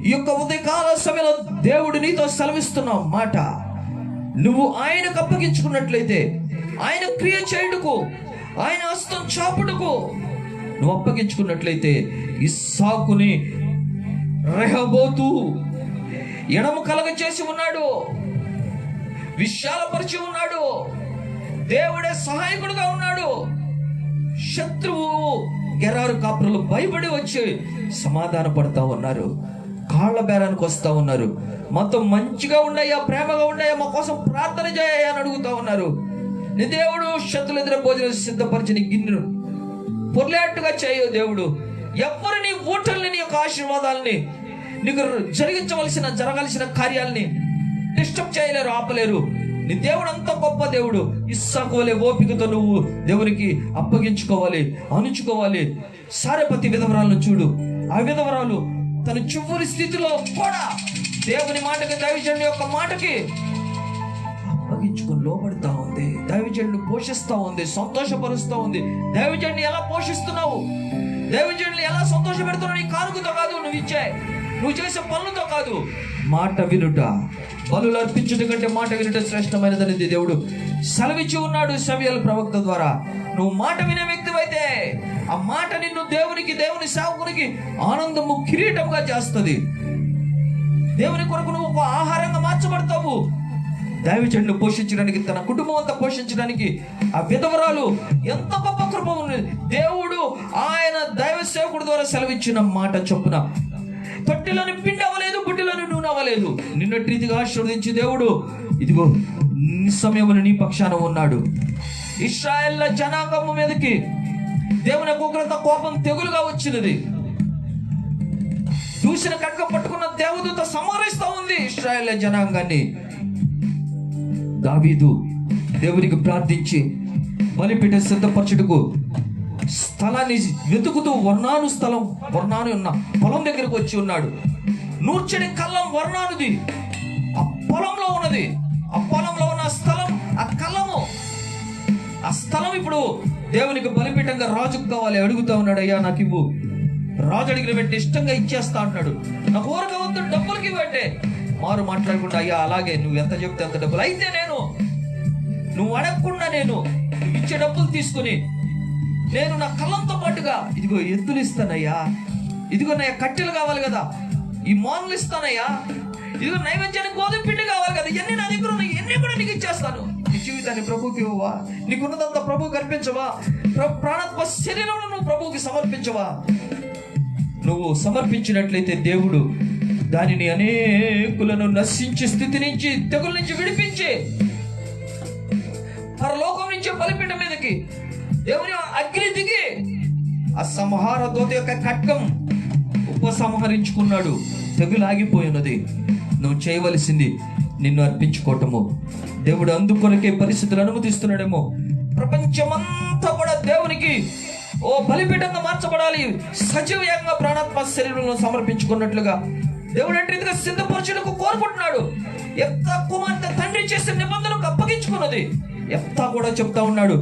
ఈ యొక్క ఉదయకాల సమయంలో దేవుడు నీతో సెలవిస్తున్న మాట, నువ్వు ఆయనకు అప్పగించుకున్నట్లయితే, ఆయన క్రియ చేయుటకు, ఆయన హస్తం చాపుటకు నువ్వు అప్పగించుకున్నట్లయితే, ఇస్సాకుని రెహబోతు ఎడము కలగ చేసి ఉన్నాడు, విశాలపరిచి ఉన్నాడు, దేవుడే సహాయకుడుగా ఉన్నాడు. శత్రువు గెరారు కాపురులు భయపడి వచ్చి సమాధాన పడతా ఉన్నారు, కాళ్ళ బేరానికి వస్తా ఉన్నారు. మాతో మంచిగా ఉన్నాయా, ప్రేమగా ఉన్నాయా, మా కోసం ప్రార్థన చేయ అని అడుగుతా ఉన్నారు. నీ దేవుడు శత్రులు ఎదుర భోజనం సిద్ధపరిచి నీ గిన్నెను పొర్లేట్టుగా చేయు దేవుడు. ఎవ్వరు నీ ఓటల్ని, నీ యొక్క ఆశీర్వాదాలని, నీకు జరగాల్సిన కార్యాలని డిస్టర్బ్ చేయలేరు, ఆపలేరు. నీ దేవుడు అంత గొప్ప దేవుడు. ఇస్సాకు వలె ఓపికతో నువ్వు దేవునికి అప్పగించుకోవాలి, అణుచుకోవాలి. సారెపతి విధవరాలను చూడు. ఆ విధవరాలు తన చివరి స్థితిలో కూడా దేవుని మాటకి, దైవజనుడి యొక్క మాటకి అప్పగించుకొని లోబడుతా ఉంది. దైవజనుడిని పోషిస్తా ఉంది, సంతోషపరుస్తూ ఉంది. దైవజనుడిని ఎలా పోషిస్తున్నావు, దైవజనుడిని ఎలా సంతోష పెడుతున్నావు? నీ కానుకతో కాదు, నువ్వు చేసే పనులతో కాదు. మాట వినుట, బలులు అర్పించుట కంటే మాట వినుట శ్రేష్టమైనదని దేవుడు సెలవిచ్చి ఉన్నాడు సమూయేలు ప్రవక్త ద్వారా. నువ్వు మాట వినే వ్యక్తివైతే ఆ మాట నిన్ను దేవుని సేవకునికి ఆనందము, కిరీటంగా చేస్తుంది. దేవుని కొరకు నువ్వు ఒక ఆహారంగా మార్చబడతావు. దైవజనుడిని పోషించడానికి, తన కుటుంబం అంతా పోషించడానికి ఆ విధవరాలు ఎంత గొప్ప కృప ఉంది. దేవుడు ఆయన దైవ సేవకుడు ద్వారా సెలవిచ్చిన మాట చొప్పున తొట్టిలోని పిండి అవ్వలేదు, బుడ్డిలోని నూనె అవ్వలేదు. నిన్నటి రీతిగా ఆశీర్వదించి దేవుడు ఇదిగో నీ సమయంలో నీ పక్షాన ఉన్నాడు. ఇశ్రాయేల్ జనాంగము మీదకి దేవుని ఉగ్రత, కోపం తెగులుగా వచ్చినది. దూషణ ఖడ్గం పట్టుకున్న దేవదూత సంహరిస్తూ ఉంది ఇశ్రాయేల్ జనాంగాన్ని. దావీదు దేవునికి ప్రార్థించి బలిపీఠం సిద్ధపరచుటకు స్థలాన్ని వెతుకుతూ వర్ణాను ఉన్న పొలం దగ్గరకు వచ్చి ఉన్నాడు. నూర్చని కళ్ళం వర్ణానుది ఆ పొలంలో ఉన్నది. ఆ పొలంలో ఉన్న స్థలం ఆ కళ్ళము. ఆ స్థలం ఇప్పుడు దేవునికి బలిపీఠంగా రాజుకు కావాలి. అడుగుతా ఉన్నాడు, అయ్యా నాకు ఇవ్వు. రాజు అడిగిన వెంటనే ఇష్టంగా ఇచ్చేస్తా అంటున్నాడు. నాకు ఊరక వద్దు, డబ్బులకి ఇవ్వంటే మారు మాట్లాడకుండా, అయ్యా అలాగే నువ్వు ఎంత చెప్తే అంత డబ్బులు అయితే నువ్వు అడగకుండా నువ్వు ఇచ్చే డబ్బులు తీసుకుని నేను నా కళ్ళంతో పాటుగా ఇదిగో ఎద్దులు ఇస్తానయ్యా, ఇదిగో నా కట్టెలు కావాలి కదా, ఈ మోన్లు ఇస్తానయ్యా, ఇదిగో నైవేద్యానికి గోధుమ పిండి కావాలి కదా, ఇవన్నీ నా దగ్గర ఉన్నాయి, ఇవన్నీ కూడా నీకు ఇచ్చేస్తాను. నీ జీవితాన్ని ప్రభువుకి ఇవ్వవా? నీకున్నదంతా ప్రభువుకి అర్పించవా? ప్రాణాత్మ శరీరంలో నువ్వు ప్రభువుకి సమర్పించవా? నువ్వు సమర్పించినట్లయితే దేవుడు దానిని అనేకులను నశించి స్థితి నుంచి తెగుల నుంచి విడిపించి పరలోకం నుంచి బలిపీఠం మీదకి దేవుని అగ్ని దిగి ఆ సంహార దూత యొక్క ఖడ్గం ఉపసంహరించుకున్నాడు. తెగులు ఆగిపోయినది. నువ్వు చేయవలసింది నిన్ను అర్పించుకోవటము. దేవుడు అందుకొరకే పరిస్థితులు అనుమతిస్తున్నాడేమో. ప్రపంచమంతా కూడా దేవునికి బలిపీఠంగా మార్చబడాలి. సజీవంగా ప్రాణాత్మ శరీరంలో సమర్పించుకున్నట్లుగా దేవుడు అంటే ఇదిగా సిద్ధపరచుటకు కోరుకుంటున్నాడు. ఎఫ్తా కుమార్తె తండ్రి చేసిన నిబంధనకు అప్పగించుకున్నది. ఎఫ్తా కూడా చెప్తా ఉన్నాడు,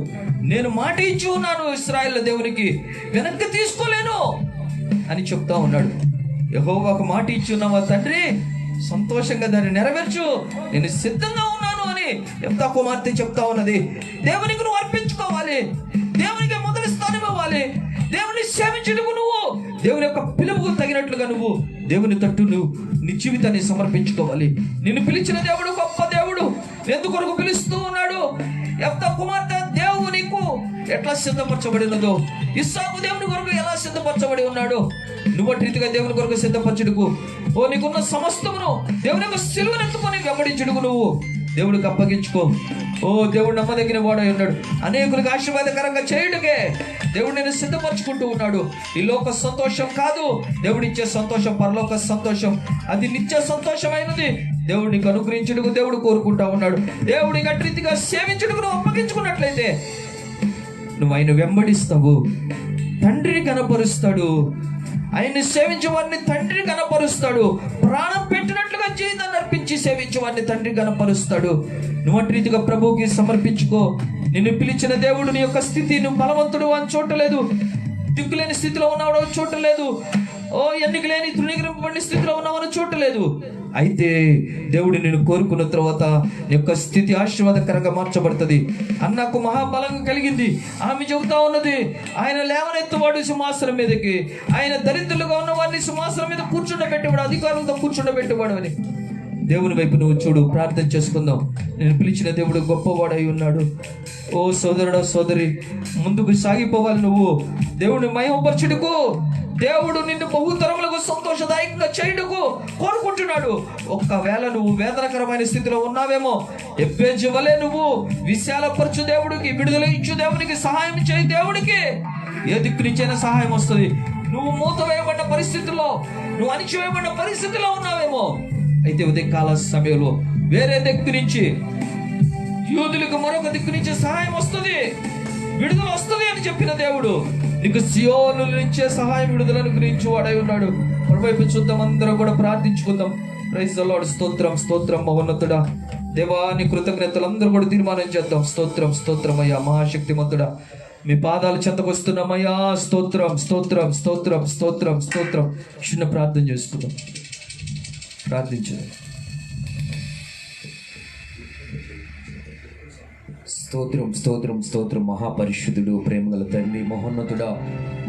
నేను మాట ఇచ్చి ఉన్నాను ఇశ్రాయేలు దేవునికి, వెనక్కి తీసుకోలేను అని చెప్తా ఉన్నాడు. యెహోవాకు మాట ఇచ్చి ఉన్నావా తండ్రి, సంతోషంగా దాన్ని నెరవేర్చు, నేను సిద్ధంగా ఉన్నాను అని ఎఫ్తా కుమార్తె చెప్తా ఉన్నది. దేవునికి నువ్వు అర్పించుకోవాలి. దేవునికి మొదటి స్థానం ఇవ్వాలి. దేవుని సేవించుటకు నువ్వు దేవుని యొక్క పిలుపుకు తగినట్లుగా నువ్వు దేవుని తట్టు నువ్వు నీ జీవితాన్ని సమర్పించుకోవాలి. నిన్ను పిలిచిన దేవుడు గొప్ప దేవుడు. ఎందుకొరకు పిలుస్తూ ఉన్నాడు? యెఫ్తా కుమార్తె దేవుడు నీకు ఎట్లా సిద్ధపరచబడినదో, ఇస్సాకు దేవుని కొరకు ఎలా సిద్ధపరచబడి ఉన్నాడు, నువ్వు అటు రీతిగా దేవుని కొరకు సిద్ధపరచుటకు నీకున్న సమస్తమును దేవుని యొక్క సిలువను ఎత్తుకొని వెంబడించుటకు నువ్వు దేవుడికి అప్పగించుకో. దేవుడు నమ్మదగిన వాడై ఉన్నాడు. అనేకులకు ఆశీర్వాదకరంగా చేయుటకే దేవుడు నేను సిద్ధపరచుకుంటూ ఉన్నాడు. ఈ లోక సంతోషం కాదు, దేవుడిచ్చే సంతోషం పరలోక సంతోషం. అది నిత్య సంతోషమైనది. దేవుడికి అనుగ్రహించుటకు దేవుడు కోరుకుంటా ఉన్నాడు. దేవుడికి అటు రీతిగా సేవించుటకు నువ్వు అప్పగించుకున్నట్లయితే నువ్వు ఆయన వెంబడిస్తావు, తండ్రిని కనపరుస్తాడు. ఆయన్ని సేవించే వారిని తండ్రి కనపరుస్తాడు. ప్రాణం పెట్టినట్లుగా జీవితాన్ని అర్పించి సేవించే వారిని తండ్రి కనపరుస్తాడు. నువ్వు అటు రీతిగా ప్రభువుకి సమర్పించుకో. నిన్ను పిలిచిన దేవుడు నీ యొక్క స్థితి నువ్వు బలవంతుడు అని చూడలేదు, దిక్కులేని స్థితిలో ఉన్నావు చూడలేదు, ఎన్నిక లేని తృణీకరింపబడిన స్థితిలో ఉన్నావని చూడలేదు. అయితే దేవుడు నిన్ను కోరుకున్న తర్వాత నీ యొక్క స్థితి ఆశీర్వాదకరంగా మార్చబడుతుంది. అన్నకు మహాబలంగా కలిగింది. ఆమె చెబుతా ఉన్నది, ఆయన లేవనెత్తువాడు సింహాసనం మీదకి, ఆయన దరిద్రులుగా ఉన్న వారిని సింహాసనం మీద కూర్చుండబెట్టేవాడు, అధికారులతో కూర్చుండబెట్టేవాడు అని. దేవుని వైపు నువ్వు చూడు. ప్రార్థన చేసుకుందాం. నేను పిలిచిన దేవుడు గొప్పవాడై ఉన్నాడు. సోదరుడా సోదరి, ముందుకు సాగిపోవాలి. నువ్వు దేవుడిని మహిమపరచుటకు, దేవుడు నిన్ను బహుతరములకు సంతోషదాయకంగా చేయుటకు కోరుకుంటున్నాడు. ఒక్కవేళ నువ్వు వేదనకరమైన స్థితిలో ఉన్నావేమో, ఎబ్బేజు వలె నువ్వు విశాలపరచు దేవుడికి, విడుదల ఇచ్చు దేవునికి, సహాయం చేయి దేవుడికి. ఏ దిక్కు నుంచైనా సహాయం వస్తుంది. నువ్వు మూత వేయబడిన పరిస్థితుల్లో, నువ్వు అణిచివేయబడిన పరిస్థితిలో ఉన్నావేమో, అయితే ఉదయకాల సమయంలో వేరే దిక్కు నుంచి, యూదులకు మరొక దిక్కు నుంచి సహాయం వస్తుంది, విడుదల వస్తుంది అని చెప్పిన దేవుడు నీకు సియోను నుంచే సహాయం విడుదలను గురించి వాడై ఉన్నాడు. మరోవైపు చూద్దాం, అందరం కూడా ప్రార్థించుకుందాం. Praise the lord. స్తోత్రం స్తోత్రం మహోన్నతుడా దేవా, నీ కృతజ్ఞతలు అందరూ కూడా తీర్మానం చేద్దాం. స్తోత్రం స్తోత్రం అయ్యా మహాశక్తిమంతుడా, మీ పాదాలు చెంతకు వస్తున్నామయ్యా. స్తోత్రం స్తోత్రం స్తోత్రం స్తోత్రం స్తోత్రం. చిన్న ప్రార్థన చేసుకుందాం. ప్రార్థించండి.
స్తోత్రం స్తోత్రం స్తోత్రం. మహాపరిశుద్ధుడు, ప్రేమగల తండ్రి, మహోన్నతుడా,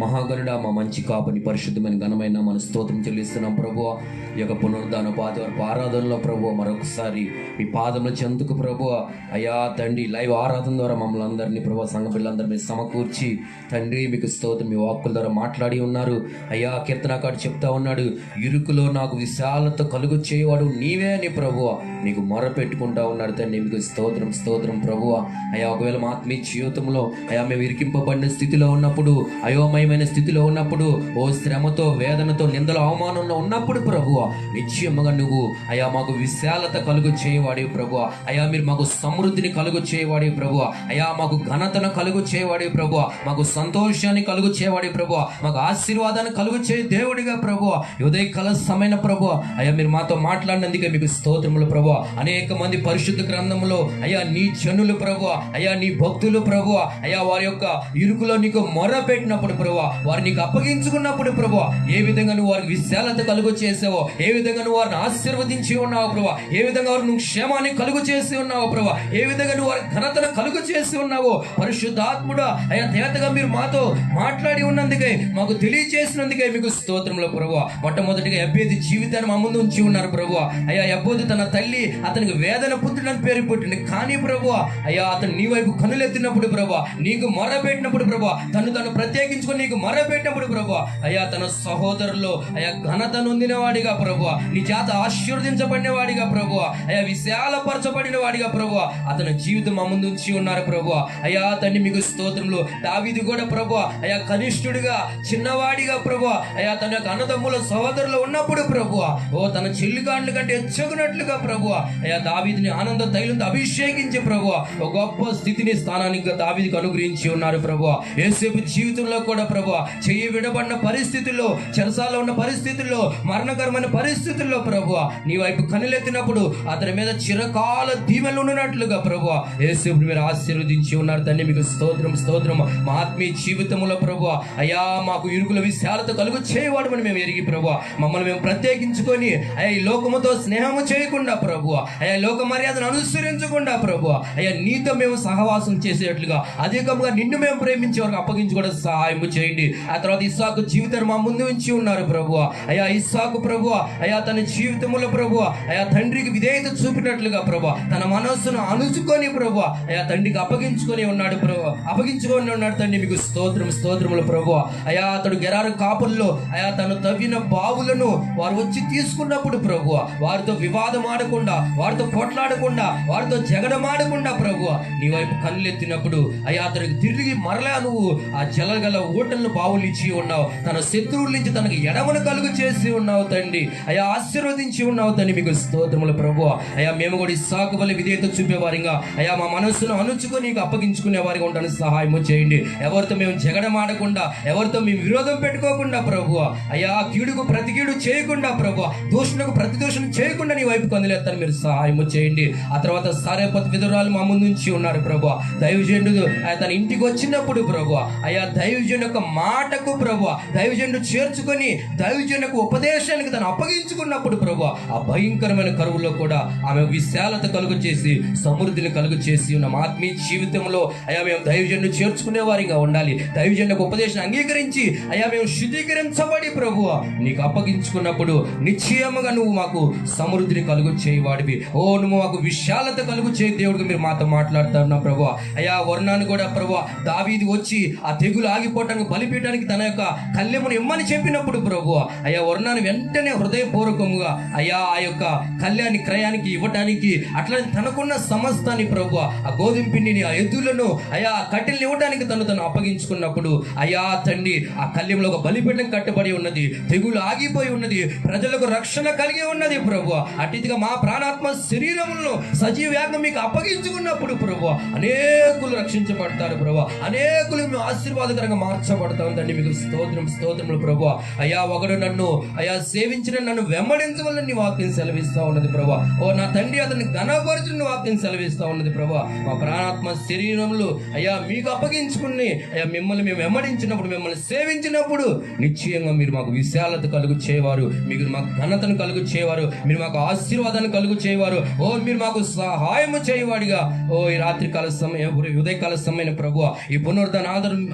మహాగణుడా, మా మంచి కాపని, పరిశుద్ధమైన ఘనమైన మన స్తోత్రం చెల్లిస్తున్నాం ప్రభువా. ఈ యొక్క పునరుద్ధాన పాదవరపు ఆరాధనలో ప్రభువా మరొకసారి మీ పాదంలో చెందుకు ప్రభువా. అయ్యా తండ్రి, లైవ్ ఆరాధన ద్వారా మమ్మల్ని అందరినీ ప్రభువా, సంఘ పిల్లలందరినీ సమకూర్చి తండ్రి మీకు స్తోత్రం. మీ వాక్కుల ద్వారా మాట్లాడి ఉన్నారు అయ్యా. కీర్తనకాడు చెప్తా ఉన్నాడు, ఇరుకులో నాకు విశాలత కలుగు చేయవాడు నీవే అని ప్రభువా నీకు మొర పెట్టుకుంటా ఉన్నాడు తండ్రి. మీకు స్తోత్రం స్తోత్రం ప్రభువా. అయ్యా, ఒకవేళ మా ఆత్మీయ జీవితంలో అయ్యా మేము ఇరికింపబడిన స్థితిలో ఉన్నప్పుడు, అయోమయ
అపాయమైన స్థితిలో ఉన్నప్పుడు, ఓ శ్రమతో, వేదనతో, నిందల అవమానంలో ఉన్నప్పుడు ప్రభువా, నిశ్చయముగా నువ్వు అయా మాకు విశాలత కలుగు చేయవాడివి ప్రభువా. అయా మీరు మాకు సమృద్ధిని కలుగు చేయవాడివి ప్రభువా. అయా మాకు ఘనతను కలుగు చేయవాడివి ప్రభువా. మాకు సంతోషాన్ని కలుగు చేయవాడివి ప్రభువా. మాకు ఆశీర్వాదాన్ని కలుగు చేయ దేవుడిగా ప్రభువా. ఉదయకాల సమయన ప్రభువా, అయా మీరు మాతో మాట్లాడినందుకే మీకు స్తోత్రములు ప్రభువా. అనేక మంది పరిశుద్ధ గ్రంథంలో అయా నీ జనులు ప్రభువా, అయా నీ భక్తులు ప్రభువా, అయా వారి యొక్క ఇరుకులో నీకు మొర పెట్టినప్పుడు ప్రభువా, వారు నీకు అప్పగించుకున్నప్పుడు ప్రభువా, ఏ విధంగా నువ్వు వారికి విశాలత కలుగు చేసావో, ఏ విధంగా నువ్వు వారిని ఆశీర్వదించి ఉన్నావు ప్రభువా, ఏ విధంగా వారు నువ్వు క్షేమాన్ని కలుగు చేసి ఉన్నావు ప్రభువా, ఏ విధంగా నువ్వు వారి ఘనతను కలుగు చేసి ఉన్నావో పరిశుద్ధాత్ముడా, అయా దేవతగా మీరు మాతో మాట్లాడి ఉన్నందుకే, మాకు తెలియజేసినందుకే మీకు స్తోత్రములు ప్రభువా. మొట్టమొదటిగా యబ్బేదు జీవితాన్ని మా ముందు ఉంచి ఉన్నారు ప్రభువా. అయా యబ్బోదు తన తల్లి అతనికి వేదన పుత్రుడని పేరు పుట్టింది, కానీ ప్రభువా అయా అతను నీ వైపు కనులెత్తినప్పుడు ప్రభువా, నీకు మొర పెట్టినప్పుడు ప్రభువా, తను ప్రత్యేకించుకొని నీకు మొర పెట్టినప్పుడు ప్రభువా, అయా తన సహోదరులు అయా ఘనత నొందిన వాడిగా ప్రభువా, నీ చేత ఆశీర్వదించబడిన వాడిగా ప్రభువా, అయా విశాలపరచబడిన వాడిగా ప్రభువా, అతని జీవితం మా ముందు ఉంచి ఉన్నారు ప్రభువా. అయా తండ్రి మీకు స్తోత్రములు. దావీదు కూడా ప్రభువా అయా కనిష్ఠుడిగా, చిన్నవాడిగా ప్రభువా, అయా తన యొక్క అన్నదమ్ముల సహోదరులు ఉన్నప్పుడు ప్రభువా, ఓ తన చెల్లిగాండ్ల కంటే ఎచ్చగునట్లుగా ప్రభువా, అయా దావీదుని ఆనంద తైలంతో అభిషేకించి ప్రభువా ఒక గొప్ప స్థితిని, స్థానానికి దావీదుకు అనుగ్రహించి ఉన్నారు ప్రభువా. యేసేపు జీవితంలో కూడా ప్రభువా చెయ్యి విడబడిన పరిస్థితుల్లో, చెరసాల్లో ఉన్న పరిస్థితుల్లో, మరణకరమైన పరిస్థితుల్లో ప్రభువా నీ వైపు కనులెత్తినప్పుడు అతని మీద చిరకాల దీవెనలు ఉన్నట్లుగా ప్రభువా యేసేపుని మీరు ఆశీర్వదించి ఉన్నారు తండ్రి. మీకు స్తోత్రం స్తోత్రం. మా ఆత్మీయ జీవితంలో ప్రభువా అయా మాకు ఇరుకుల విశాలత కలుగు చేయవాడు అని మేము ఎరిగి ప్రభువా, మమ్మల్ని మేము ప్రత్యేకించుకొని అయా ఈ లోకముతో స్నేహము చేయకుండా ప్రభువా, అయా లోక మర్యాదను అనుసరించకుండా ప్రభువా, అయా నీతో మేము సహవాసం చేసేట్లుగా అధికంగా నిన్ను మేము ప్రేమించే వరకు అప్పగించుకోవడం సహాయం చేయండి. ఆ తర్వాత ఇస్సాకు జీవితాన్ని మా ముందు ఉంచి ఉన్నారు ప్రభువా. అయా ఇస్సాకు ప్రభువా అయా తన జీవితంలో ప్రభువా అయా తండ్రికి విధేయత చూపినట్లుగా ప్రభువా తన మనస్సును అణుచుకొని ప్రభువా అయా తండ్రికి అప్పగించుకొని ఉన్నాడు ప్రభువా, అప్పగించుకొని ఉన్నాడు తండ్రి. మీకు స్తోత్రం స్తోత్రములు ప్రభువా. అయా అతడు గెరారు కాపుల్లో అయా తను తవ్విన బావులను వారు వచ్చి తీసుకున్నప్పుడు ప్రభువా వారితో వివాదం ఆడకుండా, వారితో పోట్లాడకుండా, వారితో జగడమాడకుండా ప్రభువా నీ వైపు కన్నులెత్తినప్పుడు అయా అతనికి తిరిగి మరలా నువ్వు ఆ జలగల ఊటలను బావులు ఇచ్చి ఉన్నావు. తన శత్రువుల నుంచి తనకు ఎడమను కలుగు చేసి ఉన్నావు తండ్రి. అయా ఆశీర్వదించి ఉన్నావు తండ్రి. మీకు స్తోత్రములు ప్రభువా. అయా మేము కూడా ఇస్సాకు వలె విధేయత చూపేవారిగా అయా మా మనస్సును అణుచుకొని నీకు అప్పగించుకునే వారిగా ఉండడానికి సహాయము చేయండి. ఎవరితో మేము జగడమాడకుండా, ఎవరితో మేము విరోధం పెట్టుకోకుండా ప్రభువా అయా కీడుకు ప్రతి కీడు చేయకుండా ప్రభువా, దూషణకు ప్రతి దూషణ చేయకుండా నీ వైపు కందులేస్తాను మీరు సహాయము చేయండి. ఆ తర్వాత సారేపత్ విధురాలు మా ముందు నుంచి ఉన్నారు ప్రభువా. దైవజనుడు తన ఇంటికి వచ్చినప్పుడు ప్రభువా అయా దైవజను యొక్క మాటకు ప్రభువా దైవజనుడు చేర్చుకొని దైవజనుకు ఉపదేశానికి తను అప్పగించుకున్నప్పుడు ప్రభువా ఆ భయంకరమైన కరువులో కూడా ఆమె విశాలత కలుగు చేసి, సమృద్ధిని కలుగు చేసి ఉన్న ఆత్మీయ జీవితంలో అయా మేము దైవజనుడు చేర్చుకునే వారిగా ఉండాలి. దైవజనుకు ఉపదేశం అంగీకరించి అయా మేము శుద్ధీకరించబడి ప్రభువా నీకు అప్పగించుకున్నప్పుడు నిశ్చయముగా నువ్వు మాకు సమృద్ధిని కలుగు చేయవాడివి. ఓ నువ్వు మాకు విశాలత కలుగు చేయ దేవుడికి మీరు మాతో మాట్లాడుతా ఉన్నావు ప్రభువా. అయా వర్ణాన్ని కూడా ప్రభువా దావీదు వచ్చి ఆ తెగులు ఆగిపోవటానికి బలిపీయడానికి తన యొక్క కళ్యమును ఇమ్మని చెప్పినప్పుడు ప్రభువా అయా వర్ణాన్ని వెంటనే హృదయపూర్వకముగా అయా ఆ యొక్క కళ్యాణి క్రయానికి ఇవ్వటానికి, అట్లా తనకున్న సమస్తాన్ని ప్రభువా ఆ గోధుమ పిండిని, ఆ ఎద్దులను, అయా కట్టెలను ఇవ్వడానికి తను అప్పగించుకున్నప్పుడు అయా తండ్రి ఆ కళ్యంలో ఒక బలిపీఠం కట్టబడి ఉన్నది, తెగులు ఆగిపోయి ఉన్నది, ప్రజలకు రక్షణ కలిగి ఉన్నది ప్రభువా. అటుగా మా ప్రాణాత్మ శరీరములను సజీవ యాగం మీకు అప్పగించుకున్నప్పుడు ప్రభువా అనేకులు రక్షించబడతారు ప్రభువా, అనేకులు మేము ఆశీర్వాదకరంగా మార్చబడతాం తండ్రి. మీకు స్తోత్రం స్తోత్రములు ప్రభువా. అయా ఒకడు నన్ను అయా సేవించిన నన్ను వెంబడించవలని నీ వాక్యం సెలవిస్తా ఉన్నది ప్రభువా. ఓ నా తండ్రి అతన్ని ఘనపరచుని వాక్యం సెలవిస్తా ఉన్నది ప్రభువా. మా ప్రాణాత్మ శరీరములు అయా మీకు అప్పగించుకుని అయా మిమ్మల్ని మేము వెంబడించినప్పుడు, మిమ్మల్ని సేవించినప్పుడు నిశ్చయంగా మీరు మాకు విశాలత కలుగు చేయవారు, మీరు మాకు ఘనతను కలుగు చేయవారు, మీరు మాకు ఆశీర్వాదాన్ని కలుగు చేయవారు. ఓ మీరు మాకు సహాయము చేయవాడిగా ఓ ఈ రాత్రికాల సమయం, ఉదయకాల సమయం ప్రభువా ఈ పునరుద్ధరణ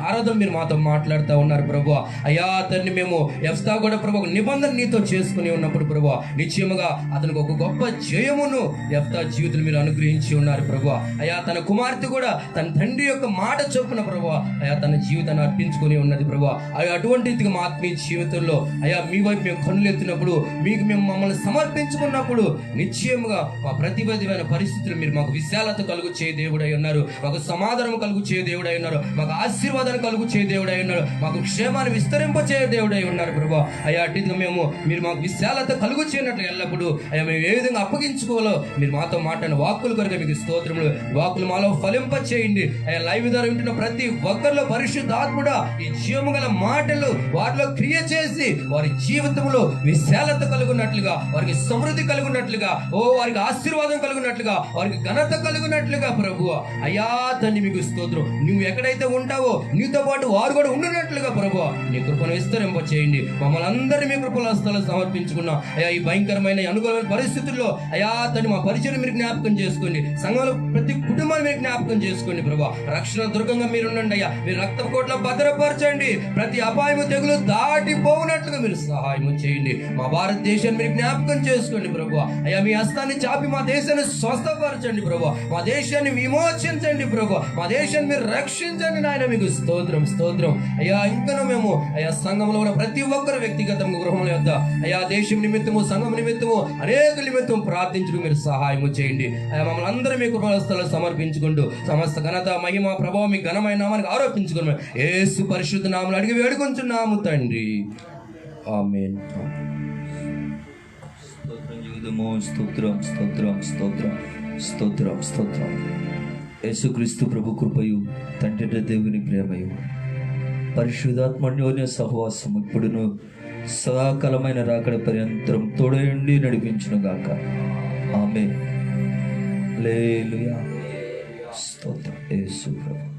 ఆరాధన మీరు మాతో మాట్లాడుతూ ఉన్నారు ప్రభువా. అయా అతన్ని మేము యెఫ్తా కూడా ప్రభు నిబంధన నీతో చేసుకుని ఉన్నప్పుడు ప్రభువా నిశ్చయముగా అతనికి ఒక గొప్ప జయమును యెఫ్తా జీవితం మీరు అనుగ్రహించి ఉన్నారు ప్రభువా. అయా తన కుమార్తె కూడా తన తండ్రి యొక్క మాట చొప్పున ప్రభువా అయా తన జీవితాన్ని అర్పించుకుని ఉన్నది ప్రభువా. అయ్యా అటువంటి రీతిగా మా ఆత్మీయ జీవితంలో అయా మీ వైపు మేము కన్నులెత్తినప్పుడు, మీకు మేము మమ్మల్ని సమర్పించుకున్నప్పుడు నిశ్చయముగా మా ప్రతిబద్ధమైన పరిస్థితులు మీరు మాకు విశాలత కలుగు చేయ దేవుడై ఉన్నారు, మాకు సమాధానం కలుగు చేయ దేవుడై ఉన్నారు, మాకు ఆశీర్వాదాన్ని కలుగు చేయ దేవుడై
ఉన్నారు. మాకు క్షేమాన్ని విస్తరింపచే దేవుడై ఉన్నారు ప్రభా. అయ్యా అటుగా మీరు మాకు విశాలత కలుగు చేయనట్లు ఎల్లప్పుడు అయ్యా మేము ఏ విధంగా అప్పగించుకోవాలో మీరు మాతో మాట్లాడిన వాక్కుల కొరకు మీకు స్తోత్రములు. వాక్కులు మాలో ఫలింప చేయండి అయ్యా. లైవ్ ద్వారా వింటున్న ప్రతి ఒక్కరిలో పరిశుద్ధాత్ముడా ఈ జీవము గల మాటలు వారిలో క్రియ చేసి వారి జీవితంలో విశాలత కలుగున్నట్లుగా, వారికి సమృద్ధి కలుగున్నట్లుగా, వారికి ఆశీర్వాదం కలుగున్నట్లుగా, వారికి ఘనత కలుగున్నట్లుగా ప్రభు అయ్యా తండ్రి మీకు స్తోత్రం. నువ్వు ఎక్కడైతే ఉంటావో నీతో పాటు వారు కూడా ఉండినట్లుగా ప్రభు నీ కృపను విస్తరింప చేయండి. మమ్మల్ని అందరినీ మీ కృపల హస్తాలు సమర్పించుకున్నాం అయ్యా. ఈ భయంకరమైన అనుకూలమైన పరిస్థితుల్లో అయ్యా తండ్రి మా పరిచయం మీరు జ్ఞాపకం చేసుకోండి. సంఘంలో ప్రతి కుటుంబాన్ని మీరు జ్ఞాపకం చేసుకోండి ప్రభు. రక్షణ దుర్గంగా మీరు ఉండండి అయ్యా. మీరు రక్త కోట్ల భద్రపరచండి. ప్రతి అపాయము తెగులు దాటిపోవునట్లుగా మీరు సహాయం చేయండి. మా భారతదేశాన్ని మీరు జ్ఞాపకం చేసుకోండి ప్రభు అయ్యా. మీ హస్తాన్ని చాపి మా దేశాన్ని స్వస్థపరచండి ప్రభు. మా దేశాన్ని విమోచించండి ప్రభు. మా దేశాన్ని మీరు రక్షించండి నాయన. మీకు స్తోత్రం స్తోత్రం అయ్యా. ఇంకా మేము అయ్యా సంఘంలో ఉన్న ప్రతి ఒక్కరు వ్యక్తిగతంగా గృహంలో యొద్ద అయ్యా దేశం నిమిత్తము, సంఘం నిమిత్తము, అనేక నిమిత్తం ప్రార్థించడం మీరు సహాయము చేయండి అయ్యా. మమ్మల్ని అందరూ మీ కృపస్థలు సమర్పించుకుంటూ సమస్త ఘనత మహిమ ప్రభావం మీ ఘనమైన నామానికి ఆరోపించుకున్నాం. యేసు పరిశుద్ధ నామములో అడిగి వేడుకొంచున్నాము తండ్రి. ఆమేన్.
స్తోత్రం స్తోత్రం స్తోత్రం స్తోత్రం స్తోత్రం. యేసుక్రీస్తు ప్రభు కృపయు, తండ్రి దేవుని ప్రేమయు, పరిశుద్ధాత్మన్యోన్య సహవాసం ఇప్పుడును సదాకాలమైన రాకడ పర్యంతరం తోడేండి నడిపించును గాక. ఆమేన్. హల్లెలూయా. స్తోత్రం యేసు ప్రభు.